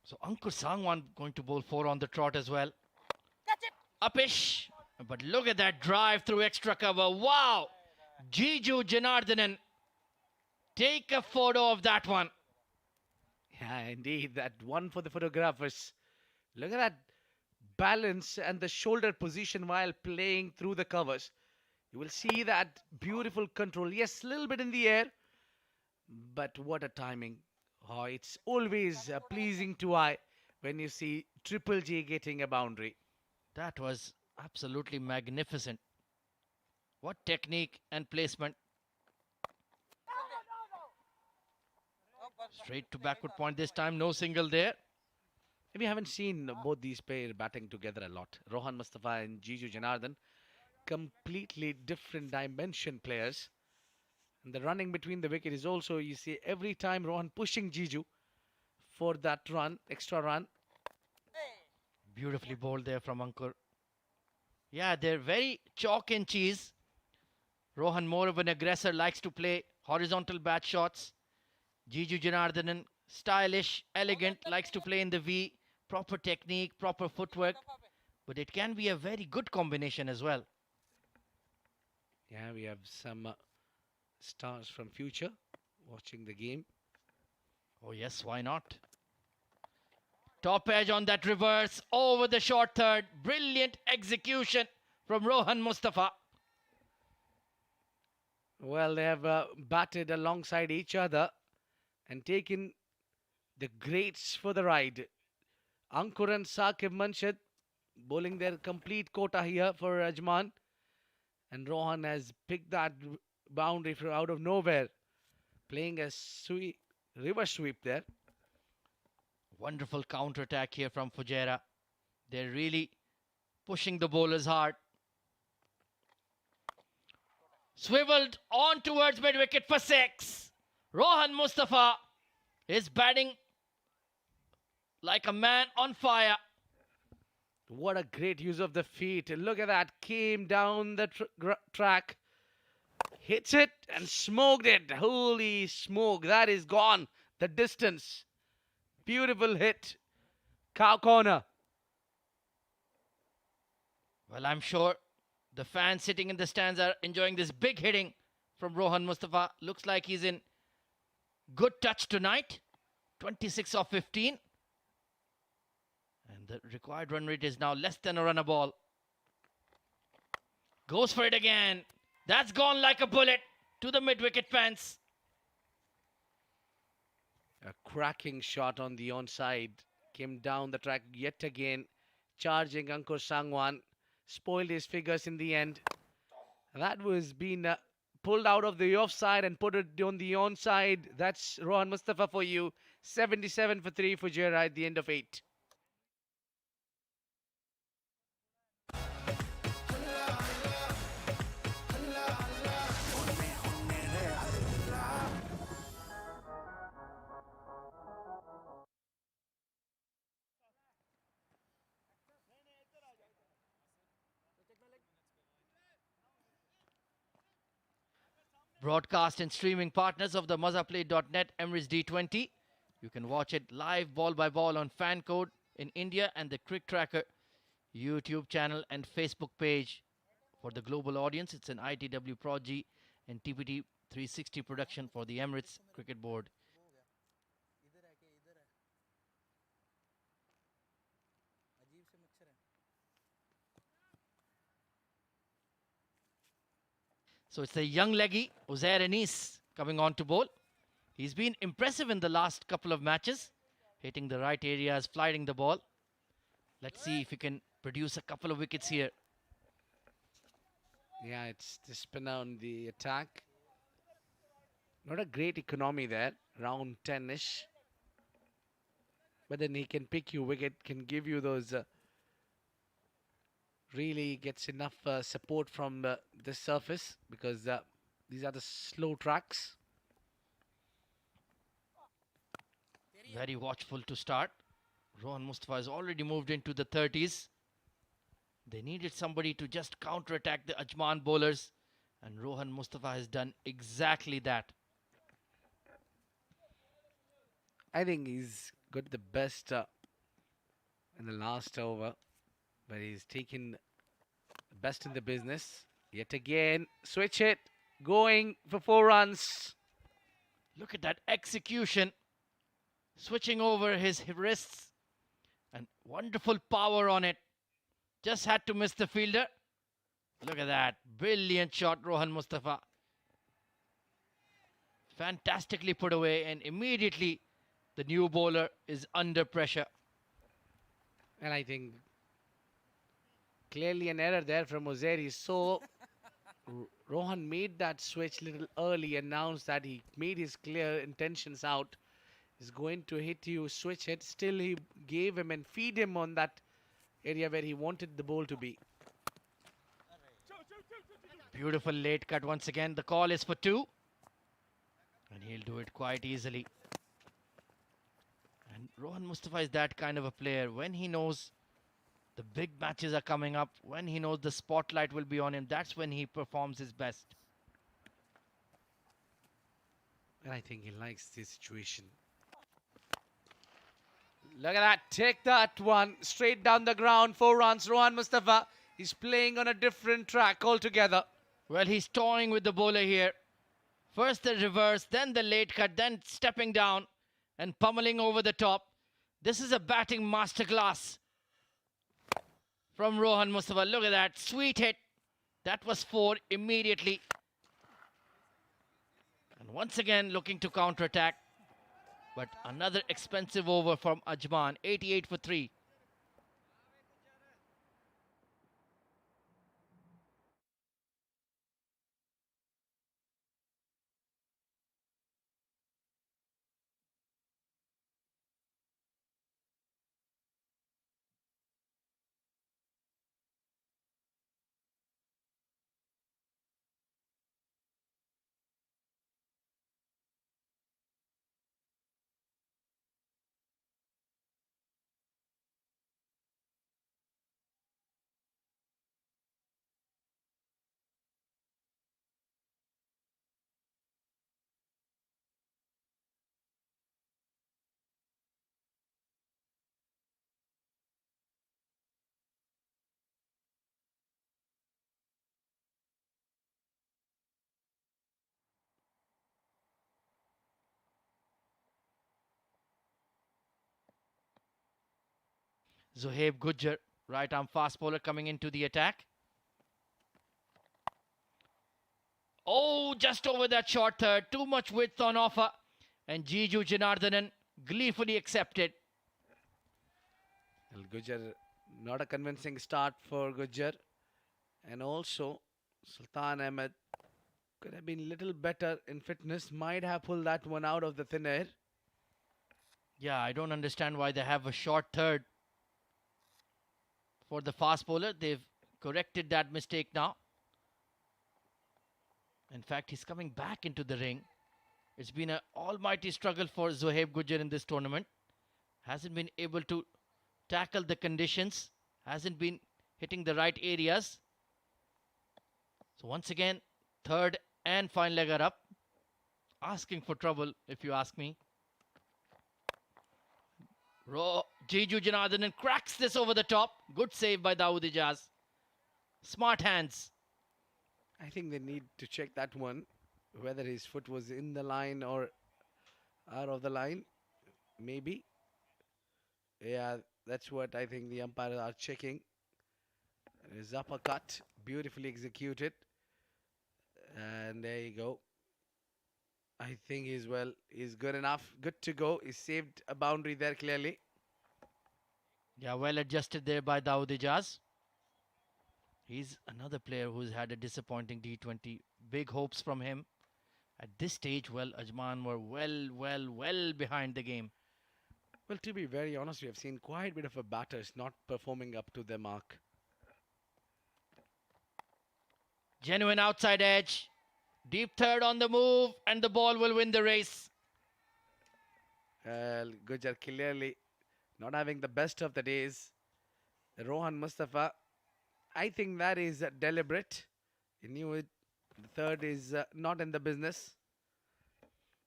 So Ankur Sangwan going to bowl 4 on the trot as well. Upish. But look at that drive through extra cover. Wow. Jiju Janardhanan. Take a photo of that one.
Yeah, indeed, that one for the photographers. Look at that balance and the shoulder position while playing through the covers. You will see that beautiful control. Yes, a little bit in the air, but what a timing. Oh, it's always pleasing to eye when you see Triple J getting a boundary.
That was absolutely magnificent. What technique and placement. Straight to backward point this time, no single there.
We haven't seen both these pair batting together a lot. Rohan Mustafa and Jiju Janardhan, completely different dimension players. And the running between the wicket is also, you see, every time Rohan pushing Jiju for that run, extra run.
Beautifully bowled there from Ankur. Yeah, they're very chalk and cheese. Rohan, more of an aggressor, likes to play horizontal bat shots. Jiju Janardhanan, stylish, elegant, likes to play in the V. Proper technique, proper footwork. But it can be a very good combination as well.
Yeah, we have some stars from future watching the game.
Oh yes, why not? Top edge on that reverse, over the short third. Brilliant execution from Rohan Mustafa.
Well, they have batted alongside each other and taken the greats for the ride. Ankur and Saqib Manshid bowling their complete quota here for Ajman. And Rohan has picked that boundary from out of nowhere, playing a reverse sweep there.
Wonderful counter attack here from Fajairah. They're really pushing the bowlers hard. Swiveled on towards mid-wicket for 6. Rohan Mustafa is batting like a man on fire.
What a great use of the feet. Look at that. Came down the track. Hits it and smoked it. Holy smoke. That is gone. The distance. Beautiful hit. Cow corner.
Well, I'm sure the fans sitting in the stands are enjoying this big hitting from Rohan Mustafa. Looks like he's in good touch tonight. 26 of 15. And the required run rate is now less than a run a ball. Goes for it again. That's gone like a bullet to the mid-wicket fence.
A cracking shot on the onside. Came down the track yet again. Charging Ankur Sangwan. Spoiled his figures in the end. That was being pulled out of the offside and put it on the onside. That's Rohan Mustafa for you. 77 for 3 for Fajairah at the end of 8.
broadcast and streaming partners of the Mazaplay.net Emirates D20. You can watch it live ball by ball on Fan Code in India and the CricTracker YouTube channel and Facebook page. For the global audience, it's an ITW Prodigy and TPT 360 production for the Emirates Cricket Board. So it's the young leggy, Uzair Anis, coming on to bowl. He's been impressive in the last couple of matches, hitting the right areas, flying the ball. Let's see if he can produce a couple of wickets here.
Yeah, it's the spinner on the attack. Not a great economy there, around 10-ish. But then he can pick you wicket, can give you those... really gets enough support from the surface because these are the slow tracks.
Very watchful to start. Rohan Mustafa has already moved into the 30s. They needed somebody to just counter-attack the Ajman bowlers, and Rohan Mustafa has done exactly that.
I think he's got the best in the last over, but he's taken the best in the business. Yet again, switch it, going for 4 runs.
Look at that execution. Switching over his wrists, and wonderful power on it. Just had to miss the fielder. Look at that. Brilliant shot, Rohan Mustafa. Fantastically put away, and immediately the new bowler is under pressure.
And I think clearly an error there from Uzair. So Rohan made that switch little early, announced that he made his clear intentions out. He's going to hit you, switch it. Still he gave him and feed him on that area where he wanted the ball to be.
Beautiful late cut once again. The call is for 2. And he'll do it quite easily. And Rohan Mustafa is that kind of a player. When he knows the big matches are coming up, when he knows the spotlight will be on him, that's when he performs his best.
And I think he likes this situation. Look at that. Take that one. Straight down the ground. 4 runs. Rohan Mustafa. He's playing on a different track altogether.
Well, he's toying with the bowler here. First the reverse, then the late cut, then stepping down and pummeling over the top. This is a batting masterclass from Rohan Mustafa. Look at that. Sweet hit. That was 4 immediately. And once again looking to counter-attack. But another expensive over from Ajman. 88 for 3. Zohaib Gujjar, right arm fast bowler coming into the attack. Oh, just over that short third. Too much width on offer. And Jiju Janardhanan gleefully accepted.
Well, Gujjar, not a convincing start for Gujjar. And also, Sultan Ahmed could have been little better in fitness. Might have pulled that one out of the thin air.
Yeah, I don't understand why they have a short third for the fast bowler. They've corrected that mistake now. In fact, he's coming back into the ring. It's been an almighty struggle for Zohaib Gujjar in this tournament. Hasn't been able to tackle the conditions. Hasn't been hitting the right areas. So once again, third and fine legger up. Asking for trouble, if you ask me. Jiju Janardhanan cracks this over the top. Good save by Dawood Ijaz. Smart hands.
I think they need to check that one, whether his foot was in the line or out of the line. Maybe. Yeah, that's what I think the umpires are checking. His uppercut, beautifully executed. And there you go. I think he's good enough. Good to go. He saved a boundary there clearly.
Yeah, well adjusted there by Dawood Ijaz. He's another player who's had a disappointing D20. Big hopes from him. At this stage, well, Ajman were well behind the game.
Well, to be very honest, we have seen quite a bit of a batters not performing up to their mark.
Genuine outside edge. Deep third on the move, and the ball will win the race.
Gujar clearly not having the best of the days. Rohan Mustafa, I think that is deliberate. He knew it. The third is not in the business.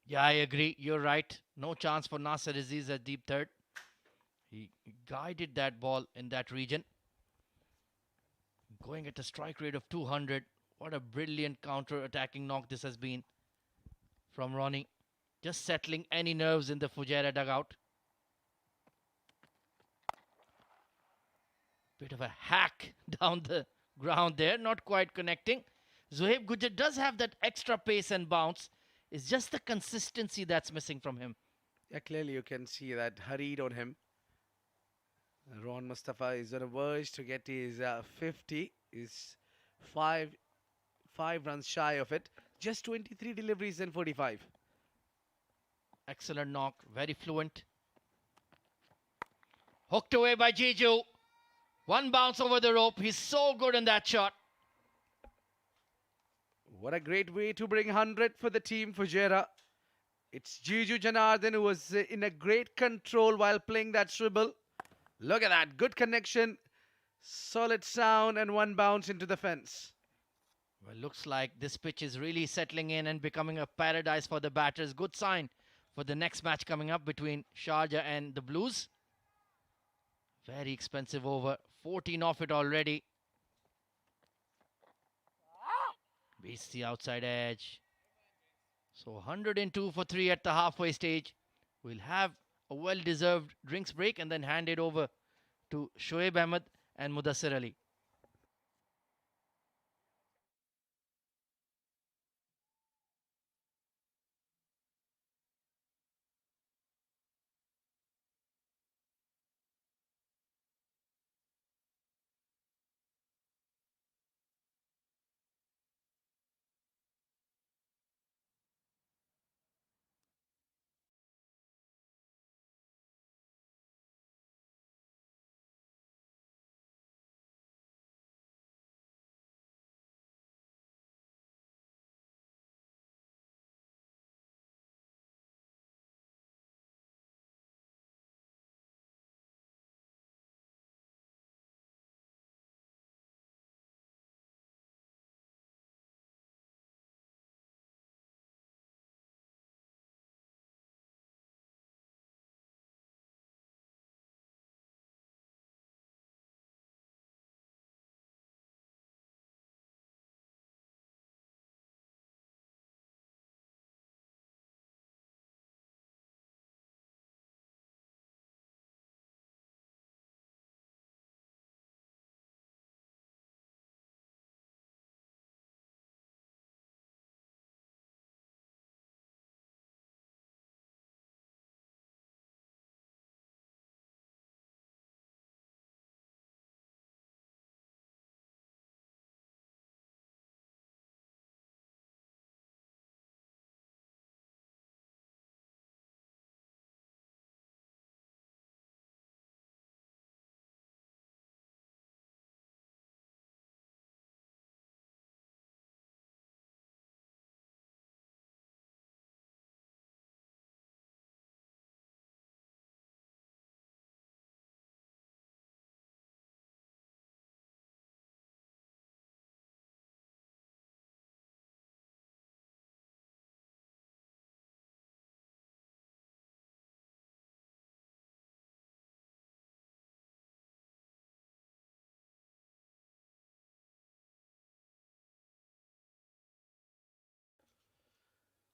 Yeah, I agree. You're right. No chance for Nasser Aziz at deep third. He guided that ball in that region. Going at a strike rate of 200. What a brilliant counter-attacking knock this has been from Ronnie. Just settling any nerves in the Fajairah dugout. Bit of a hack down the ground there. Not quite connecting. Zohaib Gujar does have that extra pace and bounce. It's just the consistency that's missing from him.
Yeah, clearly you can see that hurried on him. Rohan Mustafa is on a verge to get his 50. Is five runs shy of it. Just 23 deliveries and 45.
Excellent knock. Very fluent. Hooked away by Jiju. One bounce over the rope. He's so good in that shot.
What a great way to bring 100 for the team Fajairah. It's Jiju Janardhan who was in a great control while playing that swivel. Look at that. Good connection. Solid sound and one bounce into the fence.
Well, looks like this pitch is really settling in and becoming a paradise for the batters. Good sign for the next match coming up between Sharjah and the Blues. Very expensive over. 14 off it already. Beats the outside edge. So 102 for 3 at the halfway stage. We'll have a well-deserved drinks break and then hand it over to Shoaib Ahmed and Mudassir Ali.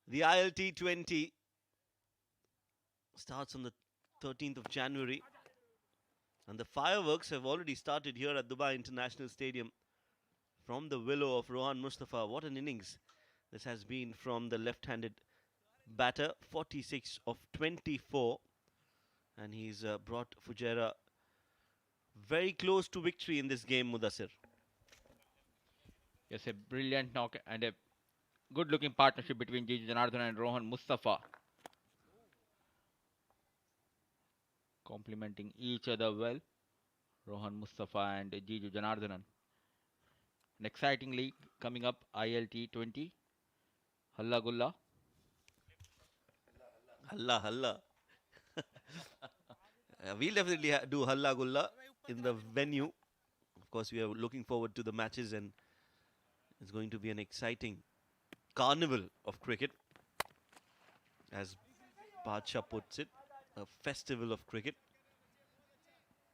The ILT20 starts on the 13th of January, and the fireworks have already started here at Dubai International Stadium from the willow of Rohan Mustafa. What an innings this has been from the left-handed batter, 46 of 24, and he's brought Fujairah very close to victory in this game, Mudassir.
Yes, a brilliant knock and a good looking partnership between Jiju Janardhan and Rohan Mustafa. Complementing each other well, Rohan Mustafa and Jiju Janardhanan. And excitingly, coming up ILT20, Halla Gulla.
Halla, halla. We'll definitely do Halla Gulla in the venue. Of course, we are looking forward to the matches, and it's going to be an exciting carnival of cricket, as Badshah puts it, a festival of cricket.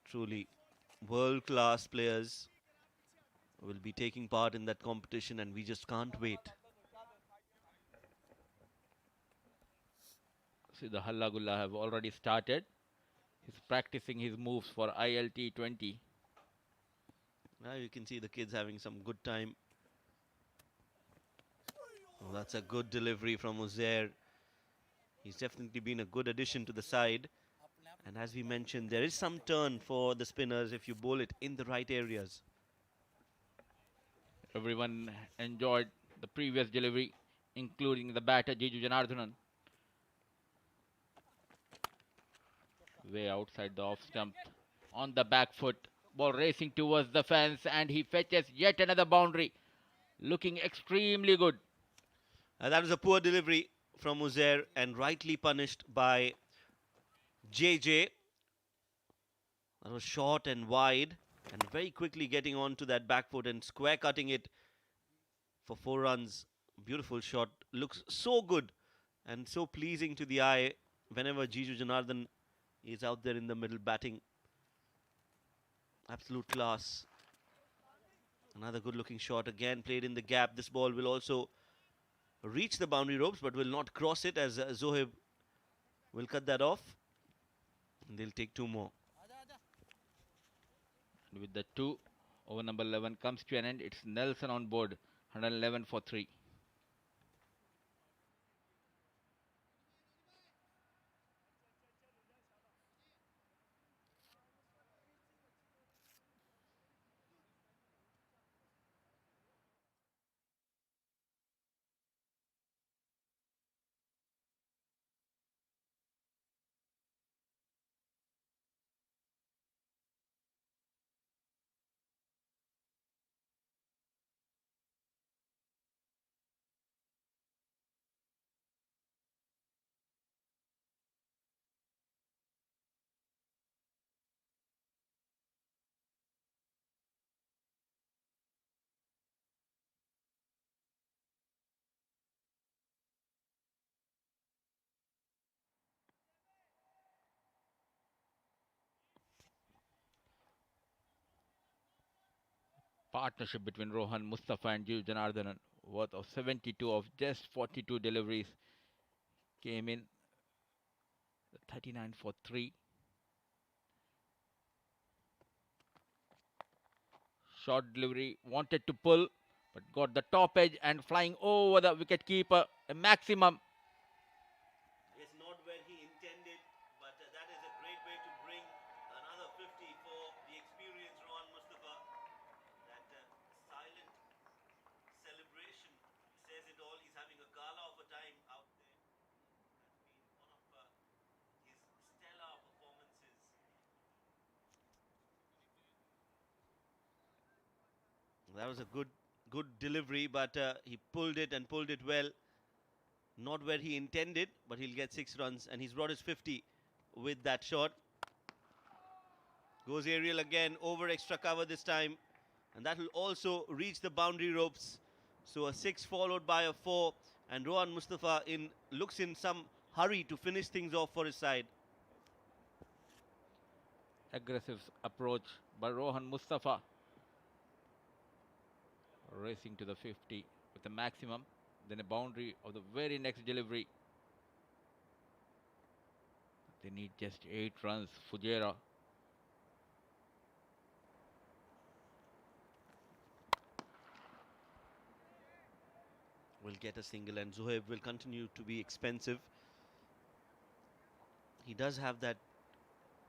Truly world-class players will be taking part in that competition, and we just can't wait.
See, the Halla Gulla have already started. He's practicing his moves for ILT20.
Now you can see the kids having some good time. Oh, that's a good delivery from Uzair. He's definitely been a good addition to the side. And as we mentioned, there is some turn for the spinners if you bowl it in the right areas.
Everyone enjoyed the previous delivery, including the batter Jiju Janardhanan. Way outside the off stump, on the back foot, ball racing towards the fence, and he fetches yet another boundary, looking extremely good.
That was a poor delivery from Uzair and rightly punished by JJ. That was short and wide, and very quickly getting onto that back foot and square cutting it for 4 runs. Beautiful shot. Looks so good and so pleasing to the eye whenever Jiju Janardhan is out there in the middle batting. Absolute class. Another good looking shot, again played in the gap. This ball will also reach the boundary ropes but will not cross it, as Zohib will cut that off. And they'll take 2 more.
With the 2, over number 11 comes to an end. It's Nelson on board, 111 for 3. Partnership between Rohan Mustafa and Jiju Janardhanan, worth of 72 of just 42 deliveries, came in 39 for 3. Short delivery, wanted to pull, but got the top edge and flying over the wicket keeper, a maximum.
It's not where he intended, but that is a great way to bring another 50 for the experienced Rohan Mustafa. That silent celebration says it all. He's having a gala of a time out there. Has been one of his stellar performances. That was a good delivery, but he pulled it and pulled it well. Not where he intended, but he'll get 6 runs, and he's brought his 50 with that shot. Goes aerial again, over extra cover this time, and that will also reach the boundary ropes. So a 6 followed by a 4, and Rohan Mustafa looks in some hurry to finish things off for his side.
Aggressive approach by Rohan Mustafa. Racing to the 50 with the maximum. then a boundary of the very next delivery. They need just 8 runs. Fajairah.
Will get a single, and Zohaib will continue to be expensive. He does have that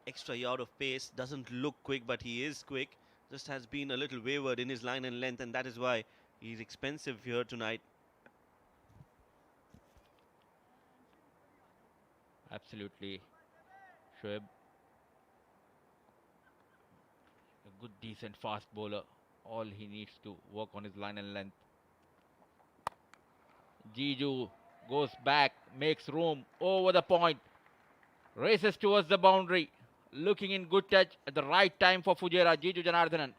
extra yard of pace, doesn't look quick, but he is quick. Just has been a little wayward in his line and length, and that is why he's expensive here tonight.
Absolutely. Shoaib, a good, decent, fast bowler. All he needs to work on his line and length. Jiju goes back, makes room over the point, races towards the boundary, looking in good touch at the right time for Fajairah. Jiju Janardhanan.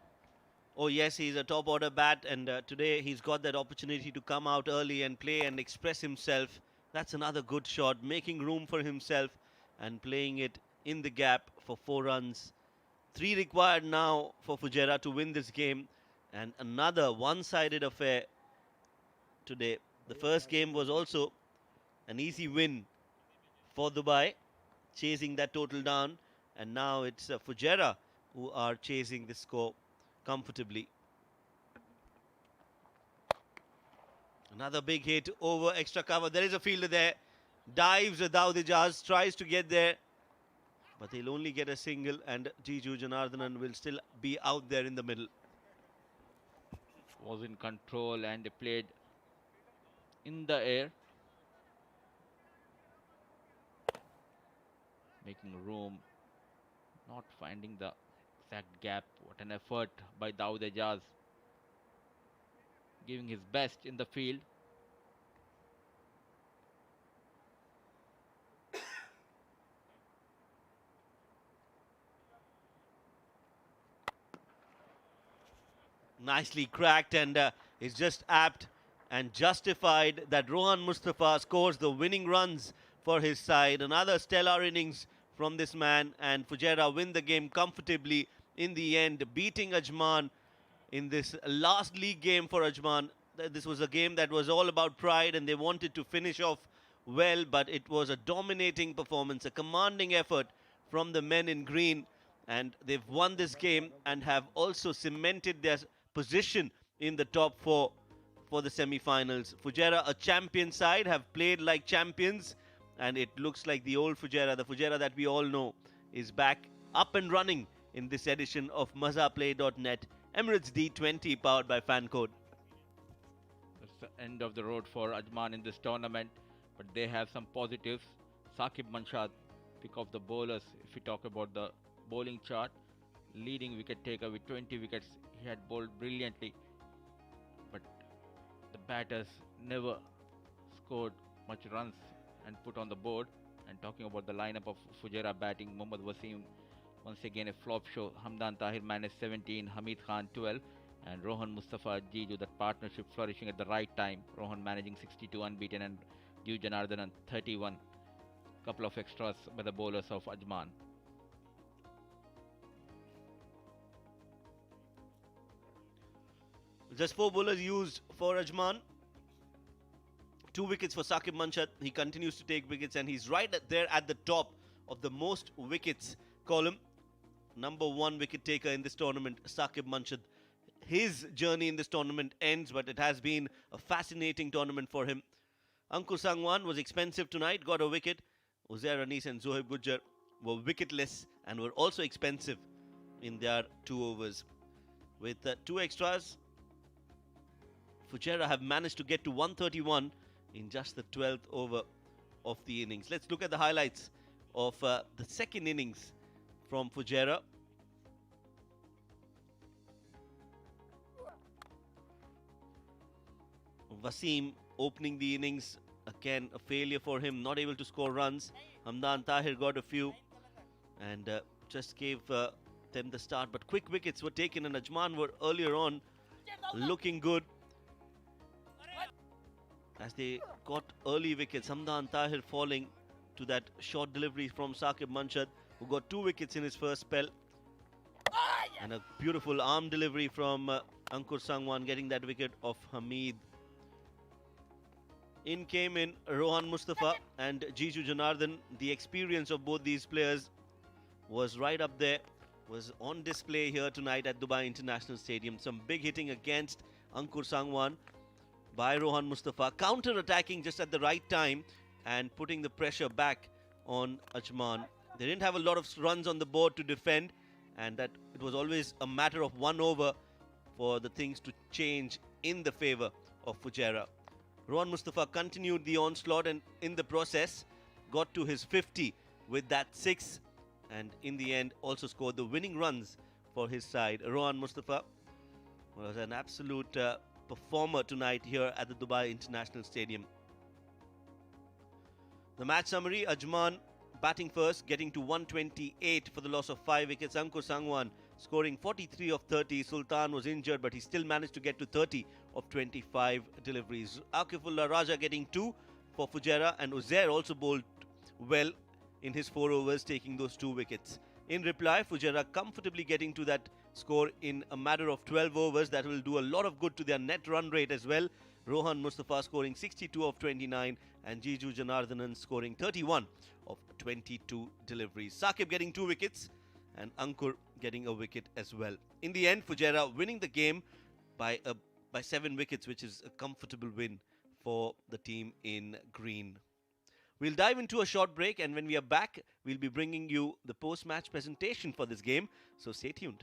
Oh yes, he's a top order bat, and today he's got that opportunity to come out early and play and express himself. That's another good shot, making room for himself and playing it in the gap for 4 runs. 3 required now for Fajairah to win this game, and another one-sided affair today. The first game was also an easy win for Dubai, chasing that total down, and now it's Fajairah who are chasing the score comfortably. Another big hit over extra cover. There is a fielder there. Dives Dawood Ijaz, tries to get there, but they'll only get a single, and Jiju Janardhanan will still be out there in the middle.
Was in control and played in the air, making room, not finding the exact gap. What an effort by Dawood Ijaz, giving his best in the field.
Nicely cracked, and it's just apt and justified that Rohan Mustafa scores the winning runs for his side. Another stellar innings from this man, and Fajairah win the game comfortably in the end, beating Ajman in this last league game for Ajman. This was a game that was all about pride, and they wanted to finish off well, but it was a dominating performance, a commanding effort from the men in green, and they've won this game and have also cemented their position in the top 4 for the semi-finals. Fajairah, a champion side, have played like champions, and it looks like the old Fajairah, the Fajairah that we all know, is back up and running in this edition of Mazaplay.net Emirates D20 powered by FanCode.
That's the end of the road for Ajman in this tournament, but they have some positives. Saqib Manshad, pick of the bowlers. If we talk about the bowling chart, leading wicket taker with 20 wickets. He had bowled brilliantly, but the batters never scored much runs and put on the board. And talking about the lineup of Fajairah batting, Mohammad Wasim, once again a flop show. Hamdan Tahir managed 17, Hamid Khan 12, and Rohan Mustafa Jiju, that partnership flourishing at the right time. Rohan managing 62 unbeaten, and Jiju Janardhanan 31. Couple of extras by the bowlers of Ajman.
Just 4 bowlers used for Ajman. 2 wickets for Saqib Manshad. He continues to take wickets, and he's right there at the top of the most wickets column. Number 1 wicket taker in this tournament, Saqib Manshad. His journey in this tournament ends, but it has been a fascinating tournament for him. Ankur Sangwan was expensive tonight, got a wicket. Uzair Anis and Zohaib Gujjar were wicketless and were also expensive in their 2 overs. With 2 extras, Fajairah have managed to get to 131 in just the 12th over of the innings. Let's look at the highlights of the second innings from Fajairah. Wasim opening the innings, again a failure for him, not able to score runs. Hamdan Tahir got a few and just gave them the start, but quick wickets were taken, and Ajman were earlier on looking good as they got early wickets. Hamdan Tahir falling to that short delivery from Saqib Manshad, who got 2 wickets in his first spell, and a beautiful arm delivery from Ankur Sangwan, getting that wicket of Hamid. In came in Rohan Mustafa and Jiju Janardhan. The experience of both these players was right up there, was on display here tonight at Dubai International Stadium. Some big hitting against Ankur Sangwan by Rohan Mustafa, counter-attacking just at the right time and putting the pressure back on Ajman. They didn't have a lot of runs on the board to defend, and that it was always a matter of 1 over for the things to change in the favour of Fajairah. Rohan Mustafa continued the onslaught and in the process got to his 50 with that 6, and in the end also scored the winning runs for his side. Rohan Mustafa was an absolute performer tonight here at the Dubai International Stadium. The match summary: Ajman batting first, getting to 128 for the loss of 5 wickets. Ankur Sangwan scoring 43 of 30. Sultan was injured, but he still managed to get to 30 of 25 deliveries. Akifullah Raja getting 2 for Fajairah, and Uzair also bowled well in his 4 overs, taking those 2 wickets. In reply, Fajairah comfortably getting to that score in a matter of 12 overs. That will do a lot of good to their net run rate as well. Rohan Mustafa scoring 62 of 29 and Jiju Janardhanan scoring 31 of 22 deliveries. Saqib getting 2 wickets and Ankur getting a wicket as well. In the end, Fajairah winning the game by 7 wickets, which is a comfortable win for the team in green. We'll dive into a short break, and when we are back, we'll be bringing you the post-match presentation for this game, so stay tuned.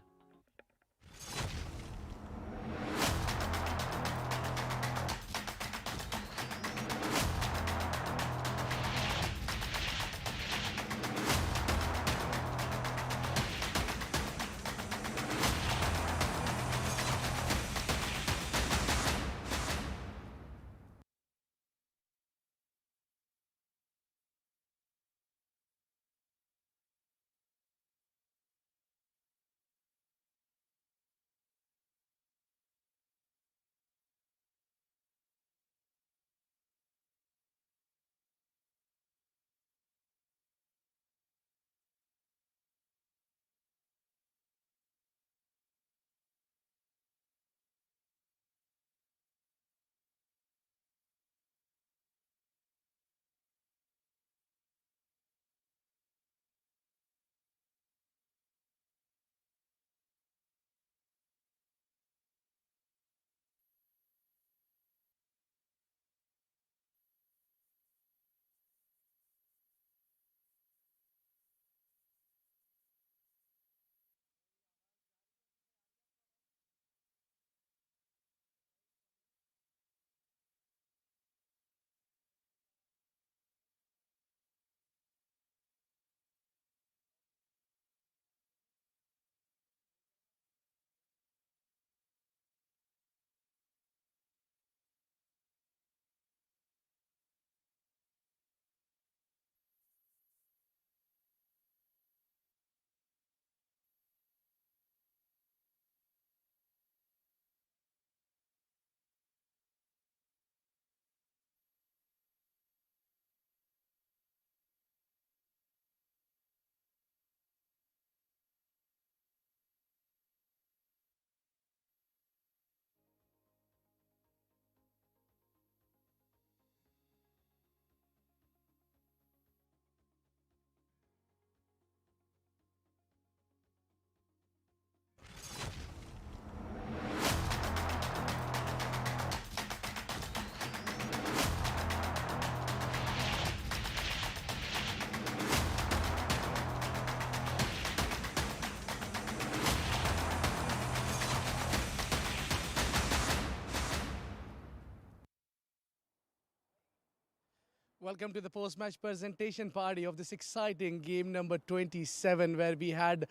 Welcome to the post-match presentation party of this exciting game number 27, where we had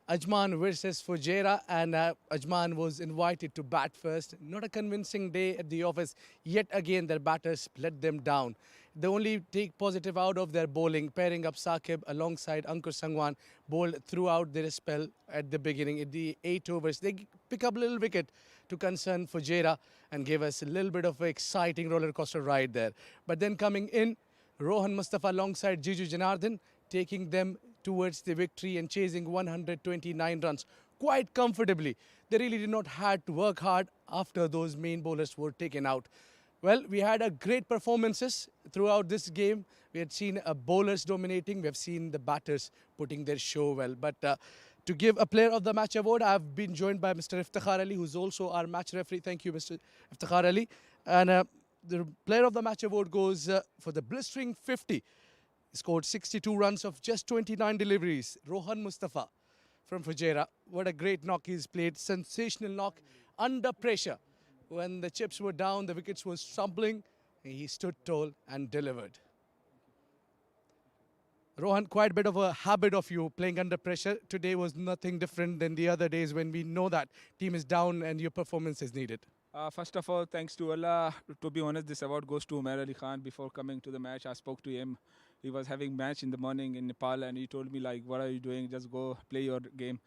Ajman versus Fajairah, and Ajman was invited to bat first. Not a convincing day at the office. Yet again, their batters let them down. They only take positive out of their bowling, pairing up Saqib alongside Ankur Sangwan, bowled throughout their spell at the beginning. In the 8 overs, they pick up a little wicket to concern Fajairah and gave us a little bit of an exciting roller coaster ride there. But then coming in, Rohan Mustafa alongside Jiju Janardhan, taking them towards the victory and chasing 129 runs quite comfortably. They really did not have to work hard after those main bowlers were taken out.
Well, we had a great performances throughout this game. We had seen bowlers dominating. We have seen the batters putting their show well. But to give a Player of the Match award, I've been joined by Mr. Iftikhar Ali, who's also our match referee. Thank you, Mr. Iftikhar Ali. And the Player of the Match award goes for the blistering 50. He scored 62 runs of just 29 deliveries. Rohan Mustafa from Fajairah. What a great knock he's played. Sensational knock under pressure. When the chips were down, the wickets were stumbling. He stood tall and delivered. Rohan, quite a bit of a habit of you playing under pressure. Today was nothing different than the other days when we know that team is down and your performance is needed.
First of all, thanks to Allah. To be honest, this award goes to Umar Ali Khan. Before coming to the match, I spoke to him. He was having match in the morning in Nepal, and he told me like, "What are you doing? Just go play your game."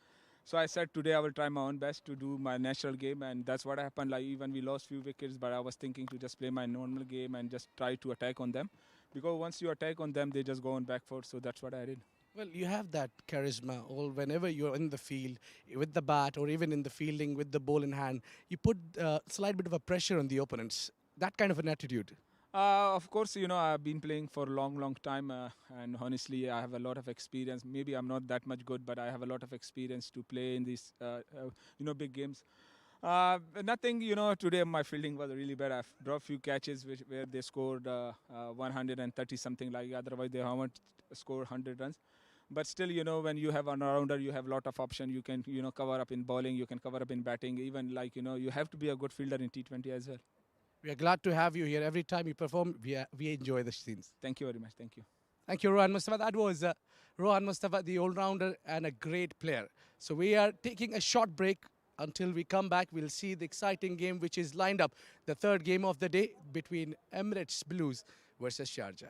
So I said today I will try my own best to do my natural game, and that's what happened. Like even we lost few wickets, but I was thinking to just play my normal game and just try to attack on them, because once you attack on them, they just go on back foot. So that's what I did.
Well, you have that charisma. All whenever you're in the field with the bat or even in the fielding with the ball in hand, you put a slight bit of a pressure on the opponents. That kind of an attitude.
Of course, you know, I've been playing for a long time, and honestly, I have a lot of experience. Maybe I'm not that much good, but I have a lot of experience to play in these, big games. Nothing, today my fielding was really bad. I've dropped few catches where they scored 130 something like. Otherwise, they haven't scored 100 runs. But still, when you have an all-rounder, you have a lot of options. You can, cover up in bowling, you can cover up in batting. Even like, you have to be a good fielder in T20 as well.
We are glad to have you here. Every time you perform, we enjoy the scenes.
Thank you very much. Thank you.
Thank you, Rohan Mustafa. That was Rohan Mustafa, the all-rounder and a great player. So we are taking a short break. Until we come back, we'll see the exciting game which is lined up. The third game of the day between Emirates Blues versus Sharjah.